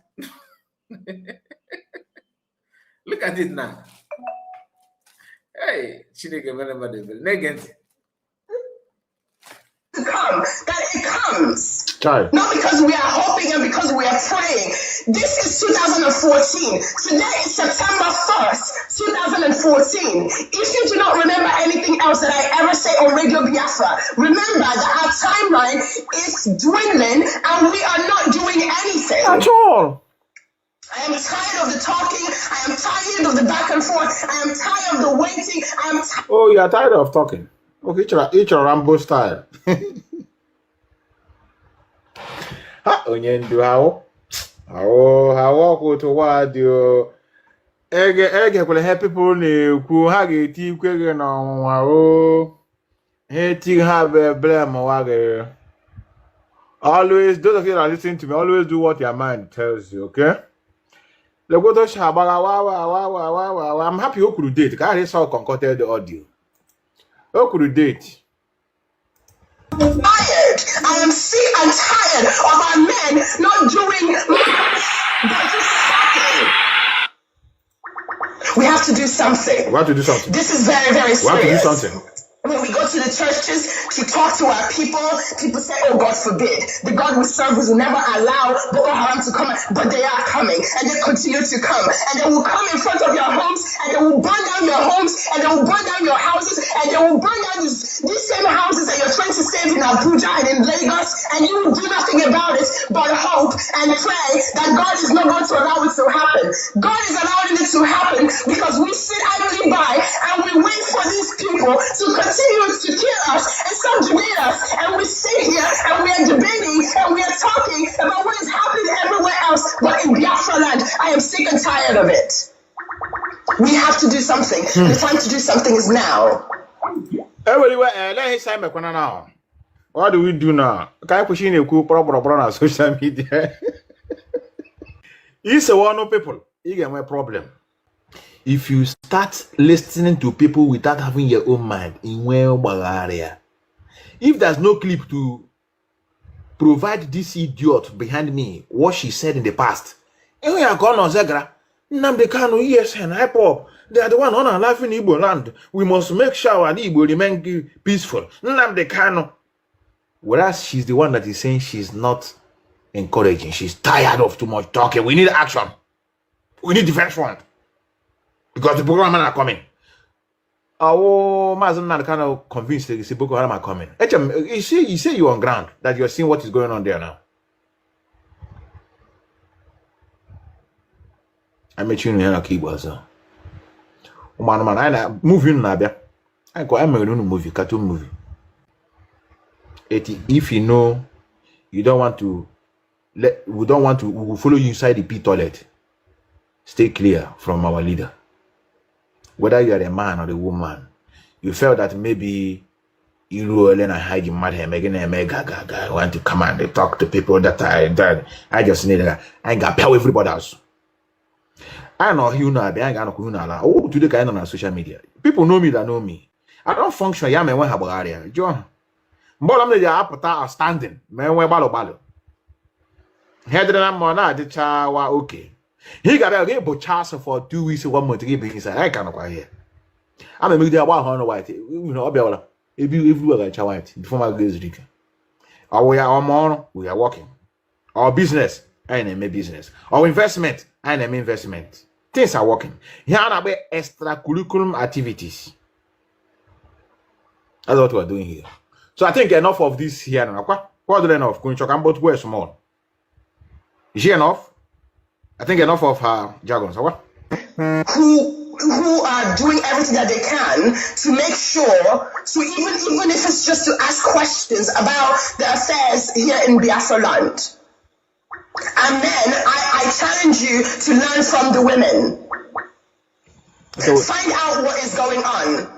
[SPEAKER 1] Look at it now. Hey, negative.
[SPEAKER 22] Come, that it comes.
[SPEAKER 2] Child.
[SPEAKER 22] Not because we are hoping and because we are praying. This is 2014. Today is September 1st, 2014. If you do not remember anything else that I ever say on Radio Biafra, remember that our timeline is dwindling and we are not doing anything.
[SPEAKER 2] At all.
[SPEAKER 22] I am tired of the talking. I am tired of the back and forth. I am tired of the waiting. I am tired.
[SPEAKER 2] Oh, you are tired of talking. Okay, each Rambo style. Ha, onye ndu how to what you ege kwele help people na-ekwu ha ga-eti ikwe gị n'ọnwụnwa o ha ti ha blame wage. Always, those of you that are listening to me, always do what your mind tells you, okay? I'm happy you could date. I already saw concocted the audio. Who could date?
[SPEAKER 22] Tired. I am sick and tired of our men not doing much. They're just talking. We have to do something.
[SPEAKER 2] We have to do something.
[SPEAKER 22] This is very, very serious.
[SPEAKER 2] We have to do something.
[SPEAKER 22] When we go to the churches to talk to our people say, oh, God forbid. The God we serve will never allow Boko Haram to come, but they are coming, and they continue to come. And they will come in front of your homes, and they will burn down your homes, and they will burn down your houses, and they will burn down these same houses that you're trying to save in Abuja and in Lagos, and you will do nothing about it but hope and pray that God is not going to allow it to happen. God is allowing it to happen because we sit idly by and we wait for these people to continue to kill us and subjugate us, and we sit here and we are debating and we are talking about what is happening everywhere else, but in Biafra land, I am sick and tired of it. We have to do something. The time to do something is now.
[SPEAKER 2] What do we do now? Can I push in a cool problem on social media? It's a one of people. You get my problem. If you start listening to people without having your own mind, in where if there's no clip to provide this idiot behind me what she said in the past, we are gone on Zegra. Nnamdi Kanu, yes, and IPOB, they are the one on our life in Igbo land. We must make sure our Igbo remain peaceful. Nnamdi Kanu. Whereas she's the one that is saying she's not encouraging. She's tired of too much talking. We need action. We need defense front. Because the Boko Haram are coming. Oh, Mazen not kind of convinced that the Boko Haram are coming. You say you're on ground, that you're seeing what is going on there now. I met you in a keyboard, sir. Man, I movie Nabia. I go, I'm a movie, cartoon movie. If you know you don't want to we will follow you inside the pit toilet. Stay clear from our leader. Whether you are a man or a woman, you felt that maybe you roll and hide your mad hair, making a mega want to come and talk to people that I just need that. I ain't got power everybody else. I know you know, I ain't got no. Oh, today kind on social media. People know me that know me. I don't function. Yeah, man, when have area, John. But I'm the appetite standing. Man, we balo. Heading on mona the chawa okay. He got a game chance for 2 weeks or 1 month to give inside. I can't quite hear. I'm a media 100 white. You know, I'll if you look at white before my girls drink. We are on, we are working. Our business, I name a business. Our investment, I name investment. Things are working. Here are about extracurriculum activities. That's what we're doing here. So I think enough of this here now. What do enough? I'm both way small. Is she enough? I think enough of her jargons. What?
[SPEAKER 22] Who are doing everything that they can to make sure, so even if it's just to ask questions about the affairs here in Biafra land. And then I challenge you to learn from the women. So, find out what is going on.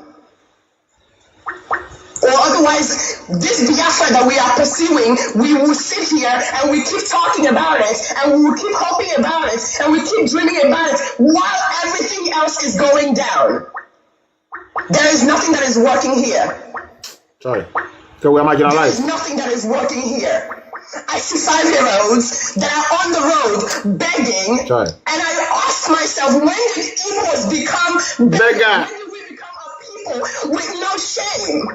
[SPEAKER 22] Or otherwise, this Biafra that we are pursuing, we will sit here and we keep talking about it, and we will keep hoping about it, and we keep dreaming about it, while everything else is going down. There is nothing that is working here.
[SPEAKER 2] Sorry. So we are marginalized.
[SPEAKER 22] There is nothing that is working here. I see 5-year-olds that are on the road begging, and I ask myself, when did Igbos become beggars? When did we become a people with no shame?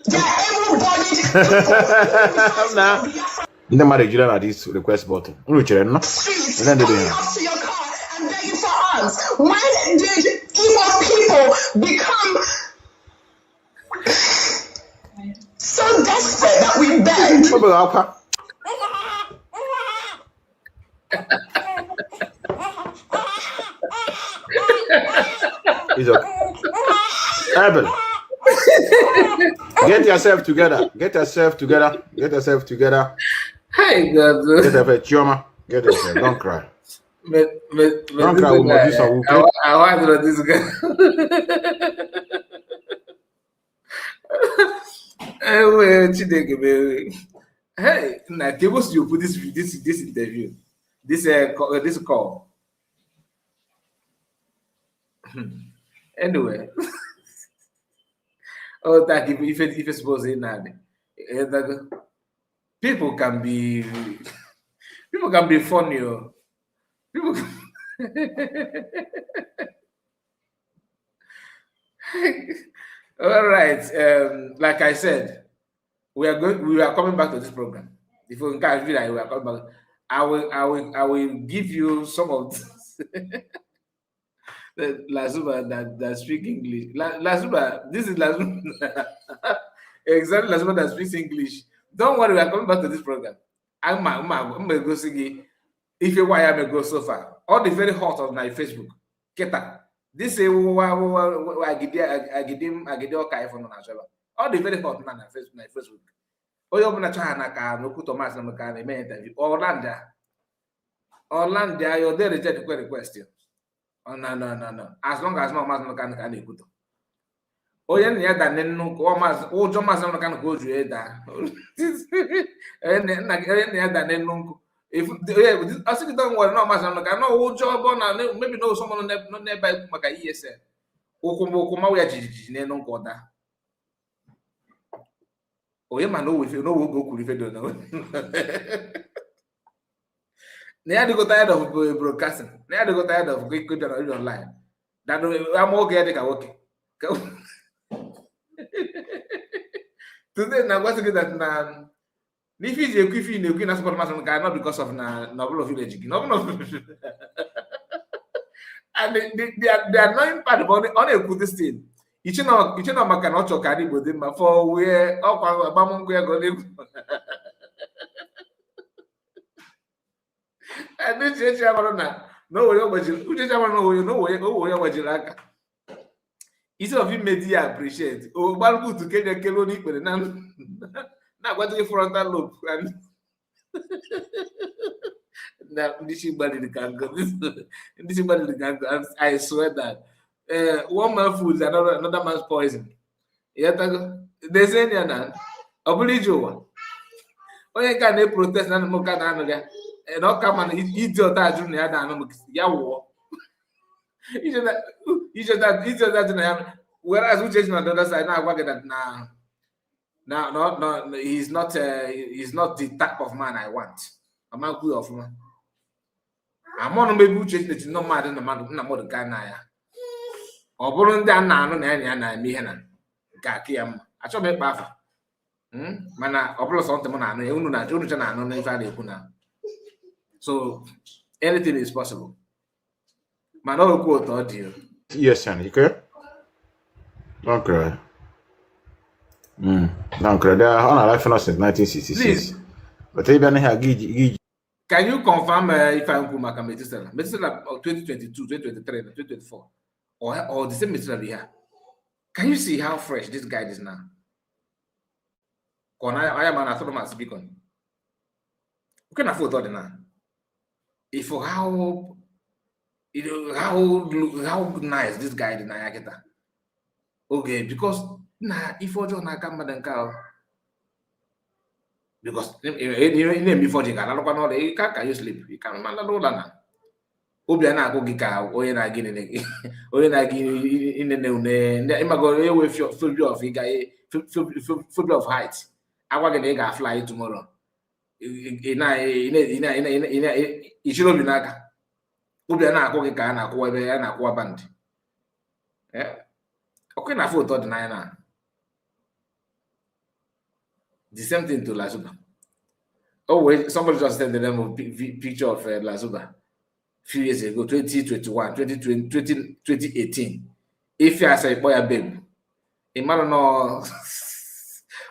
[SPEAKER 22] They are able-bodied people.
[SPEAKER 2] The marriage at this request button.
[SPEAKER 22] Streets coming up to your car and begging for arms. When did Igbo people become so desperate that we beg?
[SPEAKER 2] Evan, get yourself together. Get yourself together. Get yourself together.
[SPEAKER 1] Hey, God.
[SPEAKER 2] Get yourself, Chioma. Get yourself. Don't cry. Don't cry. We must do some.
[SPEAKER 1] I want to this guy. Hey, now tables you put this interview, this call. Anyway, oh, that if it's supposed in that, people can be funny. People. All right. Like I said, we are coming back to this program. If we can feel like we are coming back, I will give you some of the Lazuba that speak English. Lazuba, this is Lazuba. Exactly, Lazuba that speaks English. Don't worry, we are coming back to this program. I'm go see if you why I'm go so far. All the very hot on my Facebook. Keta. This is I get okay for all the very hot man on Facebook. Oh, you open a China car, no put Thomas on the car, they may interview. Orlando, you're there to take the question. Oh, no. As long as no man can put. Oh, yeah, than no commas, oh, Thomas can go to it. And then no. If I think don't worry, no matter no no job on maybe no someone no nearby maka ESL. Okuma we ajiji ne no goda. Oye man no we no go kuri fe do no. They had to go tired of broadcasting. They had to go tired of going online. That I'm okay. They can okay. Today now what's good that now. If he's a quiffy in the Queen not because of Noble Village, and the annoying part about it, on a good thing. You know, cannot talk with him for where Bamon go. And this is no way, instead of him, media appreciate. Oh, Balbu to get a keloni, but now what do you frontal loop? And now this is bad in the gango. This is bad in the gango. I swear that one man food is another man's poison. Yet they say that Oblijo. Oh, you can't protest and more can and not come and eat your dad junior than Yawo. Each of that, whereas we change on the other side now, working that now. No, he's not the type of man I want. A man good of man. I'm on maybe which no matter than the man more than Ghana. Or born down now, no, and me, Hannah. Gakiam. I shall make buffer. Mana, or something, I know, not Jonathan, I know, if I did. So anything is possible. Man, all quote or dear.
[SPEAKER 2] Yes, Sandy, okay? Don't cry. Don't cry. They are on a life since 1966. Please. But even here,
[SPEAKER 1] can you confirm if I'm Kumaka Metisela? Metisela 2022, 2023, 2024, or the same Metisela we have? Can you see how fresh this guy is now? I am an autonomous beacon. You can afford that now. If for how nice this guy is now, okay, because if for John I come and cow. Because before you can you sleep? You can't man alone. Obiana go gika, Oyena again, Oyena in the new name. The imago with your football of height. agwa gị na ị ga-fly tomorrow. Ichiri obi n'aka. Obi na-akwụ gị ka a na-akwụwa ebe ya na-akwụwa band. Okay, na photo dị n'anya na. The same thing to Lazuba. Oh, wait, somebody just sent the name of picture of Lazuba a few years ago, 2021, 2018. If you say, boy, a babe, a man no.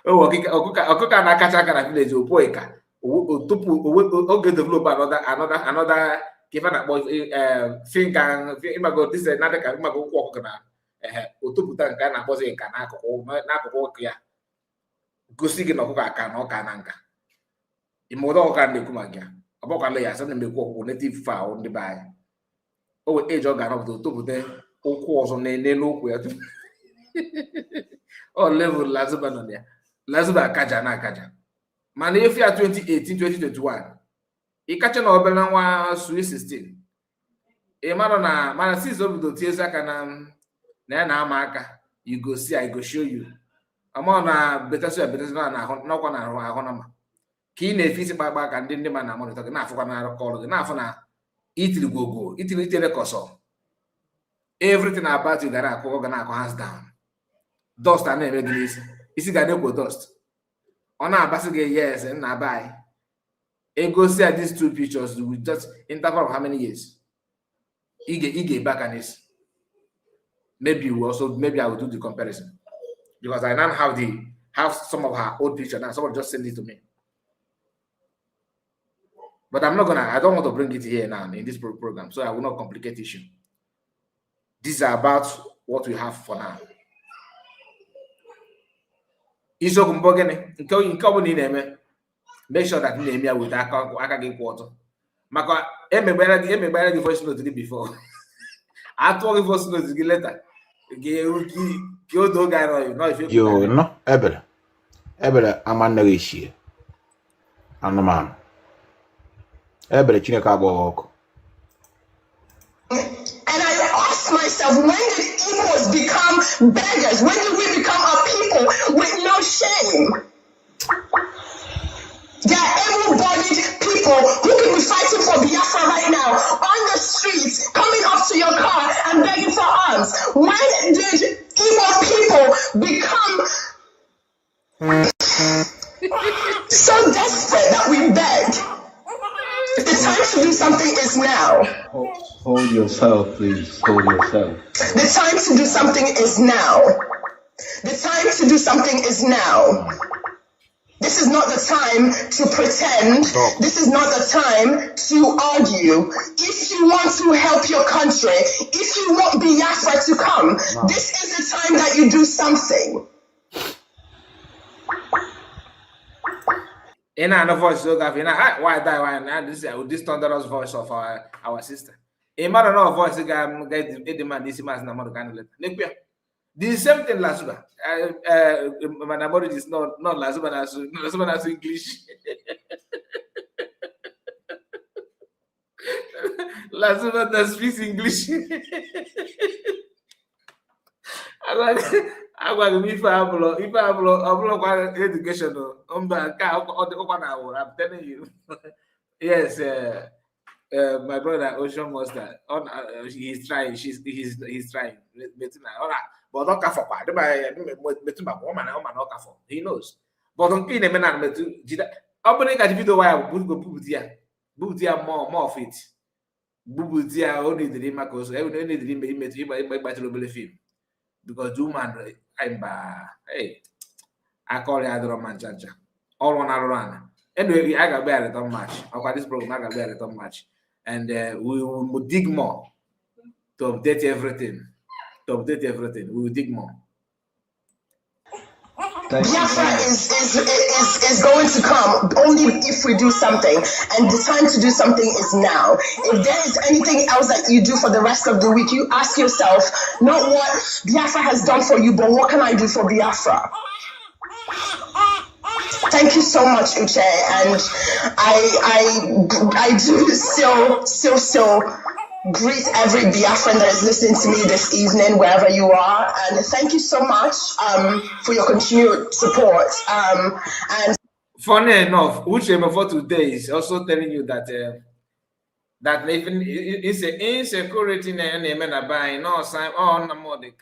[SPEAKER 1] Oh, Okuka na catch a village, or Poeka, or get develop another. Give an boy, think and imago. This is another can go walk na. Utuputan kana pose in Kanako, or Nako, ya. Gusiki no Kuka can or Kananka. Imodo can be Kumagia. About Alea, something may walk native foul on the buy. Oh, age organ of the Tupute, or course on a look where to. Oh, level Lazuba on there. Lazuba Kaja na Kaja. Man, if you are 2018, 2021, he catch an Obelan Swiss 16. A man, man, sees over the Tiesa can na marker. You go see, I go show you. I'm on a better not on a honor. Key ne fisi back and didn't man monitor na for na call na for na Italy go Italy koso. Everything about you that I call gonna hands down. Dust and name this. Is it gonna go dust? On our basket, yes, and I buy. And go see these two pictures with just interval of how many years? Ige back and this. Maybe you also maybe I will do the comparison. Because I now have some of her old pictures now. Someone just send it to me. But I don't want to bring it here now in this program, so I will not complicate the issue. These are about what we have for now. Make sure that name with Akagi quarter. Maka the voice note before. I told the voice note later.
[SPEAKER 2] Yo, no, Ebele, I'm under issue. I'm the man. Ebele, Chineka Bok.
[SPEAKER 22] And I asked myself, when did Igbos become beggars? When did we become a people with no shame? There are able-bodied people who can be fighting for Biafra right now on the streets, coming up to your car and begging for arms. When did Igbo people become so desperate that we beg? The time to do something is now.
[SPEAKER 5] Hold yourself, please. Hold yourself.
[SPEAKER 22] The time to do something is now. The time to do something is now. This is not the time to pretend. This is not the time to argue. If you want to help your country, if you want Biafra to come, this is the time that you do something.
[SPEAKER 1] In another voice, why die? Why not? This thunderous voice of our sister. A matter of voice, the man, this man, the same thing, Lazuba. My is not Lazuba, Lazuba English. Lazuba that speaks English. I want if I have education, I'm telling you. Yes, my brother Ocean Monster. He's trying. He's trying. But don't for he knows. But don't clean a man to opening at video why Bubutia more of it. Bubutia only the Marcos, only the image by film. Because Duman, hey, I call it other man, Chacha. All one run. Anyway, I got better on match. About this program, I got better on match. And we will dig more to update everything. We will dig more.
[SPEAKER 22] Biafra is going to come only if we do something, and the time to do something is now. If there is anything else that you do for the rest of the week, you ask yourself, not what Biafra has done for you, but what can I do for Biafra? Thank you so much, Uche, and I do still greet every Biafran that is listening to me this evening, wherever you are. And thank you so much for your continued support. And
[SPEAKER 1] funny enough, Uche for today is also telling you that that even it's an insecurity and buying no sign no more the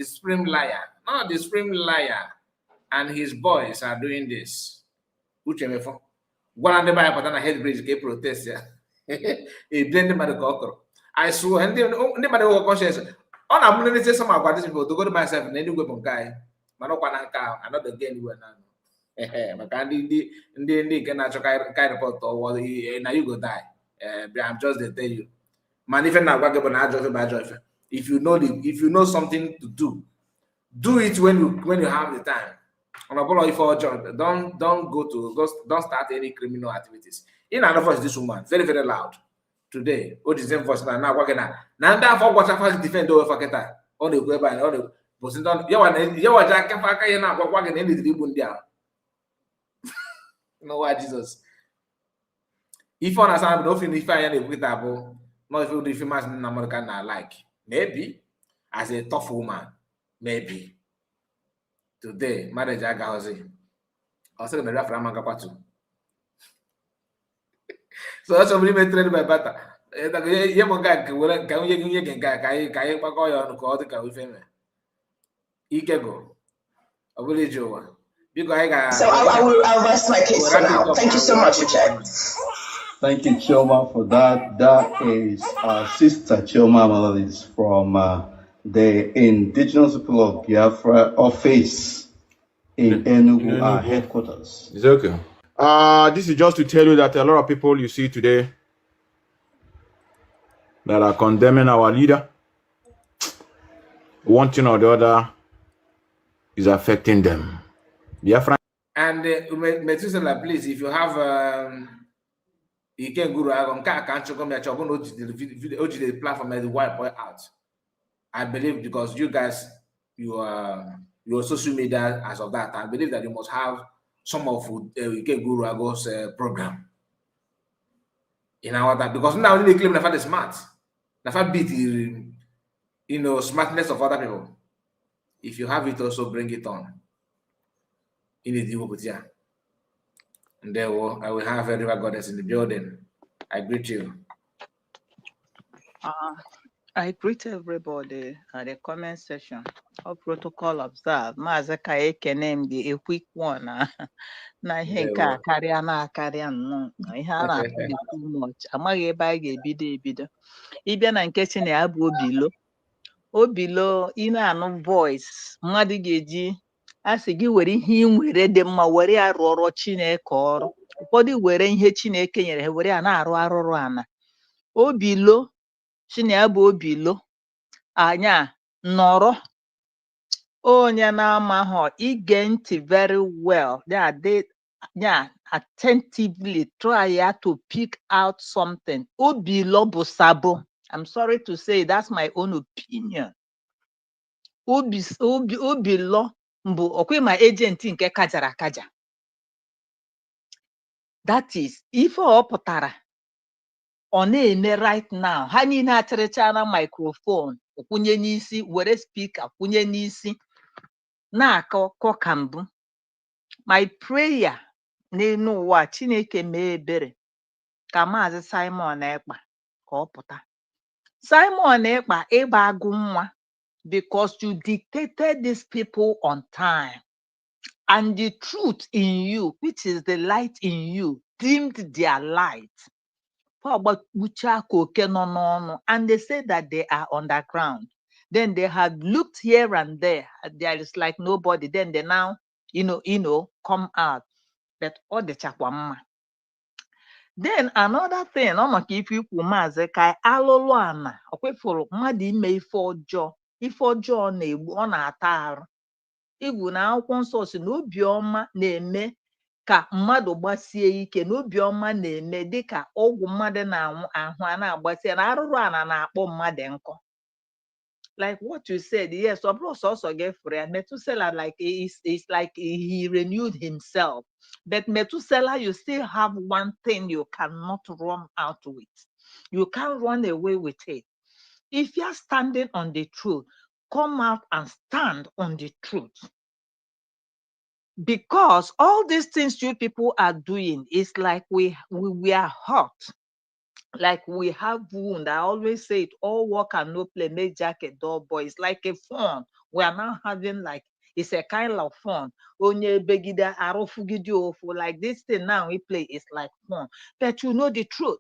[SPEAKER 1] supreme liar, not the supreme liar, and his boys are doing this. Uche for one of the buy but I head bridge get protest yeah. It blend them at the cocker. I swear and nobody will conscious. On I'm going to say some about this people to go to myself and then you go from guy. Manokwanaka, another game you were now. Makandi the can actually kind report or now you go die. I'm just to tell you. Man, if you know something to do it when you have the time. On a ball for job, don't start any criminal activities. In another voice, this woman very very loud today. What is the voice now? Working now. Now that for what I defend over Faketa on the web and on the person. You are Jack Faka now. What working any the no why Jesus. If you understand, don't finish fire with that, not if you define an American like maybe as a tough woman, maybe. Today, marriage I got also gonna refer to so that's somebody may trade by better. Can
[SPEAKER 22] I'll rest my case for now. Thank you so much, Richard.
[SPEAKER 5] Thank you, Chioma, for that. That is Sister Chioma Melodies from the Indigenous People of Biafra office in Enugu, our headquarters.
[SPEAKER 2] It's okay. This is just to tell you that a lot of people you see today that are condemning our leader, one thing or the other is affecting them. Biafra.
[SPEAKER 1] And Methuselah, please, if you have you can go to the platform and wipe out. I believe because you guys, your social media as of that, I believe that you must have some of Ike Guru Ago's program. In our that because now they claim that smart, that beat the smartness of other people. If you have it, also bring it on. In the and there I will have a river goddess in the building. I greet you.
[SPEAKER 6] I greet everybody at the comment section. All protocol observed. Mazaka Ekenem, the a quick one. Na henka carry na carry no. I have too much. Amage bag a bide. Ibia na nkesi na abu obilo ina no voice. Mmadu geji asị gị were ihe ị nwere dị mma were ya rụọrọ Chineke ọrụ. Ụfọdụ were ihe Chineke nyere ha were ya na-arụ arụrụ ana. Obilo Chineke bụ obilo anya nọrọ onye na-amahọ ige ntị very well attentively try to pick out something. Obilo bụ sabo. I'm sorry to say that's my own opinion. Obilo mbụ okwe ma agent nke kajara akaja. That is ife ọ pụtara ọ na-eme right now ha niile achịrịcha na microphone kwụnye n'isi were speaker kwụnye n'isi na-akọ ka mbụ. My prayer n'elu ụwa Chineke mee ebere ka Maazị Simon Ekpa ka ọ pụta. Simon Ekpa ịgba agụ nwa because you dictated these people on time. And the truth in you, which is the light in you, dimmed their light. And they say that they are underground. Then they have looked here and there. There is like nobody. Then they now, come out. But all the chakwamma. Then another thing, if you mazekai aloluana, okwefolo mmadụ ime ife ọjọọ na-egbu ọ na-ata arụ. Igwu na akwụkwọ nsọ si na obiọma na-eme ka mmadụ gbasie ike na obiọma na-eme dịka ọgwụ mmadụ na-ahụ a na-agbasie na arụrụ ana na-akpọ mmadụ nkọ. Like what you said, yes, also get free. Methuselah is like he renewed himself. But Methuselah, you still have one thing you cannot run out with. You can't run away with it. If you're standing on the truth, come out and stand on the truth. Because all these things you people are doing is like we are hurt. Like we have wound. I always say it, all work and no play make Jack a dull boy. It's like a fun. We are now having like, it's a kind of fun. Onye begida arofugidi ofo. Like this thing now we play is like fun. But you know the truth.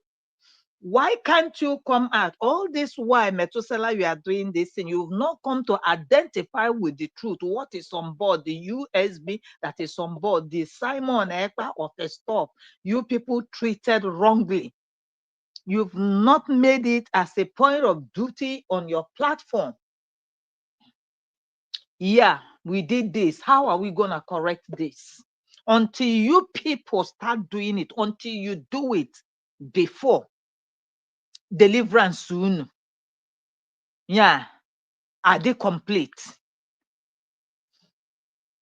[SPEAKER 6] Why can't you come out? All this while, Methuselah, you are doing this thing. You've not come to identify with the truth. What is on board? The USB that is on board, the Simon Ekpa of the stuff you people treated wrongly. You've not made it as a point of duty on your platform. Yeah, we did this. How are we going to correct this? Until you people start doing it, until you do it before deliverance soon. Yeah, are they complete?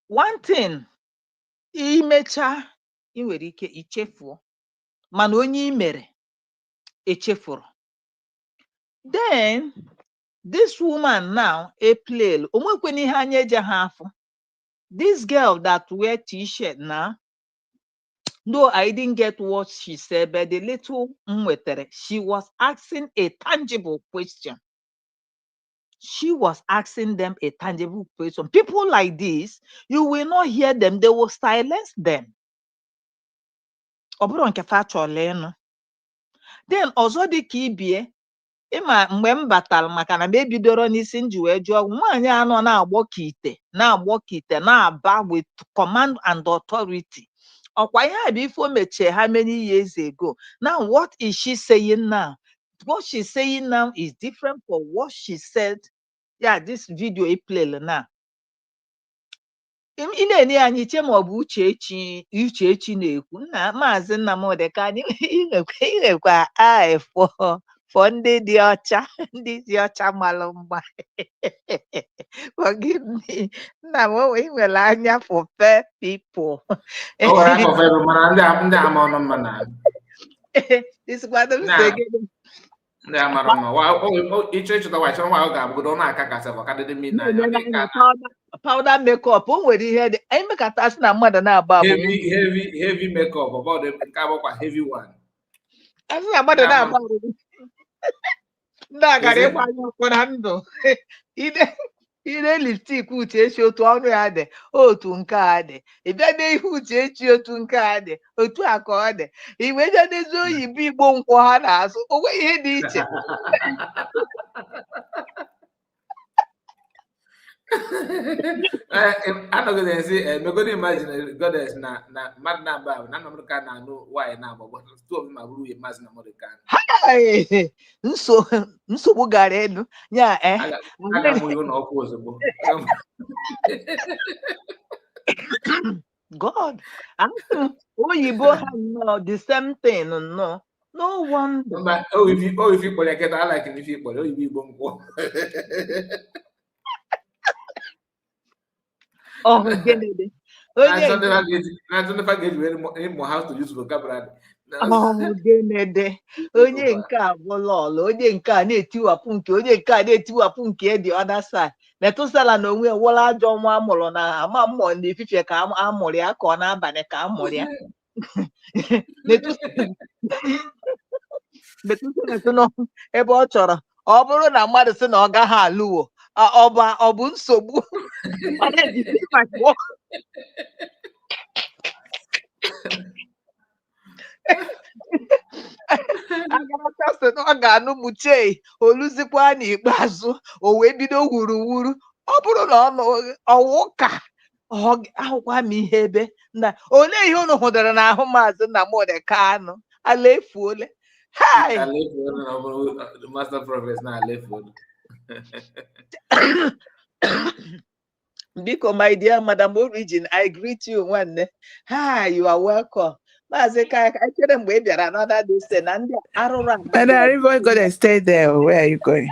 [SPEAKER 6] One thing, imecha inwere ike ichefuo, mana onye imere echefuru. Then this woman now a play. Omwekweni ihe anya eje ha afọ. This girl that wear t-shirt now, no, I didn't get what she said, but the little mwetere, she was asking a tangible question. She was asking them a tangible question. People like this, you will not hear them, they will silence them. Oburo nke fa chole no. Then ọzọ dị ka ibie, ịma mgbe m batara maka na m ebidoro n'isi nji wee jụọ nwaanyị anọ na-agbọ kite na-aba with command and authority. Ọkwa ihe a bụ ife o mechie how many years ago. Now what is she saying now? What she's saying now is different from what she said. Yeah, this video he played now. Ine anyị che ma ọ bụ Uchechi na-ekwu na Maazị Nnamdi Kanu inwekwa eye for ndị dị ọcha, ndị dị ọcha malụ mma. Forgive me. Nna m ị nwere anya for fair people.
[SPEAKER 1] Oh, I for fair man, ndị ama ọnụ mma na.
[SPEAKER 6] This is what I'm saying.
[SPEAKER 1] Ndị ama ọnụ mma. Wa ịchọta wa chọrọ wa ọ ga-abụgodo na-aka kasị ka dị mid na.
[SPEAKER 6] Powder makeup, o nwere ihe dị. Anyị mekata sị na mmadụ na-agba agba.
[SPEAKER 1] Heavy makeup, about the nke heavy one.
[SPEAKER 6] Asị na mmadụ na-agba agba. Ndị agara ịgba anya ọkụ na ndụ. Ire lipstik Uchechi otu ọnụ ya dị, otu nke a dị. Ị bịa n'ihu Uchechi otu nke a dị, otu a ka ọ dị. Ị wee jee n'ezi oyibo Igbo nkwọ ha na-azụ, o nweghị ihe dị iche.
[SPEAKER 1] I'm not going to say, I'm going to imagine goddess na Magna Bab, none of them can know why now, but two of them are really imagine American.
[SPEAKER 6] Hi, so Bugareno, yeah,
[SPEAKER 1] I got more opposable.
[SPEAKER 6] God, oh, you both have the same thing, no wonder.
[SPEAKER 1] But if you collect it, I like it if you call it, you won't.
[SPEAKER 6] Oh, Kennedy.
[SPEAKER 1] I don't know if I get any more how to use vocabulary.
[SPEAKER 6] Oh, Kennedy. Onye nke a bụ lọl, onye nke a na-etiwapụ nke, onye nke a na-etiwapụ nke the other side. Methuselah na onwe wụla ajọ nwa amụrụ na ama mmụọ n'efifie ka amụrụ ya ka ọ n'abalị ka amụrụ ya. Methuselah sị na ebe ọ chọrọ, ọ bụrụ na mmadụ sị na ọ gaghị alụwo, ọ bụ nsogbu. Agarachasị na ọ ga-anụ mụchie oluzikwa n'ikpeazụ o wee bido wuruwuru. Ọ bụrụ na ọwụka ahụkwa m ihe ebe na olee ihe unu hụdara n'ahụ Maazị Nnamdi Kanu ala efuole. Hi.
[SPEAKER 1] The master prophet now left.
[SPEAKER 6] Biko, my dear Madam Origin, I greet you one day. Hi, you are welcome. I couldn't wait there another day.
[SPEAKER 7] But are you going to stay there? Where are you going?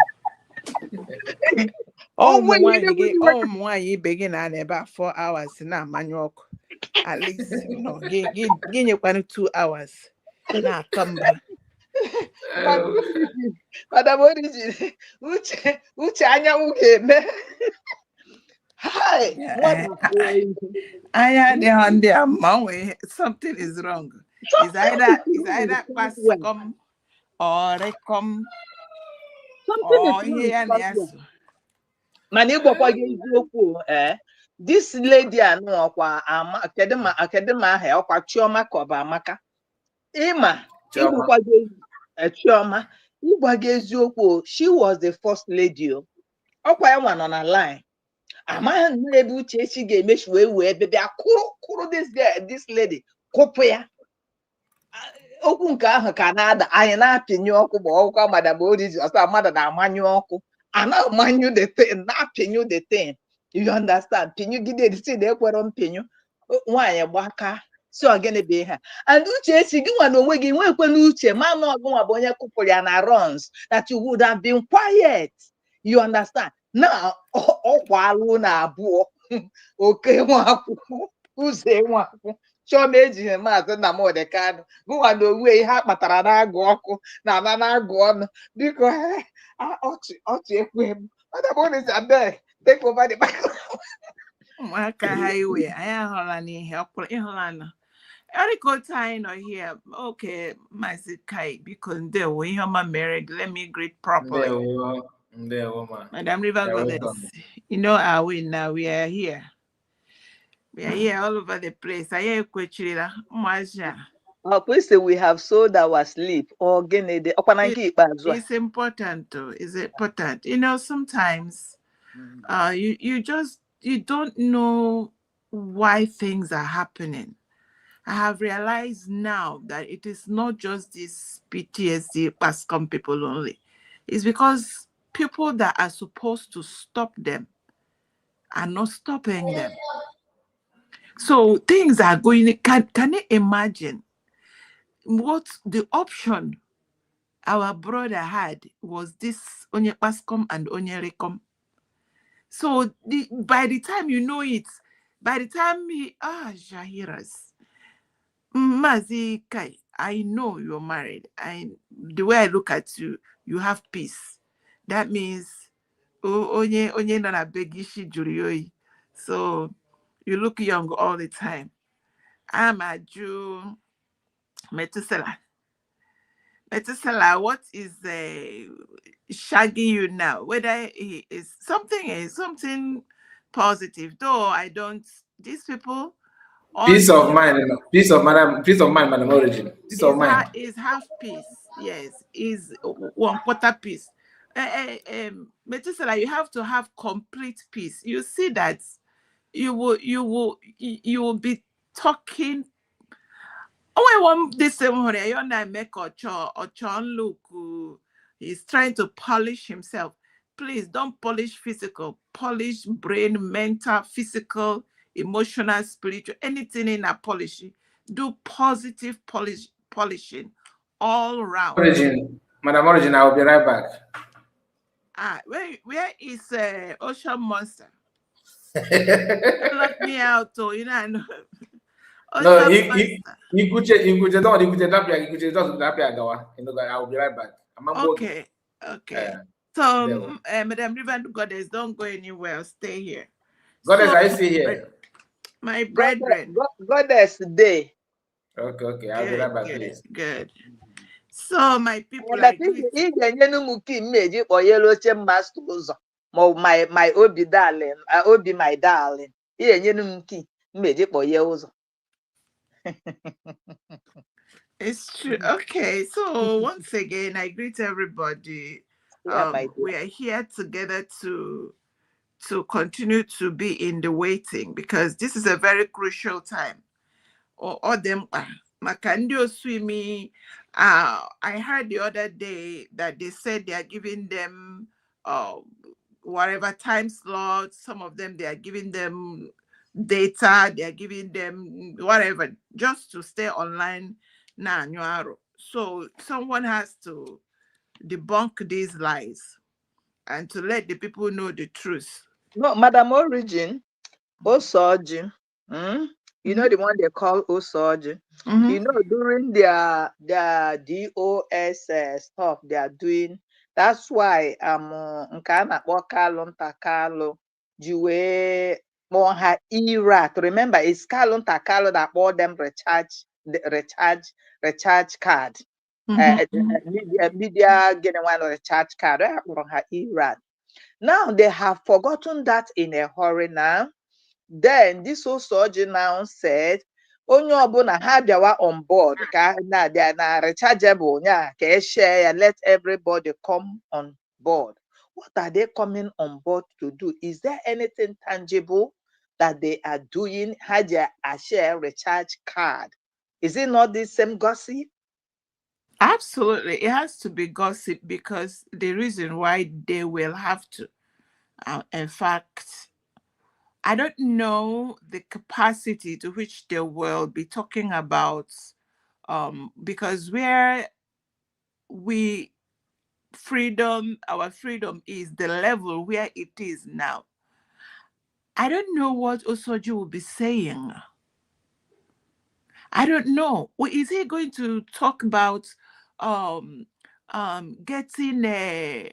[SPEAKER 7] Why you begin at about 4 hours now, manual. At least, give you 2 hours. Now come back.
[SPEAKER 6] Madam Origin, uche anya ugeme. Hi,
[SPEAKER 7] something is wrong. It's either Pascom or Recom or here.
[SPEAKER 6] Mani gwakwa gị eziokwu this lady anụ ọkwa akedema ahụ ọkwa Chioma ka ọ bụ Amaka ịma ịgwakwa gị Chioma ịgwa gị eziokwu she was the first lady ọkwa ya nwa nọ na line amaghị n'ebe Uchechi ga-emechi wee bịa kwụrụ this lady kụpụ ya okwu nke ahụ ka na-ada anyị na-apịnye ọkụ ma ọkwa Madam Origin ọsọ mmadụ na-amanyụ ọkụ na-amanyụ the thing na-apịnyụ the thing you understand pinyụgide the thing ekwere mpịnyụ nwaanyị gbaka si ogene be ha and Uchechi gị nwa na onwe gị nwekwela uche ma na ọgụnwa bụ onye kụpụrụ ya na runs that you would have been quiet you understand na ọkwalụ na abụọ oke nwakwụ uze nwakwụ Chioma ejighị maazị Nnamdi Kanu gụnwa na onwe ihe a kpatara na-agụ ọkụ na na-agụ ọnụ biko ọchị ekwe m abeg take over the microphone.
[SPEAKER 7] Ụmụaka highway anyị ahụla n'ihe ọkpụrụ ịhụla na erikọta anyị nọ here okay Maazị Kai biko ndewo ihe ọma mere let me greet properly. Madam River Goddess, you know our win now. We are here all over the place.
[SPEAKER 6] We have sold our sleep. It's
[SPEAKER 7] important though. It's important. You know, sometimes you don't know why things are happening. I have realized now that it is not just this PTSD PASCOM people only. It's because people that are supposed to stop them are not stopping them. So things are going. Can you imagine what the option our brother had was this Onye PASCOM and Onye Recom? So by the time you know it, by the time Jahiras, Mazi Kai, I know you're married. The way I look at you, you have peace. That means Onye nana begishi jurioi. So you look young all the time. I'm a Jew. Methuselah, what is shagging you now? Whether he is something positive, though I don't. These people.
[SPEAKER 1] Peace of mind, Madam Origin. Peace of mind
[SPEAKER 7] is half peace. Yes, is 1/4 peace. Methuselah, you have to have complete peace. You see that you will be talking. Oh, I want this same make look. He's trying to polish himself. Please don't polish physical. Polish brain, mental, physical, emotional, spiritual, anything in a polishing. Do positive polishing all around.
[SPEAKER 1] Madam Origin, I will be right back.
[SPEAKER 7] Where is Ocean Monster? Lock me out, so you know.
[SPEAKER 1] No, I will be right back.
[SPEAKER 7] Okay. So, Madam River Goddess, don't go anywhere. Stay here.
[SPEAKER 1] Goddess, I see here.
[SPEAKER 7] My brethren.
[SPEAKER 6] Goddess Day.
[SPEAKER 1] Okay. I'll be right back, please.
[SPEAKER 7] Good. So, my people,
[SPEAKER 6] my Obi darling, Obi my darling.
[SPEAKER 7] It's true. Okay, so once again, I greet everybody. We are here together to continue to be in the waiting because this is a very crucial time. Makandio Swimi, I heard the other day that they said they are giving them whatever time slot. Some of them, they are giving them data, they are giving them whatever, just to stay online. So someone has to debunk these lies and to let the people know the truth.
[SPEAKER 6] No, Madam Origin, Osoji, You know the one they call Osoji. You know, during their DOS stuff they are doing. That's why Nkana Wakalo Ntakalo Juwe Moha Iraq. Remember, it's Kalo Ntakalo that bought them recharge card. Media getting one recharge card. Iraq. Now they have forgotten that in a hurry now. Then this Osoji now said, onye ọbụla ha bịawa on board ka na rechargeable nya ka share, let everybody come on board. What are they coming on board to do? Is there anything tangible that they are doing? Haja a share recharge card. Is it not the same gossip?
[SPEAKER 7] Absolutely. It has to be gossip because the reason why they will have to, in fact, I don't know the capacity to which they will be talking about, because where our freedom is the level where it is now. I don't know what Osoji will be saying. I don't know. Is he going to talk about getting a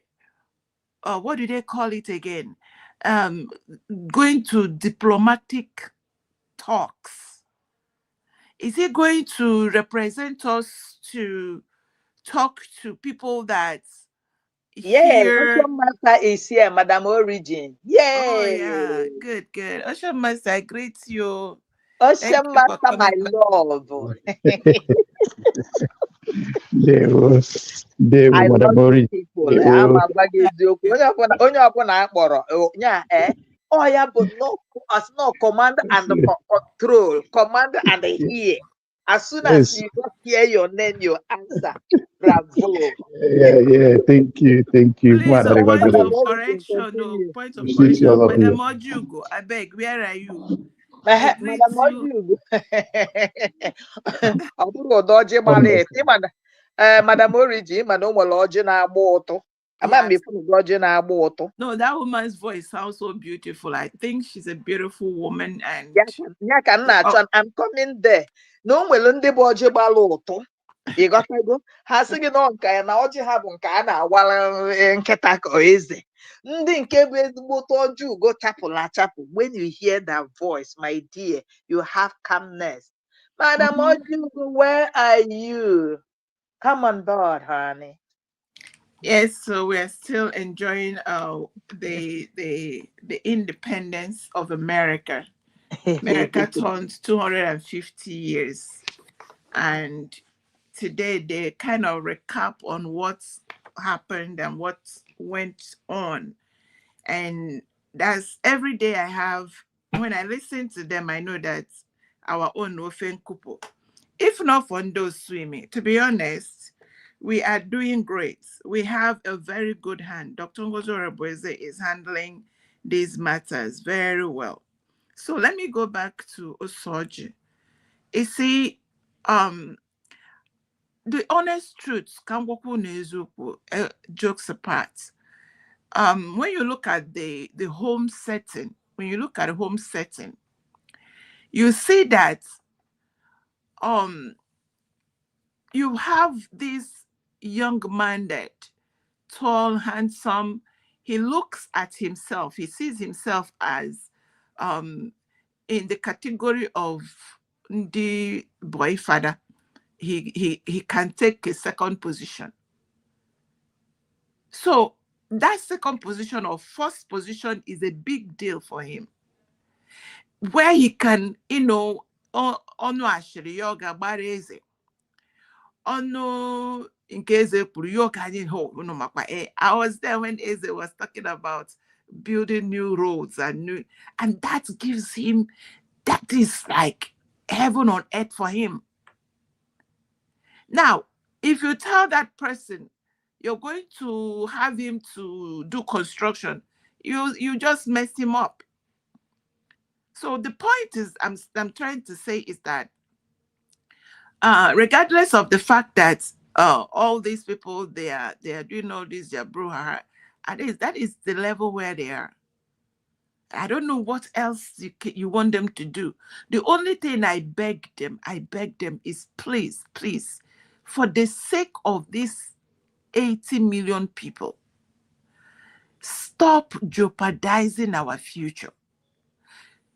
[SPEAKER 7] what do they call it again? Going to diplomatic talks? Is he going to represent us to talk to people that
[SPEAKER 6] here? Ocean Master is here, Madam Origin. Yay!
[SPEAKER 7] Oh yeah, good. Ocean Master, I greet you.
[SPEAKER 6] Ocean Master, my love. I love people. I'm a onye ọbụla akpọrọ nya oh yeah, but no command and control, command and hear. As soon as you hear your name, you answer. Bravo.
[SPEAKER 4] Yeah. Thank you.
[SPEAKER 7] Please, point of correction. Madam Ojugo, I beg, where are you?
[SPEAKER 6] Madam Ojugo. Madam Origi, Madam Woloji na-agba ụtụ.
[SPEAKER 7] No, that woman's voice sounds so beautiful. I think she's a beautiful woman. And
[SPEAKER 6] I'm coming there. No, well, ndị bụ ọjị gbara ụtụ. Ị ghọtago? Ha sị gị na nke ya na ọjị ha bụ nke a na-awara nkịta ka eze. Ndị nke bụ ezigbote ọjị ugo chapụrụ achapụ. When you hear that voice, my dear, you have calmness. Madam Ojugo, where are you? Come on board, honey.
[SPEAKER 7] Yes, so we're still enjoying the independence of America. America turns 250 years, and today they kind of recap on what's happened and what went on. And that's every day I have, when I listen to them, I know that our own Ofen Kupo. If not for those swimming, to be honest, we are doing great. We have a very good hand. Dr. Ngozo Reboeze is handling these matters very well. So let me go back to Osoji. You see, the honest truth, jokes apart, when you look at the home setting, you see that you have this young man that tall, handsome. He looks at himself. He sees himself as in the category of the boy father. He can take a second position. So that second position or first position is a big deal for him, where he can, ono ashiri yoga bareze, ono nke Eze puru yoga ni ho no makwa. I was there when Eze was talking about building new roads and that gives him, that is like heaven on earth for him. Now, if you tell that person you're going to have him to do construction, you just mess him up. So the point is, I'm trying to say is that regardless of the fact that all these people they are doing all this, they're brouhaha, that is the level where they are. I don't know what else you want them to do. The only thing I beg them is please, please, for the sake of these 80 million people, stop jeopardizing our future.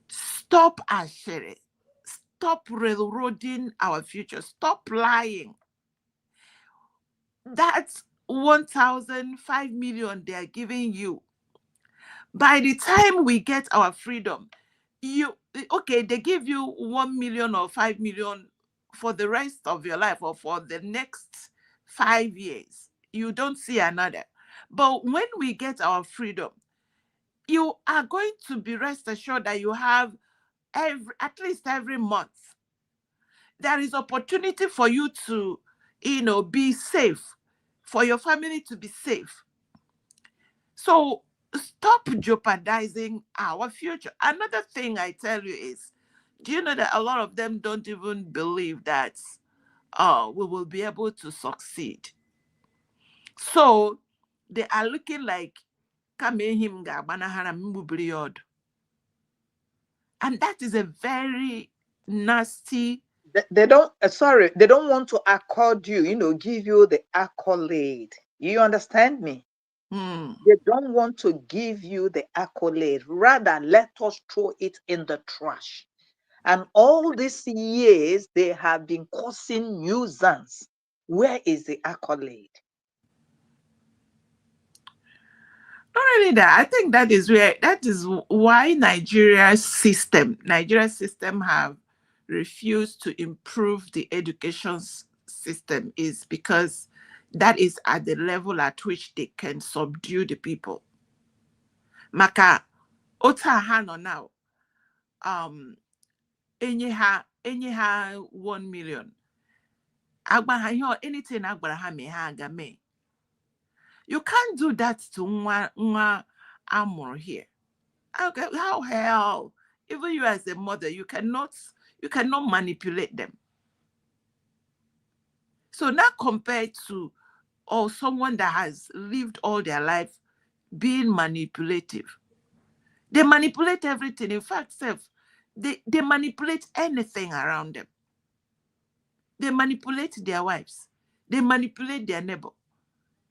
[SPEAKER 7] Stop Ashere. Stop railroading our future. Stop lying. That's 1,005 million they are giving you. By the time we get our freedom, they give you 1 million or 5 million for the rest of your life or for the next 5 years. You don't see another. But when we get our freedom, you are going to be rest assured that you have at least every month. There is opportunity for you to, be safe, for your family to be safe. So stop jeopardizing our future. Another thing I tell you is, do you know that a lot of them don't even believe that we will be able to succeed? So they are looking like, and that is a very nasty.
[SPEAKER 6] They don't want to accord you, give you the accolade. You understand me? They don't want to give you the accolade. Rather, let us throw it in the trash. And all these years, they have been causing nuisance. Where is the accolade?
[SPEAKER 7] Not only that, I think that is why Nigeria's system have refused to improve the education system, is because that is at the level at which they can subdue the people. Maka Otahano now, ha 1 million. Anything me. You can't do that to Nwa Amor here. How hell? Even you as a mother, you cannot manipulate them. So now compared to someone that has lived all their life being manipulative. They manipulate everything. In fact, they manipulate anything around them. They manipulate their wives. They manipulate their neighbor.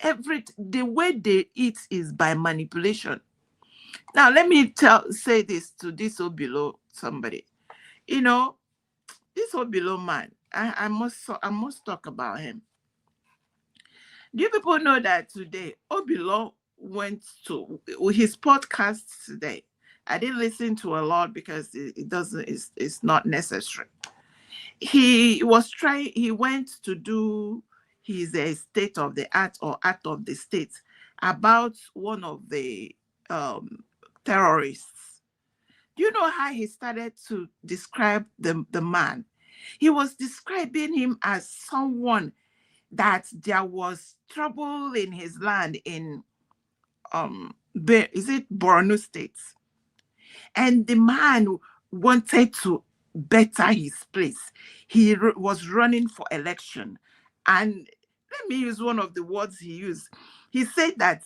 [SPEAKER 7] The way they eat is by manipulation. Now, let me say this to this Obilo somebody. This Obilo man, I must talk about him. Do you people know that today Obilo went to his podcast today? I didn't listen to a lot because it's not necessary. He went to do his state of the art or art of the state about one of the terrorists. Do you know how he started to describe the man? He was describing him as someone that there was trouble in his land in Borno State, and the man wanted to better his place. He was running for election, and let me use one of the words he used. He said that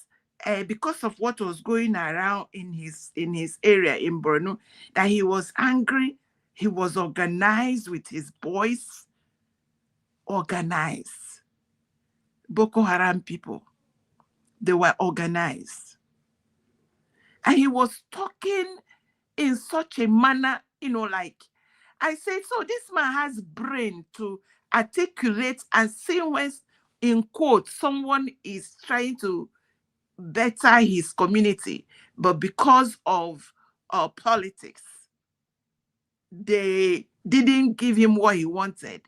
[SPEAKER 7] because of what was going around in his area in Borno, that he was angry. He was organized with his boys. Organized. Boko Haram people, they were organized. And he was talking in such a manner, like, I said, so this man has brain to articulate and see when, in quote, someone is trying to better his community, but because of politics, they didn't give him what he wanted.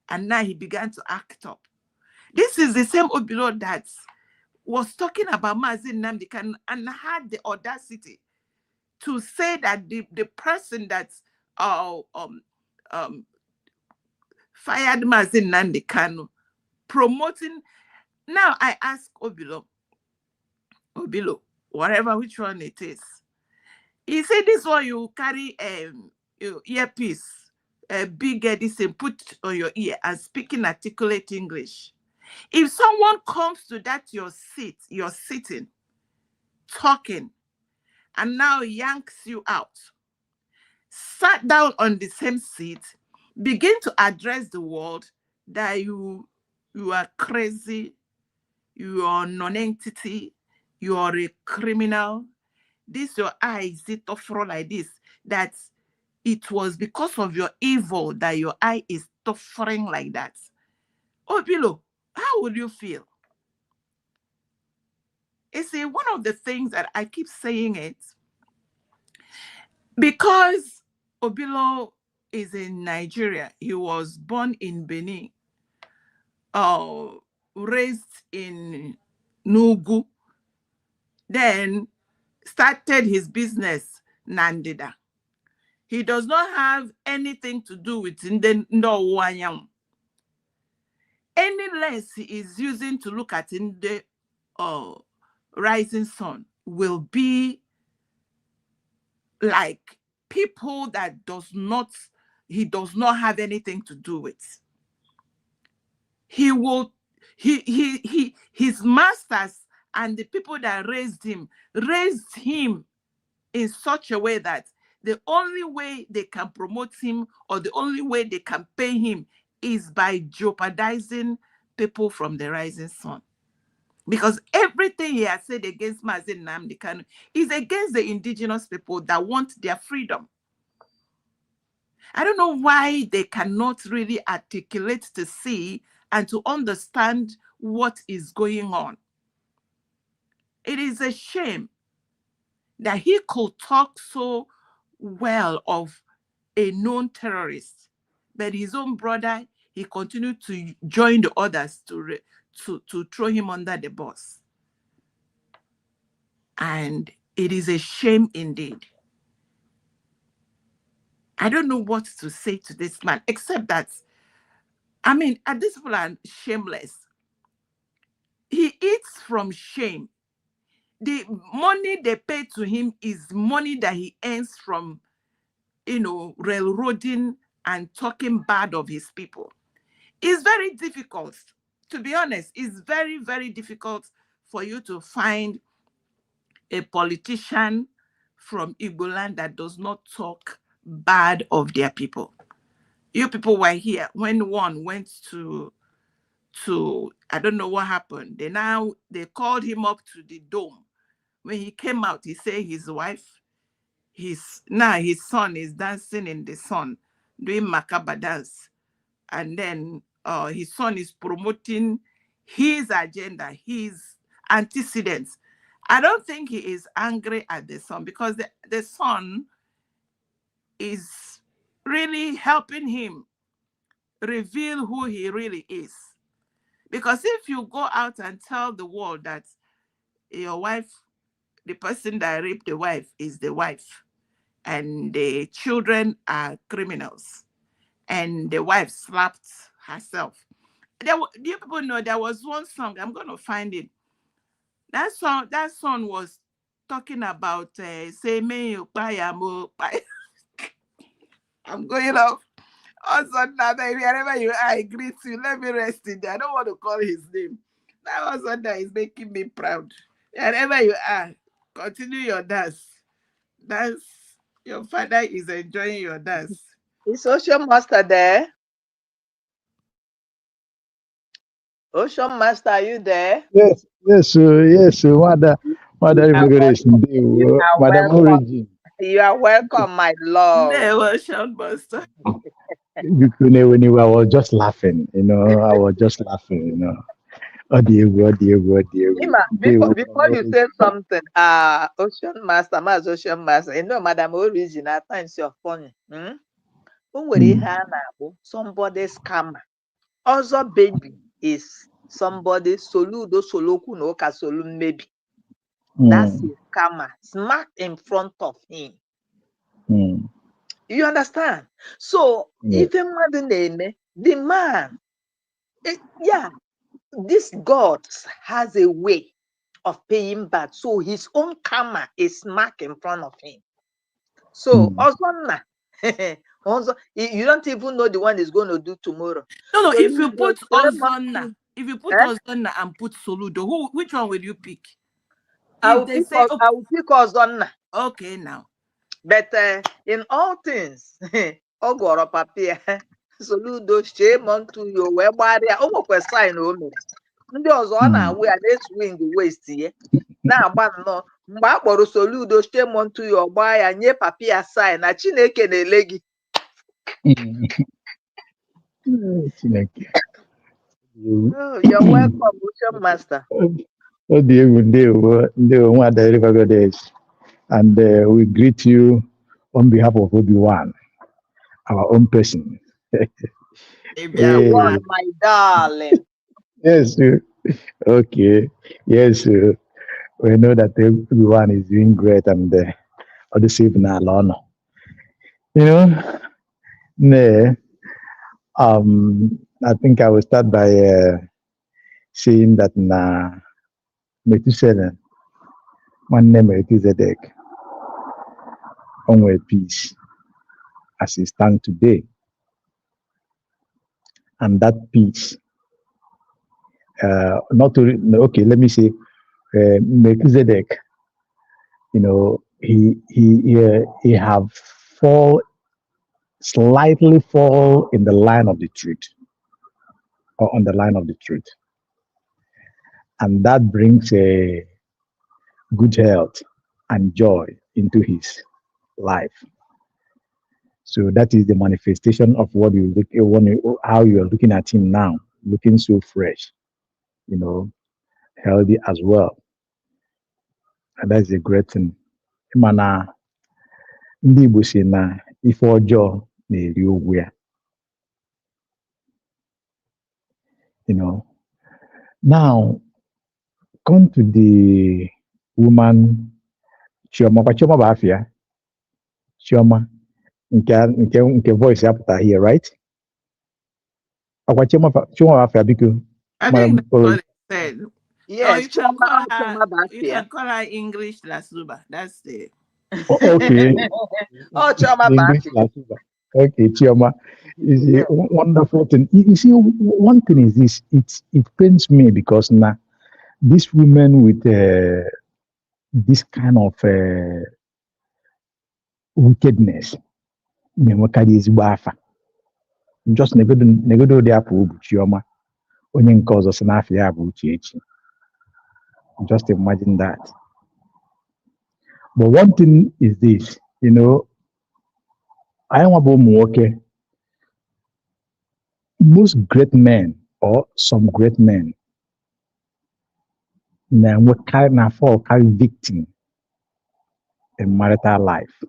[SPEAKER 7] And now he began to act up. This is the same Obilo that was talking about Mazi Nnamdi Kanu and had the audacity to say that the person that fired Mazi Nnamdi Kanu promoting. Now I ask Obilo, whatever which one it is, he said this one you carry your earpiece, a big this and put on your ear and speaking articulate English. If someone comes to that your seat, you're sitting, talking, and now yanks you out, sat down on the same seat, begin to address the world that you are crazy, you are non-entity, you are a criminal. This your eye is it tougher like this, that it was because of your evil that your eye is suffering like that. Obilo, how would you feel? It's one of the things that I keep saying it, because Obilo is in Nigeria. He was born in Benin, raised in Nugu, then started his business, Nandida. He does not have anything to do with Ndewanyam. Any lens he is using to look at the rising sun will be like people that he does not have anything to do with. His masters and the people that raised him in such a way that the only way they can promote him or the only way they can pay him is by jeopardizing people from the rising sun. Because everything he has said against Mazi Nnamdi Kanu is against the indigenous people that want their freedom. I don't know why they cannot really articulate to see and to understand what is going on. It is a shame that he could talk so well of a known terrorist, but his own brother, he continued to join the others to throw him under the bus. And it is a shame indeed. I don't know what to say to this man, except that, I mean, these people are shameless. He eats from shame. The money they pay to him is money that he earns from, railroading and talking bad of his people. It's very difficult, to be honest. It's very, very difficult for you to find a politician from Igbo land that does not talk bad of their people. You people were here when one went to I don't know what happened. They called him up to the dome. When he came out, he said his wife, his son is dancing in the sun, doing macabre dance. And then his son is promoting his agenda, his antecedents. I don't think he is angry at the son, because the son is really helping him reveal who he really is. Because if you go out and tell the world that your wife, the person that raped the wife is the wife, and the children are criminals, and the wife slapped herself. Do you people know there was one song, I'm going to find it. That song was talking about say me I'm going off. Also, now, baby, wherever you are, I greet you. Let me rest in there. I don't want to call his name. That was one that is making me proud. Wherever you are, continue your dance. Dance. Your father is enjoying your dance.
[SPEAKER 6] Is Ocean Master there? Ocean Master, are you there?
[SPEAKER 4] Yes, Mother Immigration, Madam Origin.
[SPEAKER 6] You are welcome, my love.
[SPEAKER 7] Ocean Master.
[SPEAKER 4] When you were, I was just laughing, I was just laughing, Oh, dear.
[SPEAKER 6] Ima, before you say something, Ocean Master, Ocean Master, Madam Origin, at times you're funny. Somebody's scammer. Also, baby is somebody soludo soloku no ka solum maybe. That's his scammer. Smack in front of him. You understand? So, even the man, this God has a way of paying back. So his own karma is smack in front of him. So also, you don't even know the one is going to do tomorrow.
[SPEAKER 7] No,
[SPEAKER 6] so
[SPEAKER 7] if you put Ozonna, and put Soludo, which one will you pick?
[SPEAKER 6] I will pick Ozonna.
[SPEAKER 7] Okay, now.
[SPEAKER 6] But in all things, Ogoro Papia, Soludo, shame unto you, where barrier, almost sign only. Ndị ọzọ ọ na-awụ ya na-swing waist ya na-agba nnọọ mgbe a kpọrọ Soludo shame unto you ọgba ya nye Papia sign na Chineke na-ele gị. Oh, you're welcome, Ocean Master.
[SPEAKER 4] And we greet you on behalf of Obi-Wan, our own person.
[SPEAKER 6] Obi-Wan, my darling.
[SPEAKER 4] Yes, okay. Yes, we know that Obi-Wan is doing great and all the same in Alana. You know, I think I will start by saying that Methuselah, one name Melchizedek, only peace as it stands today. And that peace, let me say, Melchizedek, he have slightly fall in the line of the truth, or on the line of the truth. And that brings a good health and joy into his life. So that is the manifestation of what how you are looking at him now, looking so fresh, healthy as well. And that's a great thing. Mana ndị Igbo si na ife ọjọọ na-eri ogwu ya. Now, come to the woman Chioma. Chioma Bafia. Chioma. Nke voice apụta here, right? Chioma Bafia biko.
[SPEAKER 7] I think that's what it said. Yes, you can call her English Lasuba. That's it.
[SPEAKER 4] Okay.
[SPEAKER 6] Chioma Bafia.
[SPEAKER 4] Okay, Chioma is a wonderful thing. You see, one thing is this: it pains me because now these women with this kind of wickedness, just negodo de apụ Chioma, onye nke ọzọ si n'afọ ya bụ Uchechi. Just imagine that. But one thing is this, I am about Mwoke. Most great men, or some great men, carry victim in marital life.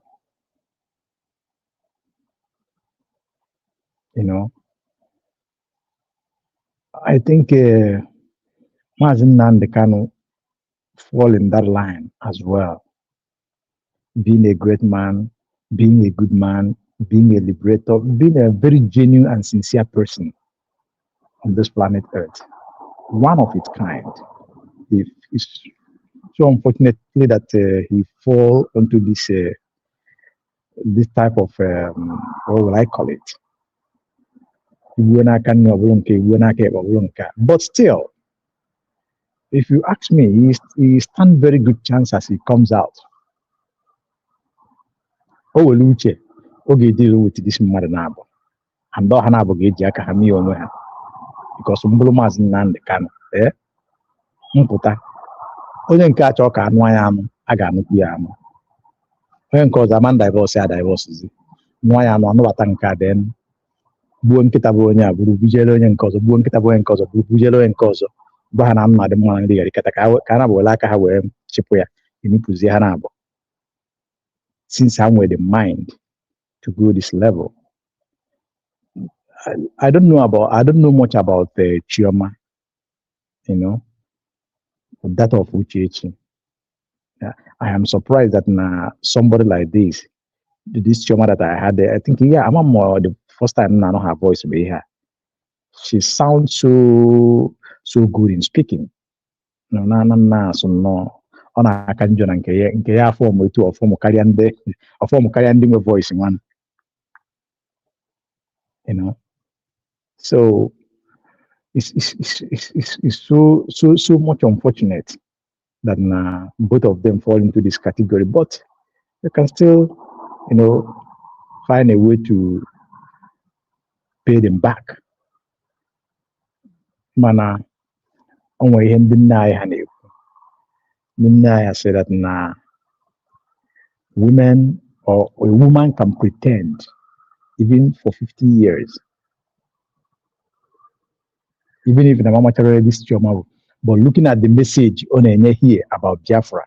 [SPEAKER 4] I think Mazi Nnamdi Kanu fall in that line as well. Being a great man, being a good man, being a liberator, being a very genuine and sincere person on this planet Earth. One of its kind. It's so unfortunately that he fall into this type of, what will I call it? But still, if you ask me, he stand very good chance as he comes out. Uche, deal with this matter now. And don't have a gauge because Mbulumas Nnamdi Kanu, Mputa. Only in catch or can Wayam, Aganukiam. When cause a man divorce, I divorces. Wayam no Watanka then. Buon Kitabonia, Bujelo and Cosa, Buon Kitabo and Cosa, Bujelo and Cosa, Bahanam, Madam Mandi, Kataka, Canabo, Laka, Chipuya, in Puzianabo. Since I'm with the mind to go this level, I don't know much about Chioma, that of Uchechi. I am surprised that somebody like this Chioma that I had there, I think, I'm more the first time I know her voice be here. She sounds so good in speaking. No, on a canjon and Kaya form with two or form Kariande voice in one. So it's so much unfortunate that both of them fall into this category. But you can still, find a way to pay them back. Mana, onwe ihe ndị nna anyị ha na-ekwu. Ndị nna anyị say that na women or a woman can pretend even for 50 years. Even if the mama this trauma, but looking at the message on here about Biafra,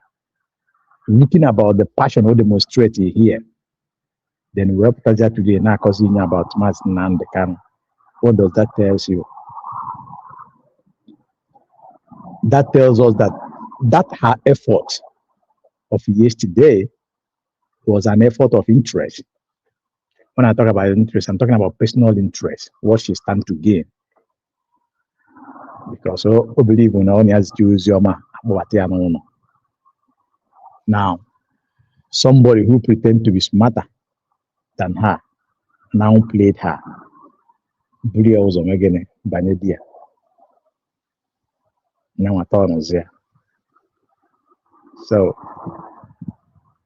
[SPEAKER 4] looking about the passion or demonstrate here, then we're today now causing about Mazi Nnamdi Kanu. What does that tell you? That tells us that her effort of yesterday was an effort of interest. When I talk about interest, I'm talking about personal interest, what she stands to gain. Because I believe when only has Jews, now, somebody who pretends to be smarter than her now played her. Now I thought was there. So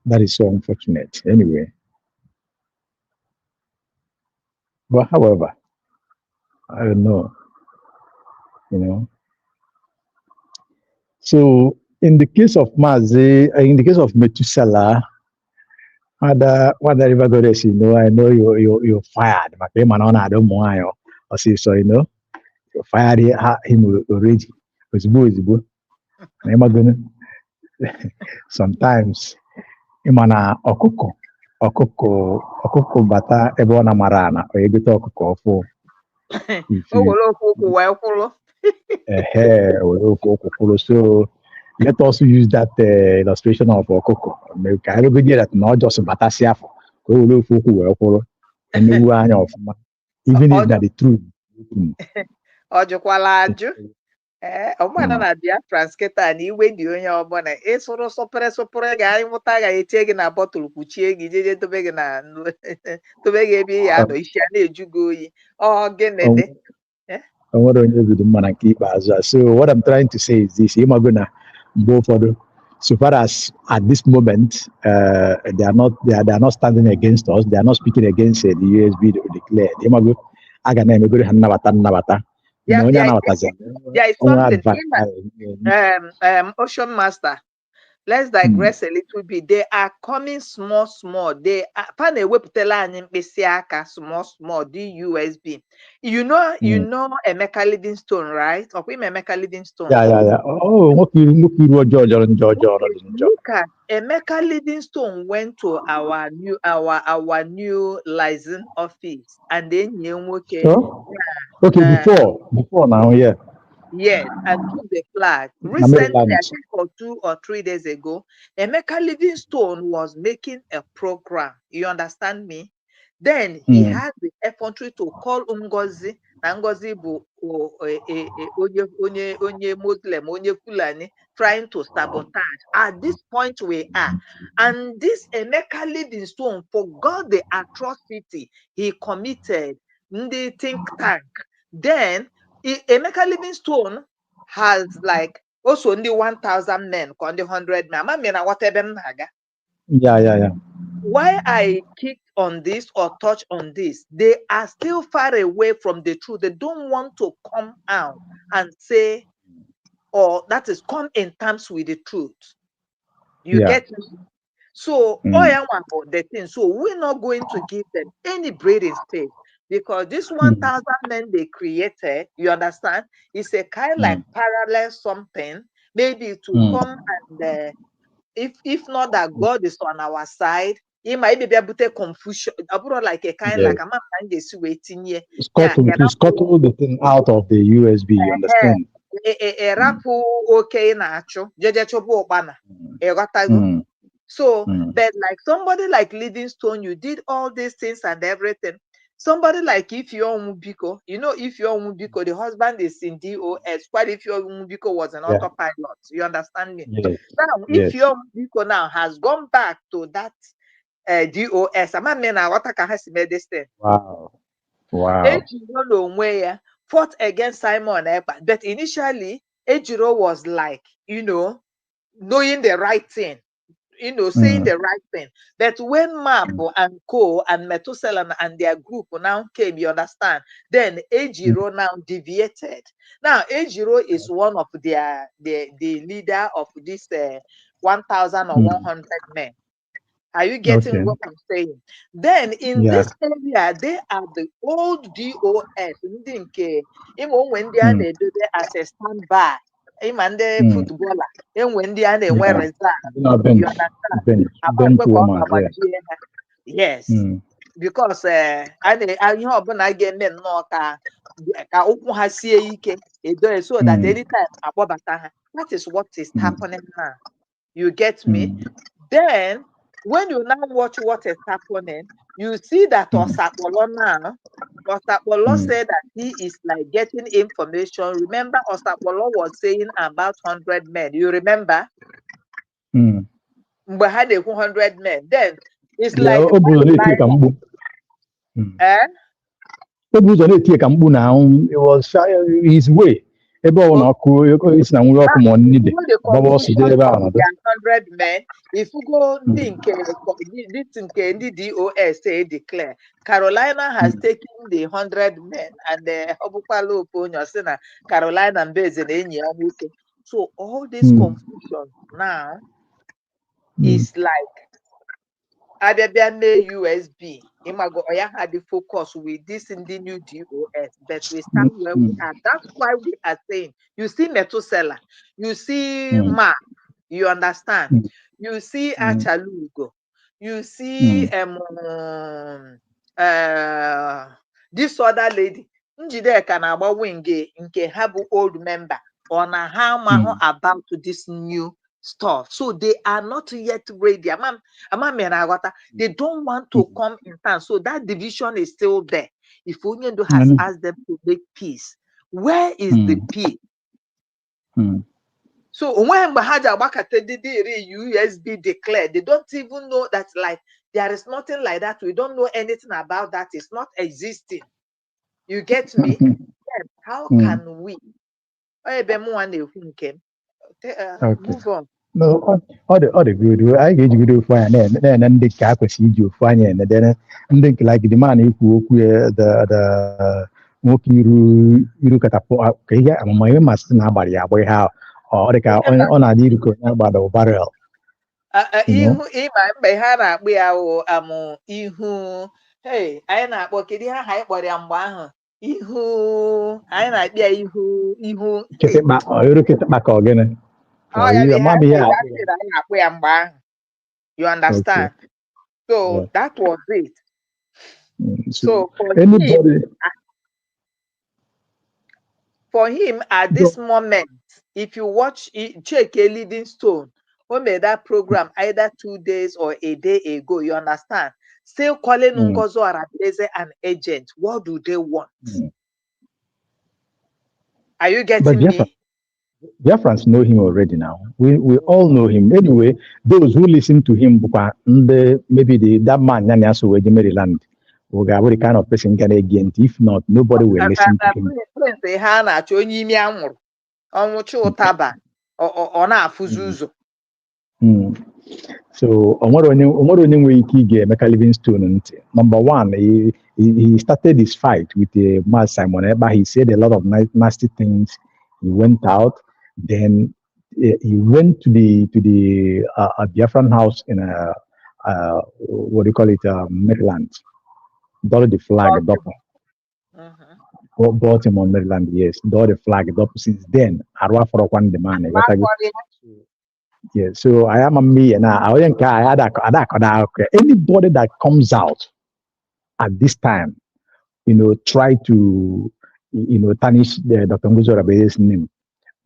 [SPEAKER 4] that is so unfortunate. Anyway. But however, I don't know. So in the case of Mazi, in the case of Methuselah, what river goddess, I know you're fired. But I don't want or say so, you fired him already. Sometimes imana ọkụkọ bata ebe ọ na-amara ana o egote ọkụkọ ọfụ. So let us use that illustration of ọkụkọ. Ka anyị go that na just bata si afọ ka o were ofu okwu wee kwụrụ emewu anya ọfụma, even if that the truth.
[SPEAKER 6] Ọjụkwala ajụ. Ọmụana na Biafra nkịta na iwe dị onye ọbụla ịsụrụ sụpụrụ ga-amụta ga-etie gị na bọtụlụ kpuchie gị jeje dobe gị ebe ya nọ isi a na-eju gị oyi. Ọ gịnị dị?
[SPEAKER 4] Onwere onye obido mma na nke ikpeazụ. So what I'm trying to say is this: ịmago na mgbe ụfọdụ, so far as at this moment they are not standing against us, they are not speaking against the USB declared. Ịmago a ga na-emegoro ha nnabata.
[SPEAKER 6] There is something in Ocean Master. Let's digress a little bit. They are coming small. They are small, DUSB. You know Emeka Livingstone, right? Or Emeka Livingstone.
[SPEAKER 4] Yeah. Oh, look at
[SPEAKER 6] Emeka Livingstone went to our new license office, and then
[SPEAKER 4] before now, yeah.
[SPEAKER 6] Yes, and took the flag. Recently, I think 2 or 3 days ago, Emeka Livingstone was making a program. You understand me? Then he had the effrontery to call Ngozi. Ngozi bu onye Muslim, onye Fulani, trying to sabotage. At this point we are. And this Emeka Livingstone forgot the atrocity he committed in the think tank. Then Emeka Livingstone has like also only 1,000 men, only 100 men.
[SPEAKER 4] Yeah.
[SPEAKER 6] Why I kicked on this or touch on this, they are still far away from the truth. They don't want to come out and say, or that is come in terms with the truth. You get me? So I want for the thing. So we're not going to give them any breathing space. Because this 1,000 men they created, you understand, is a kind like parallel something, maybe to come and if not that God is on our side, he might be able to confusion, like a kind like a man is waiting here.
[SPEAKER 4] Scuttle the thing out of the USB, you understand?
[SPEAKER 6] A rapu okay nacho, jejechobo bana. So, but like somebody like Livingstone, you did all these things and everything. Somebody like Ifeoma Ubiko, Ifeoma Ubiko, the husband is in DOS. What if Ifeoma Ubiko was an autopilot? You understand me?
[SPEAKER 4] Yes.
[SPEAKER 6] Now, Ifeoma Ubiko now has gone back to that DOS.
[SPEAKER 4] Wow.
[SPEAKER 6] Ejiro fought against Simon Ekpa, but initially Ejiro was like, knowing the right thing. saying the right thing. But when Map and Co and Methuselah and their group now came, you understand, then Ejiro now deviated. Now Ejiro is one of the leader of this 1,100 men. Are you getting what I'm saying? Then in this area, they are the old DOS. Even when they are there as a standby, even the footballer, and when they are there, where is that? You understand? Yes, because I again no ka open has so that anytime that is what is happening now. You get me? Then when you now watch what is happening, you see that Osapolo now, Osapolo said that he is like getting information. Remember, Osapolo was saying about 100 men. You remember? We had 100 men. Then it's like
[SPEAKER 4] it was his way. About 100
[SPEAKER 6] men. If you go think this DOS say declare Carolina has taken the 100 men and the Obupalo Ponyosina Carolina and Basin. So all this confusion now is like Adebiane USB. Imago Oya had the focus with this in the new DOS, but we stand where we are. That's why we are saying, you see Methuselah, you see Ma, you understand, you see Achalugo, you see this other lady, Njide Kanaba Winge, nke habu old member, on a how about this new stuff. So they are not yet ready. They don't want to come in time. So that division is still there. If Onyedo has asked them to make peace, where is the peace? So when Bahaja Wakate did USB declared, they don't even know that like there is nothing like that. We don't know anything about that. It's not existing. You get me? How can we? Move on.
[SPEAKER 4] No, all the good. I get good for and then the cap is you find and then like the man who the you cut up my master nobody away how or the car on a need to go about the barrel.
[SPEAKER 6] Hey, I not working here high body and one. Ihu, I not be ihu.
[SPEAKER 4] Get it back or you look it back again.
[SPEAKER 6] Oh, you understand? Okay. So that was it. So for him at this moment, if you watch check a Livingstone, who made that program either 2 days or a day ago, you understand? Still calling Ngozo Arabese an agent. What do they want? Are you getting me?
[SPEAKER 4] Biafrans know him already now. We all know him. Anyway, those who listen to him, maybe that man, Maryland, will be the kind of person can again. If not, nobody will listen to him. So, Livingstone, number one, he started his fight with Mas Simon Eba. He said a lot of nasty things. He went out. Then he went to the Biafran house in what do you call it, Maryland. Brought the flag up. Baltimore, Maryland, yes. Brought the flag up. Since then, Arwa for one demand. Yeah, so I am a me and anybody that comes out at this time, try to tarnish Dr. Ngozo Arabese's name.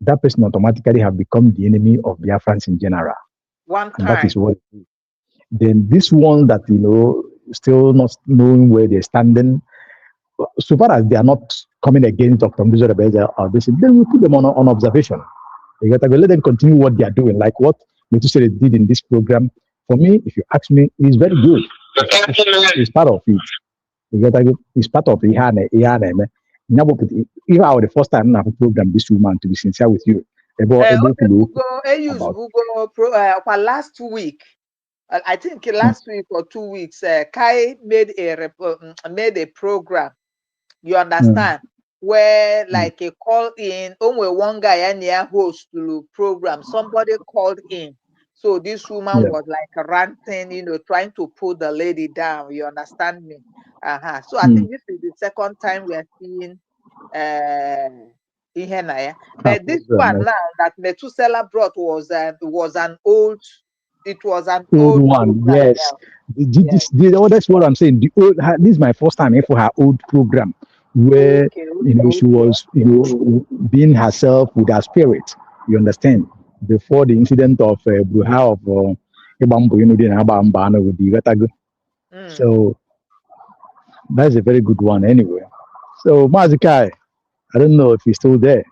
[SPEAKER 4] That person automatically have become the enemy of Biafrans in general.
[SPEAKER 6] One time.
[SPEAKER 4] And that is what. Then this one that still not knowing where they're standing, so far as they are not coming against Dr. Ngozo Arabese or this, then we put them on observation. We got to let them continue what they are doing, like what Methuselah did in this program. For me, if you ask me, it's very good. It's part of it. It's part of it. If I were the first time I have a program this woman, to be sincere with you,
[SPEAKER 6] last week I think last week or 2 weeks, Kai made a program. You understand? Where like a call in, only one guy and yeah host to program. Somebody called in. So this woman was like ranting, trying to pull the lady down. You understand me? So I think this is the second time we are seeing Ihenaya. But this one now that Methuselah brought was an old
[SPEAKER 4] one.
[SPEAKER 6] program.
[SPEAKER 4] Yes. That's what I'm saying. This is my first time for her old program where she was being herself with her spirit. You understand? Before the incident of Bruha of Ibambo, with the Gatago. So that's a very good one anyway. So Mazikai, I don't know if he's still there.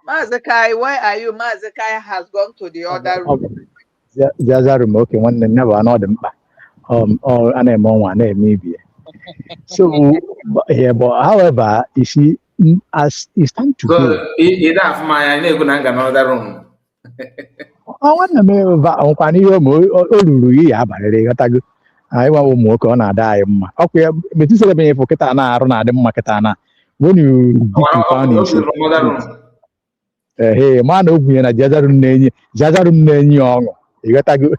[SPEAKER 6] Mazikai, where are you? Mazikai has gone to the other room.
[SPEAKER 4] There's room. Okay, one never another. Or an one maybe. So but however, you see, as it's time to go.
[SPEAKER 1] You don't have my another room.
[SPEAKER 4] I want to make I want more on a dime. Okay, but this is a for Katana, Ronada Makatana. When you hey, man, open a Jazarum Young. You got a good.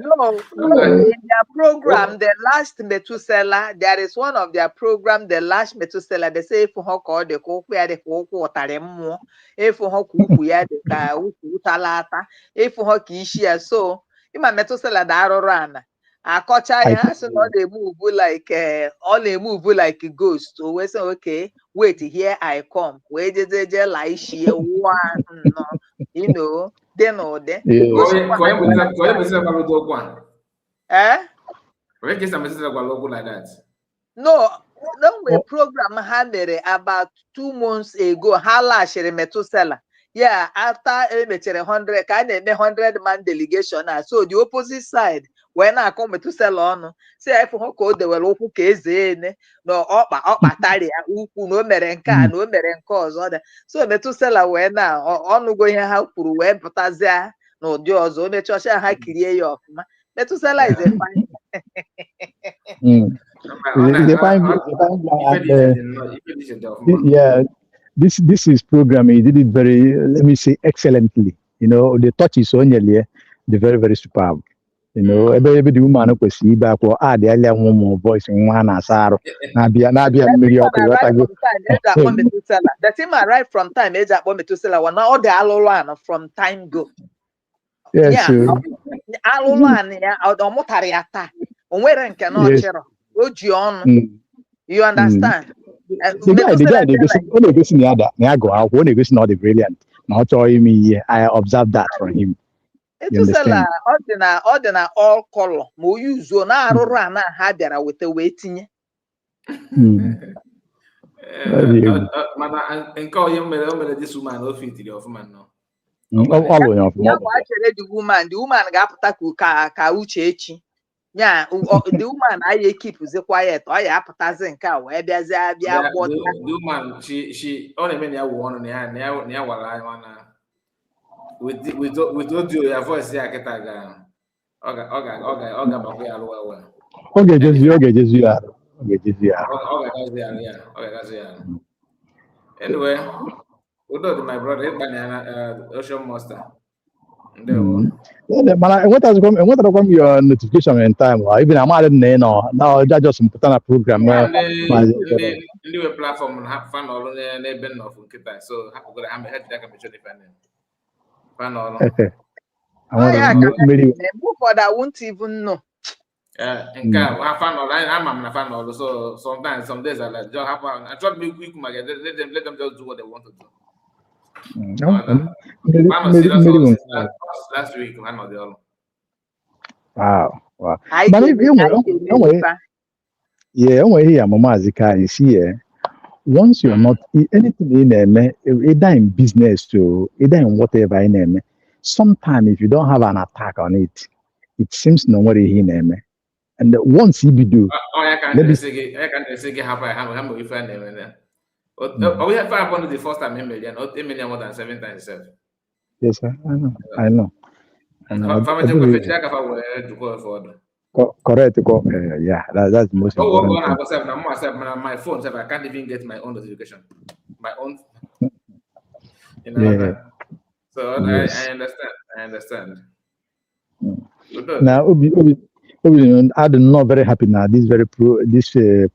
[SPEAKER 6] No, in their program, the last Methuselah, there is one of their program, the last Methuselah, they say for her call the cook where the cook water more, if for her cook we had the utalata, if for her kishia so, in my Methuselah that run. A kocha has all they move like all they move like a ghost. So we say, okay, wait, here I come. Where did they like she one? No, then or then.
[SPEAKER 1] Like that.
[SPEAKER 6] No, we program had about 2 months ago. Hala shere Methuselah. Yeah, after 100, kind of 100-man delegation. So the opposite side, when I come to sell on, say if you they were open case no up tari no merenka, no merencos other. So Methuselah when now on going how puru web potazia no dios on the church ha kirie of Methuselah is a
[SPEAKER 4] fine. Yeah. This is programming. He did it very, let me say, excellently. The touch is on the very, very superb. Every woman who see back or add the earlier one voice in one asaro.
[SPEAKER 6] The team arrived from time age at Methuselah one all the Alolan from time go.
[SPEAKER 4] Yes,
[SPEAKER 6] Alolan, yeah, or Motariata. Where cannot share. You understand?
[SPEAKER 4] The guy, brilliant. Not all me. I observed that from him.
[SPEAKER 6] Methuselah, ordinary all color. Mo use na run had there with the waiting.
[SPEAKER 1] And call you this woman of it of man no.
[SPEAKER 6] The woman got ka uchechi. Yeah, the woman I keep the quiet. I appetizing cow.
[SPEAKER 1] The woman she only many one near while with audio your voice here ketaga.
[SPEAKER 4] Okay, just you.
[SPEAKER 1] Anyway, we do my brother banana ocean monster.
[SPEAKER 4] What has come your notification in time? Even I'm not now I just put on a program.
[SPEAKER 1] New platform have fun all on the Ben of Kita. So I'm head that can be defending. Fun all.
[SPEAKER 6] I won't even know.
[SPEAKER 1] And have fun all. I'm a fan all. So sometimes some days I like just happen. I try to be quick, let them just do what they want to do. Last week, I know the other.
[SPEAKER 4] Wow. But here, Mama Zika is here. Once you're not anything in them, either in business to either in whatever in them, sometimes if you don't have an attack on it, it seems nobody in them. And once you do,
[SPEAKER 1] I can't say how we find them. We have 500 the first time in million, not 8 million more than 7 times 7.
[SPEAKER 4] Yes, sir. I know. And correct. Yeah, that's the most important thing.
[SPEAKER 1] My phone, I can't even get my own notification. My own.
[SPEAKER 4] Yeah.
[SPEAKER 1] So
[SPEAKER 4] Yes.
[SPEAKER 1] I understand.
[SPEAKER 4] Now, I'm not very happy now. This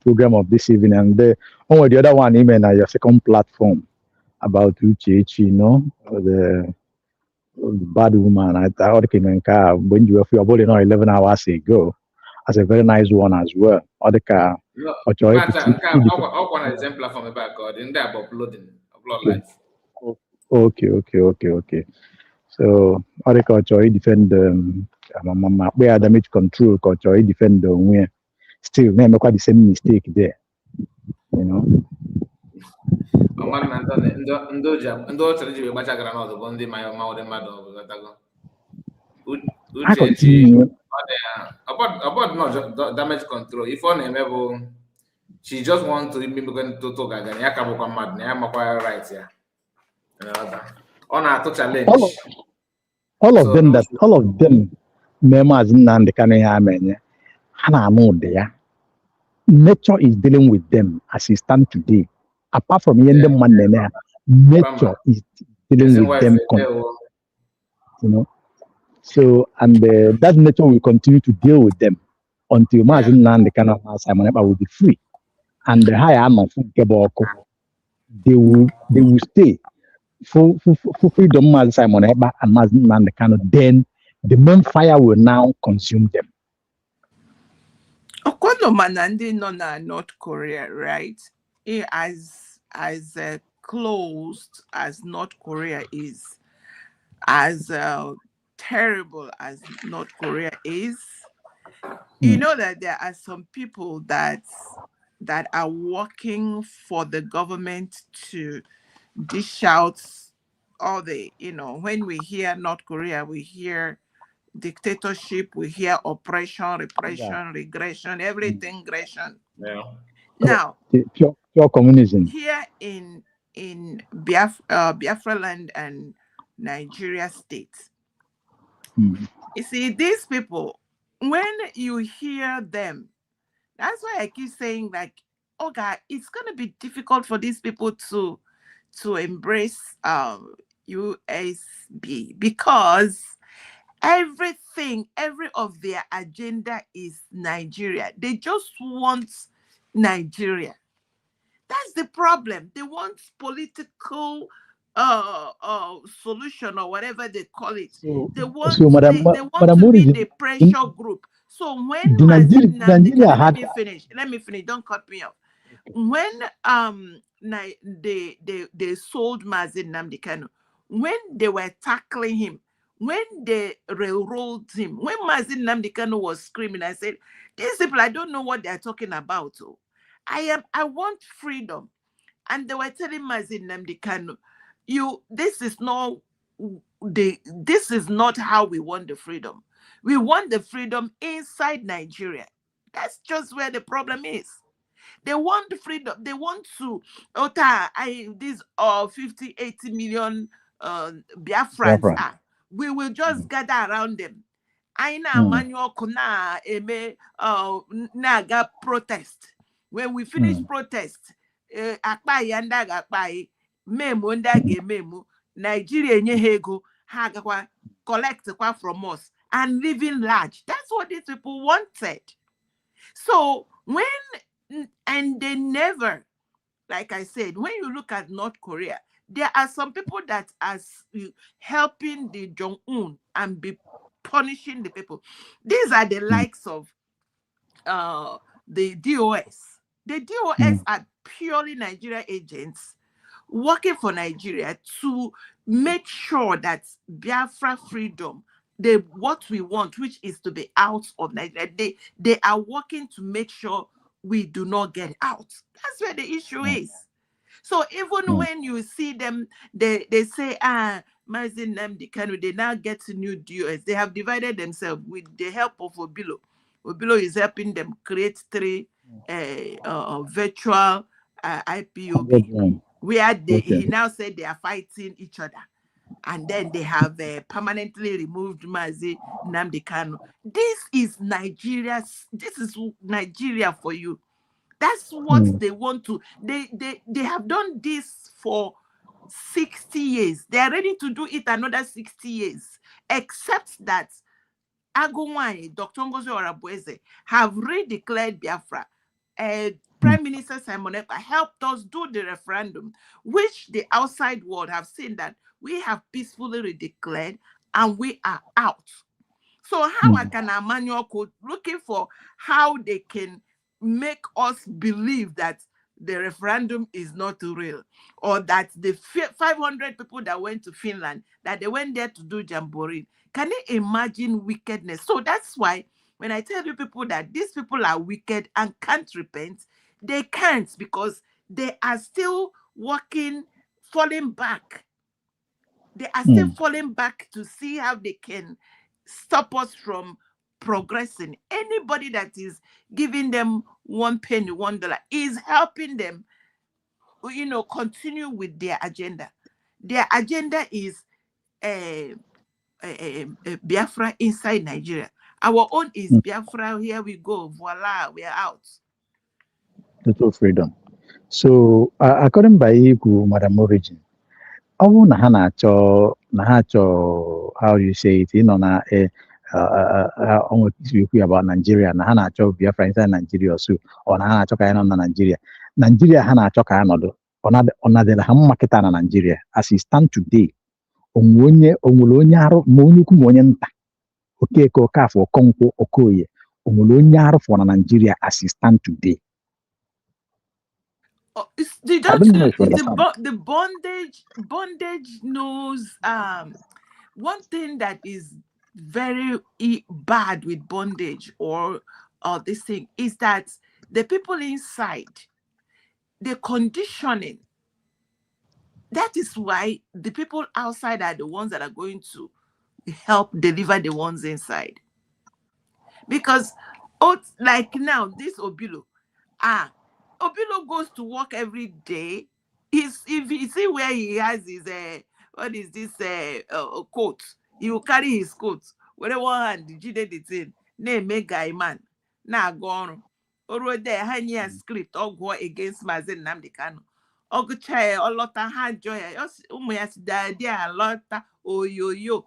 [SPEAKER 4] program of this evening, and the other one, even your second platform about Uchechi, the bad woman. I thought when you were about 11 hours ago, as a very nice one as well. Or the car, or
[SPEAKER 1] one platform about in there upload live.
[SPEAKER 4] Okay. So, or the culture defend mama where damage control culture defend where still never quite the same mistake there.
[SPEAKER 1] About not damage control. If on a she just wants to be going to talk again. Right here. On our challenge.
[SPEAKER 4] All of them, members and the Kanayamene, there. Nature is dealing with them as it stands today. Apart from the man, nature is dealing with them. So, and that nature will continue to deal with them until Mazin and the Kana Simon will be free. And the higher amount of they will stay for freedom as Simon Eba and Mazin and the Kana. Then the main fire will now consume them.
[SPEAKER 7] Okono Manandi no na North Korea, right? As closed as North Korea is, as terrible as North Korea is, you know that there are some people that are working for the government to dish out all the, when we hear North Korea, we hear dictatorship, we hear oppression, repression, regression, everything regression.
[SPEAKER 1] Yeah.
[SPEAKER 4] Now, pure communism.
[SPEAKER 7] Here in Biafra land and Nigeria state, you see, these people, when you hear them, that's why I keep saying, like, oh God, it's going to be difficult for these people to embrace USB, because every of their agenda is Nigeria. They just want Nigeria. That's the problem. They want political solution or whatever they call it. They want to be the pressure group. So when let me finish. Don't cut me off. When they sold Mazin Nnamdi Kanu, when they were tackling him, when they railroaded him, when Mazin Nnamdi Kanu was screaming, I said, these people, I don't know what they're talking about. Oh. I want freedom. And they were telling Mazin Nnamdi Kanu, this is not how we want the freedom. We want the freedom inside Nigeria. That's just where the problem is. They want the freedom. They want to, these 50, 80 million Biafrans, we will just gather around them. Manual kuna naga protest. When we finish protest, Nigeria nyehego hagakwa collect from us and living large. That's what these people wanted. So and they never, like I said, when you look at North Korea, there are some people that are helping the Jong-un and be punishing the people. These are the likes of the DOS. The DOS are purely Nigeria agents working for Nigeria to make sure that Biafra freedom, what we want, which is to be out of Nigeria, they are working to make sure we do not get out. That's where the issue is. So even when you see them, they say, Mazin Nnamdi Kanu, they now get to new DOS. They have divided themselves with the help of Obilo. Obilo is helping them create 3 virtual IPOB, where he now said they are fighting each other. and then they have permanently removed Mazi Nnamdi Kanu. This is Nigeria for you. That's what they want to. They have done this for 60 years. They are ready to do it another 60 years, except that Agumwai, Dr. Ngozi Orabueze, have redeclared Biafra. Prime Minister Simon Ekpa helped us do the referendum, which the outside world have seen that we have peacefully redeclared and we are out. So how can Emmanuel Code looking for how they can make us believe that the referendum is not real, or that the 500 people that went to Finland, that they went there to do jamboree? Can you imagine wickedness? So that's why when I tell you people that these people are wicked and can't repent, they can't, because they are still falling back. They are still falling back to see how they can stop us from progressing. Anybody that is giving them 1 penny, $1 is helping them, continue with their agenda. Their agenda is Biafra inside Nigeria. Our own is Biafra. Here we go. Voila, we are out.
[SPEAKER 4] Total freedom. So, according by Madam Origin, how you say it, about Nigeria, Biafra inside Nigeria, so on Nigeria. Nigeria Hana Choka another on Nigeria as it stand today. Omulonyaro Monyuku Monyanta. Okay, Koka for Konko Okoye. Omulonyaro for Nigeria as it stand today.
[SPEAKER 7] The bondage knows one thing that is very bad with bondage or this thing is that the people inside, the conditioning. That is why the people outside are the ones that are going to help deliver the ones inside. Because like now, this Obilo, Obilo goes to work every day. If you see where he has his what is this coat, he will carry his coat. With one hand, the thing, name make guy man. Now gone. Already there, hanya script or go against Mazi Nnamdi Kanu. Oguchae or Lotta had joy. Umayas daddy a Lotta yo.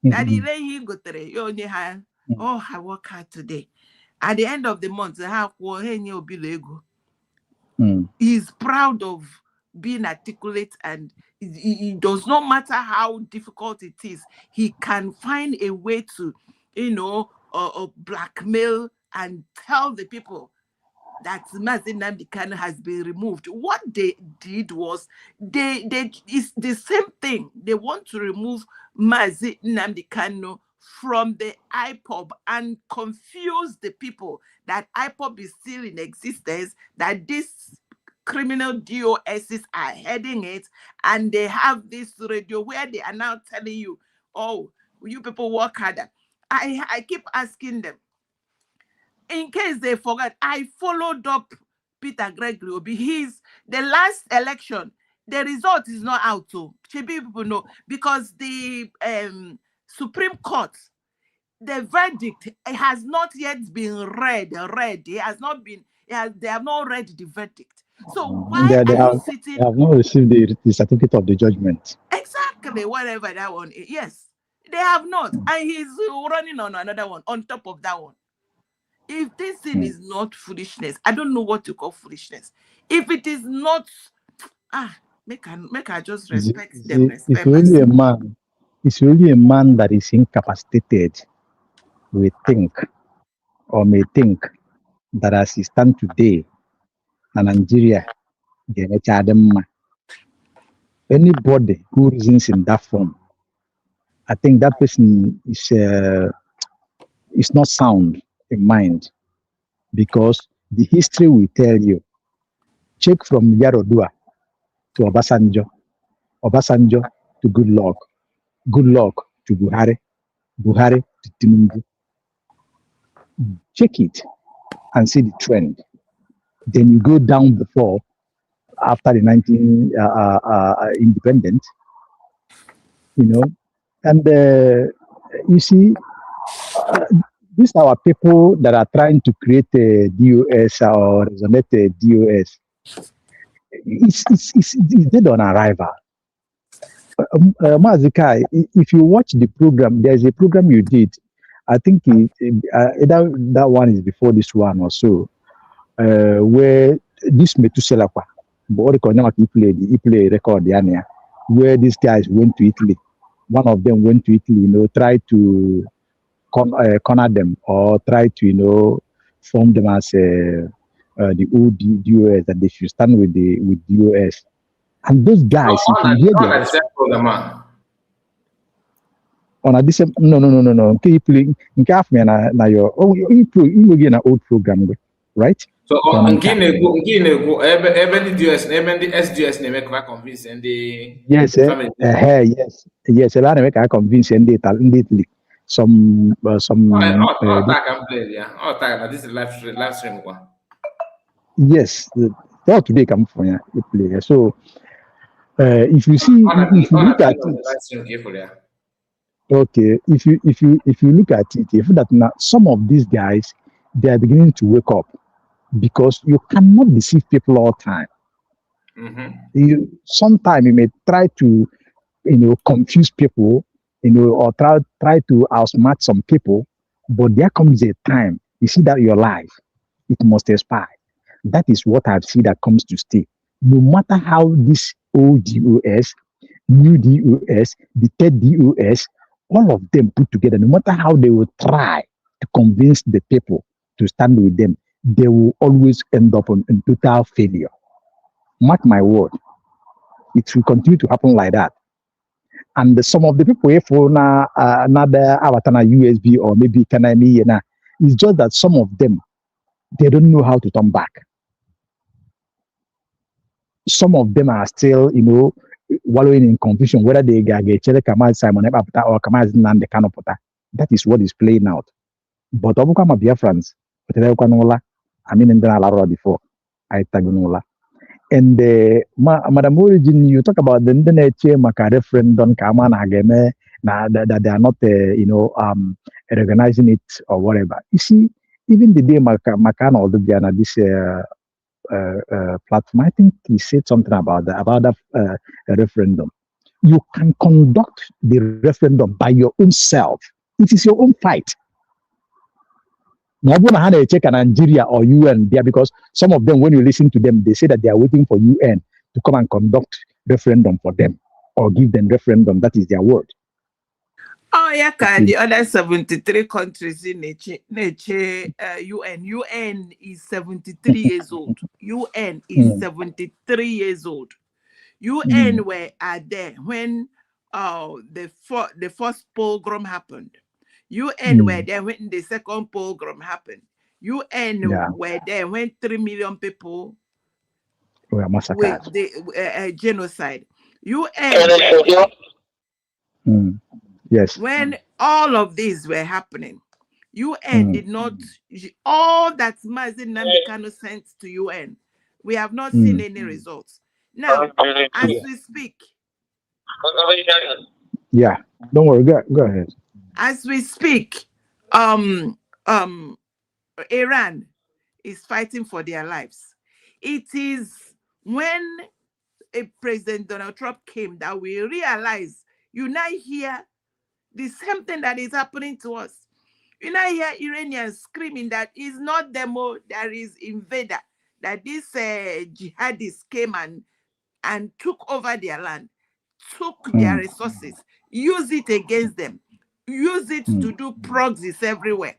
[SPEAKER 7] Daddy lay he go there. You only have I work hard today. At the end of the month, I have Henyo Bilego. He's proud of being articulate, and it does not matter how difficult it is, he can find a way to, blackmail and tell the people that Mazi Nnamdi Kanu has been removed. What they did was it's the same thing. They want to remove Mazi Nnamdi Kanu from the IPOB and confuse the people that IPOB is still in existence, that these criminal DOSs are heading it, and they have this radio where they are now telling you, oh, you people work harder. I keep asking them, in case they forget, I followed up Peter Gregory Obi. The last election, the result is not out, so people know, because the Supreme Court, the verdict has not yet been read. It has not been. They have not read the verdict. So why
[SPEAKER 4] they
[SPEAKER 7] are you
[SPEAKER 4] have
[SPEAKER 7] sitting?
[SPEAKER 4] They have not received the certificate of the judgment.
[SPEAKER 7] Exactly, whatever that one is. Yes, they have not, and he's running on another one on top of that one. If this thing is not foolishness, I don't know what to call foolishness. If it is not, make I just respect them.
[SPEAKER 4] It's really a man. It's really a man that is incapacitated. We think, or may think, that as he stands today, in Nigeria, anybody who reasons in that form, I think that person is not sound in mind, because the history will tell you. Check from Yarodua to Obasanjo to Goodluck to Buhari to Tinubu. Check it and see the trend. Then you go down after the independence, you know. And you see, these are our people that are trying to create a DOS or resonate a DOS. It's dead on arrival. Mazikai, if you watch the program, there's a program you did. I think that one is before this one or so, where this Metusela, he played a record, where these guys went to Italy. One of them went to Italy, you know, try to corner them or try to, form them as the old DOS, that they should stand with DOS. And those guys, if you hear their on a decent no. Keep playing in Kafme na your old program, right?
[SPEAKER 1] So on Guinea, even the DS, even the SDS, they make convince and the
[SPEAKER 4] family. Yes. A lot of make I convince and they some.
[SPEAKER 1] All time play, yeah. All time. This is live stream.
[SPEAKER 4] Yes, all today come from you play. So if you see, if you look at it, okay, if you look at it, if that now some of these guys, they are beginning to wake up, because you cannot deceive people all the time. Sometimes you may try to, confuse people, or try to outsmart some people, but there comes a time you see that your life, it must expire. That is what I've seen that comes to stay. No matter how this old DOS, new DOS, the third DOS, all of them put together, no matter how they will try to convince the people to stand with them, they will always end up in total failure. Mark my word. It will continue to happen like that. And some of the people here for another Avatana USB or maybe Kanani, it's just that some of them, they don't know how to turn back. Some of them are still, wallowing in confusion, whether they get Kamal Simon or Kamal Nande Kanopota. That is what is playing out. But Obukama Biafrans, I mean, in the before, I tagunola. And Madam Origin, you talk about the Indonesia Maka referendum, Kaman Ageme, that they are not, recognizing it or whatever. You see, even the day Makana or this platform, I think he said something about that referendum. You can conduct the referendum by your own self. It is your own fight. Nobody had check Nigeria or UN there, because some of them, when you listen to them, they say that they are waiting for UN to come and conduct referendum for them or give them referendum. That is their word.
[SPEAKER 7] Oh, yeah, the other 73 countries in UN. UN is 73 years old. UN is 73 years old. UN were there when the first pogrom happened. UN were there when the second pogrom happened. UN were there when 3 million people
[SPEAKER 4] were massacred
[SPEAKER 7] with the genocide.
[SPEAKER 4] Yes.
[SPEAKER 7] When all of these were happening, UN did not, all that Mazi Nnamdi Kanu sent to UN, we have not seen any results. Now, as we speak.
[SPEAKER 4] Yeah, don't worry, go ahead.
[SPEAKER 7] As we speak, Iran is fighting for their lives. It is when President Donald Trump came that we realize you now hear the same thing that is happening to us. You now hear Iranians screaming that it's not demo, there is invader, that these jihadists came and took over their land, took their resources, use it against them, use it to do proxies everywhere.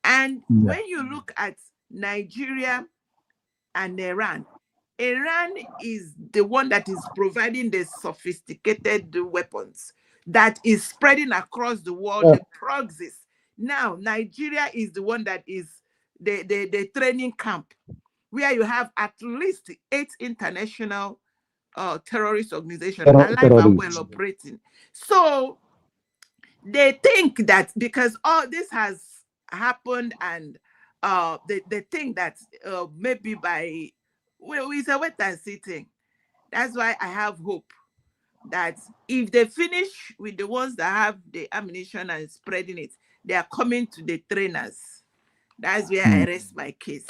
[SPEAKER 7] And when you look at Nigeria and Iran is the one that is providing the sophisticated weapons that is spreading across the world, the proxies. Now, Nigeria is the one that is the training camp, where you have at least 8 international terrorist organizations alive and well operating. So they think that because all this has happened, and they think that maybe by, well, it's a wait and see thing. That's why I have hope. that if they finish with the ones that have the ammunition and spreading it, they are coming to the trainers. That's where I rest my case.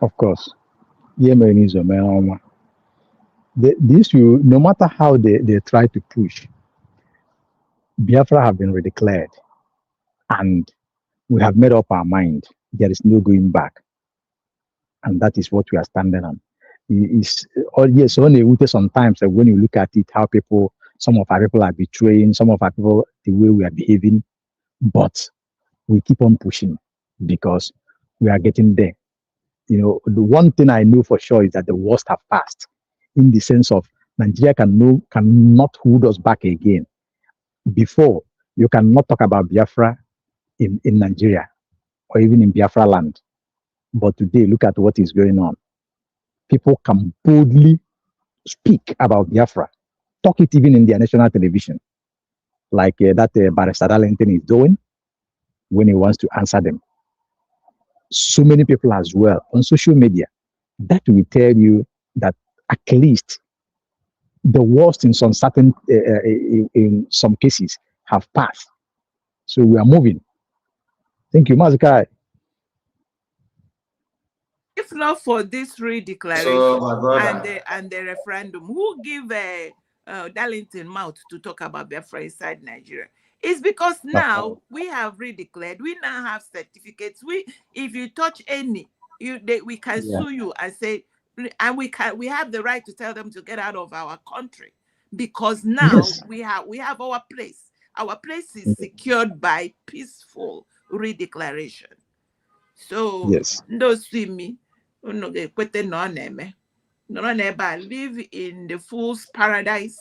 [SPEAKER 4] Of course. This will, no matter how they try to push, Biafra have been redeclared, and we have made up our mind. There is no going back, and that is what we are standing on. Yes, only sometimes when you look at it, how some of our people are betraying, some of our people, the way we are behaving, but we keep on pushing because we are getting there. You know, the one thing I know for sure is that the worst have passed, in the sense of Nigeria cannot hold us back again. Before, you cannot talk about Biafra in Nigeria or even in Biafra land. But today, look at what is going on. People can boldly speak about Biafra, talk it even in their national television, like that Barrister Darlington is doing when he wants to answer them. So many people as well on social media. That will tell you that at least the worst in some certain, in some cases, have passed. So we are moving. Thank you, Mazikai.
[SPEAKER 7] If not for this redeclaration and the referendum, who give Darlington mouth to talk about Biafra inside Nigeria? It's because now we have redeclared. We now have certificates. If you touch any, we can sue you and say, and we have the right to tell them to get out of our country, because now we have our place. Our place is secured by peaceful redeclaration. So those see me, live in the fool's paradise,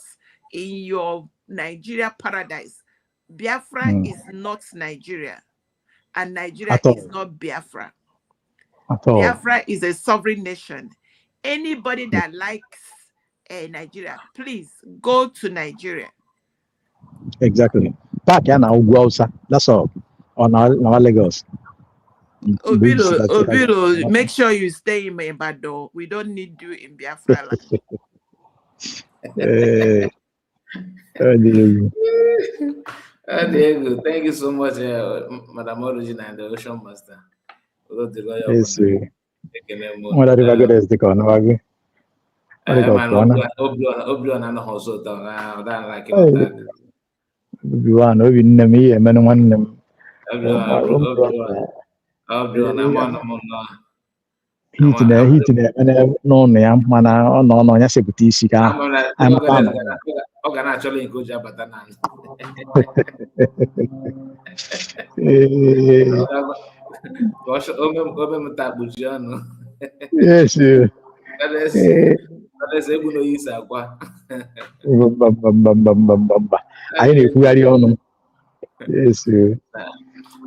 [SPEAKER 7] in your Nigeria paradise. Biafra is not Nigeria, and Nigeria is not Biafra. Biafra is a sovereign nation. Anybody that likes Nigeria, please go to Nigeria.
[SPEAKER 4] Exactly. That's all. On our Lagos.
[SPEAKER 7] Obilo, make sure you stay in Ibadan. We don't need you in Biafra land.
[SPEAKER 1] Diego, thank you so much, Madam Origin and the Ocean Master.
[SPEAKER 4] Yes,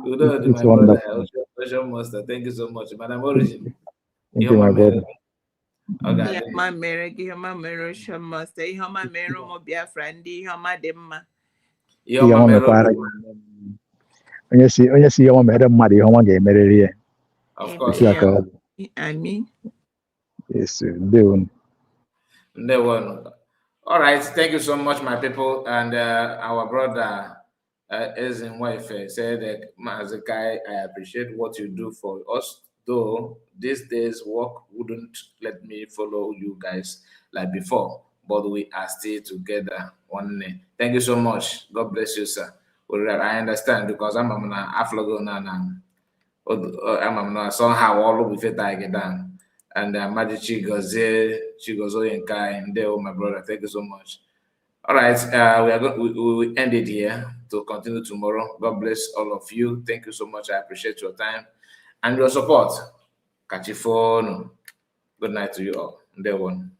[SPEAKER 1] It's wonderful. Thank you so much, Madam Origin.
[SPEAKER 4] Thank you, my brother.
[SPEAKER 7] Okay. My marriage, my marriage, master, my marriage, my Biafra, my demma.
[SPEAKER 1] Of course.
[SPEAKER 7] I mean.
[SPEAKER 4] Yes, they won.
[SPEAKER 1] All right. Thank you so much, my people. And our brother is in wife said that Mazikai, I appreciate what you do for us, though these days work wouldn't let me follow you guys like before, but we are still together one day. Thank you so much. God bless you, sir. I understand, because I'm gonna aflogo now. I'm somehow all over fit I get down. And Magic Chigozo and Kai and Dale, my brother. Thank you so much. All right, we will end it here to continue tomorrow. God bless all of you. Thank you so much. I appreciate your time and your support. Catch you phone. Good night to you all. Day one.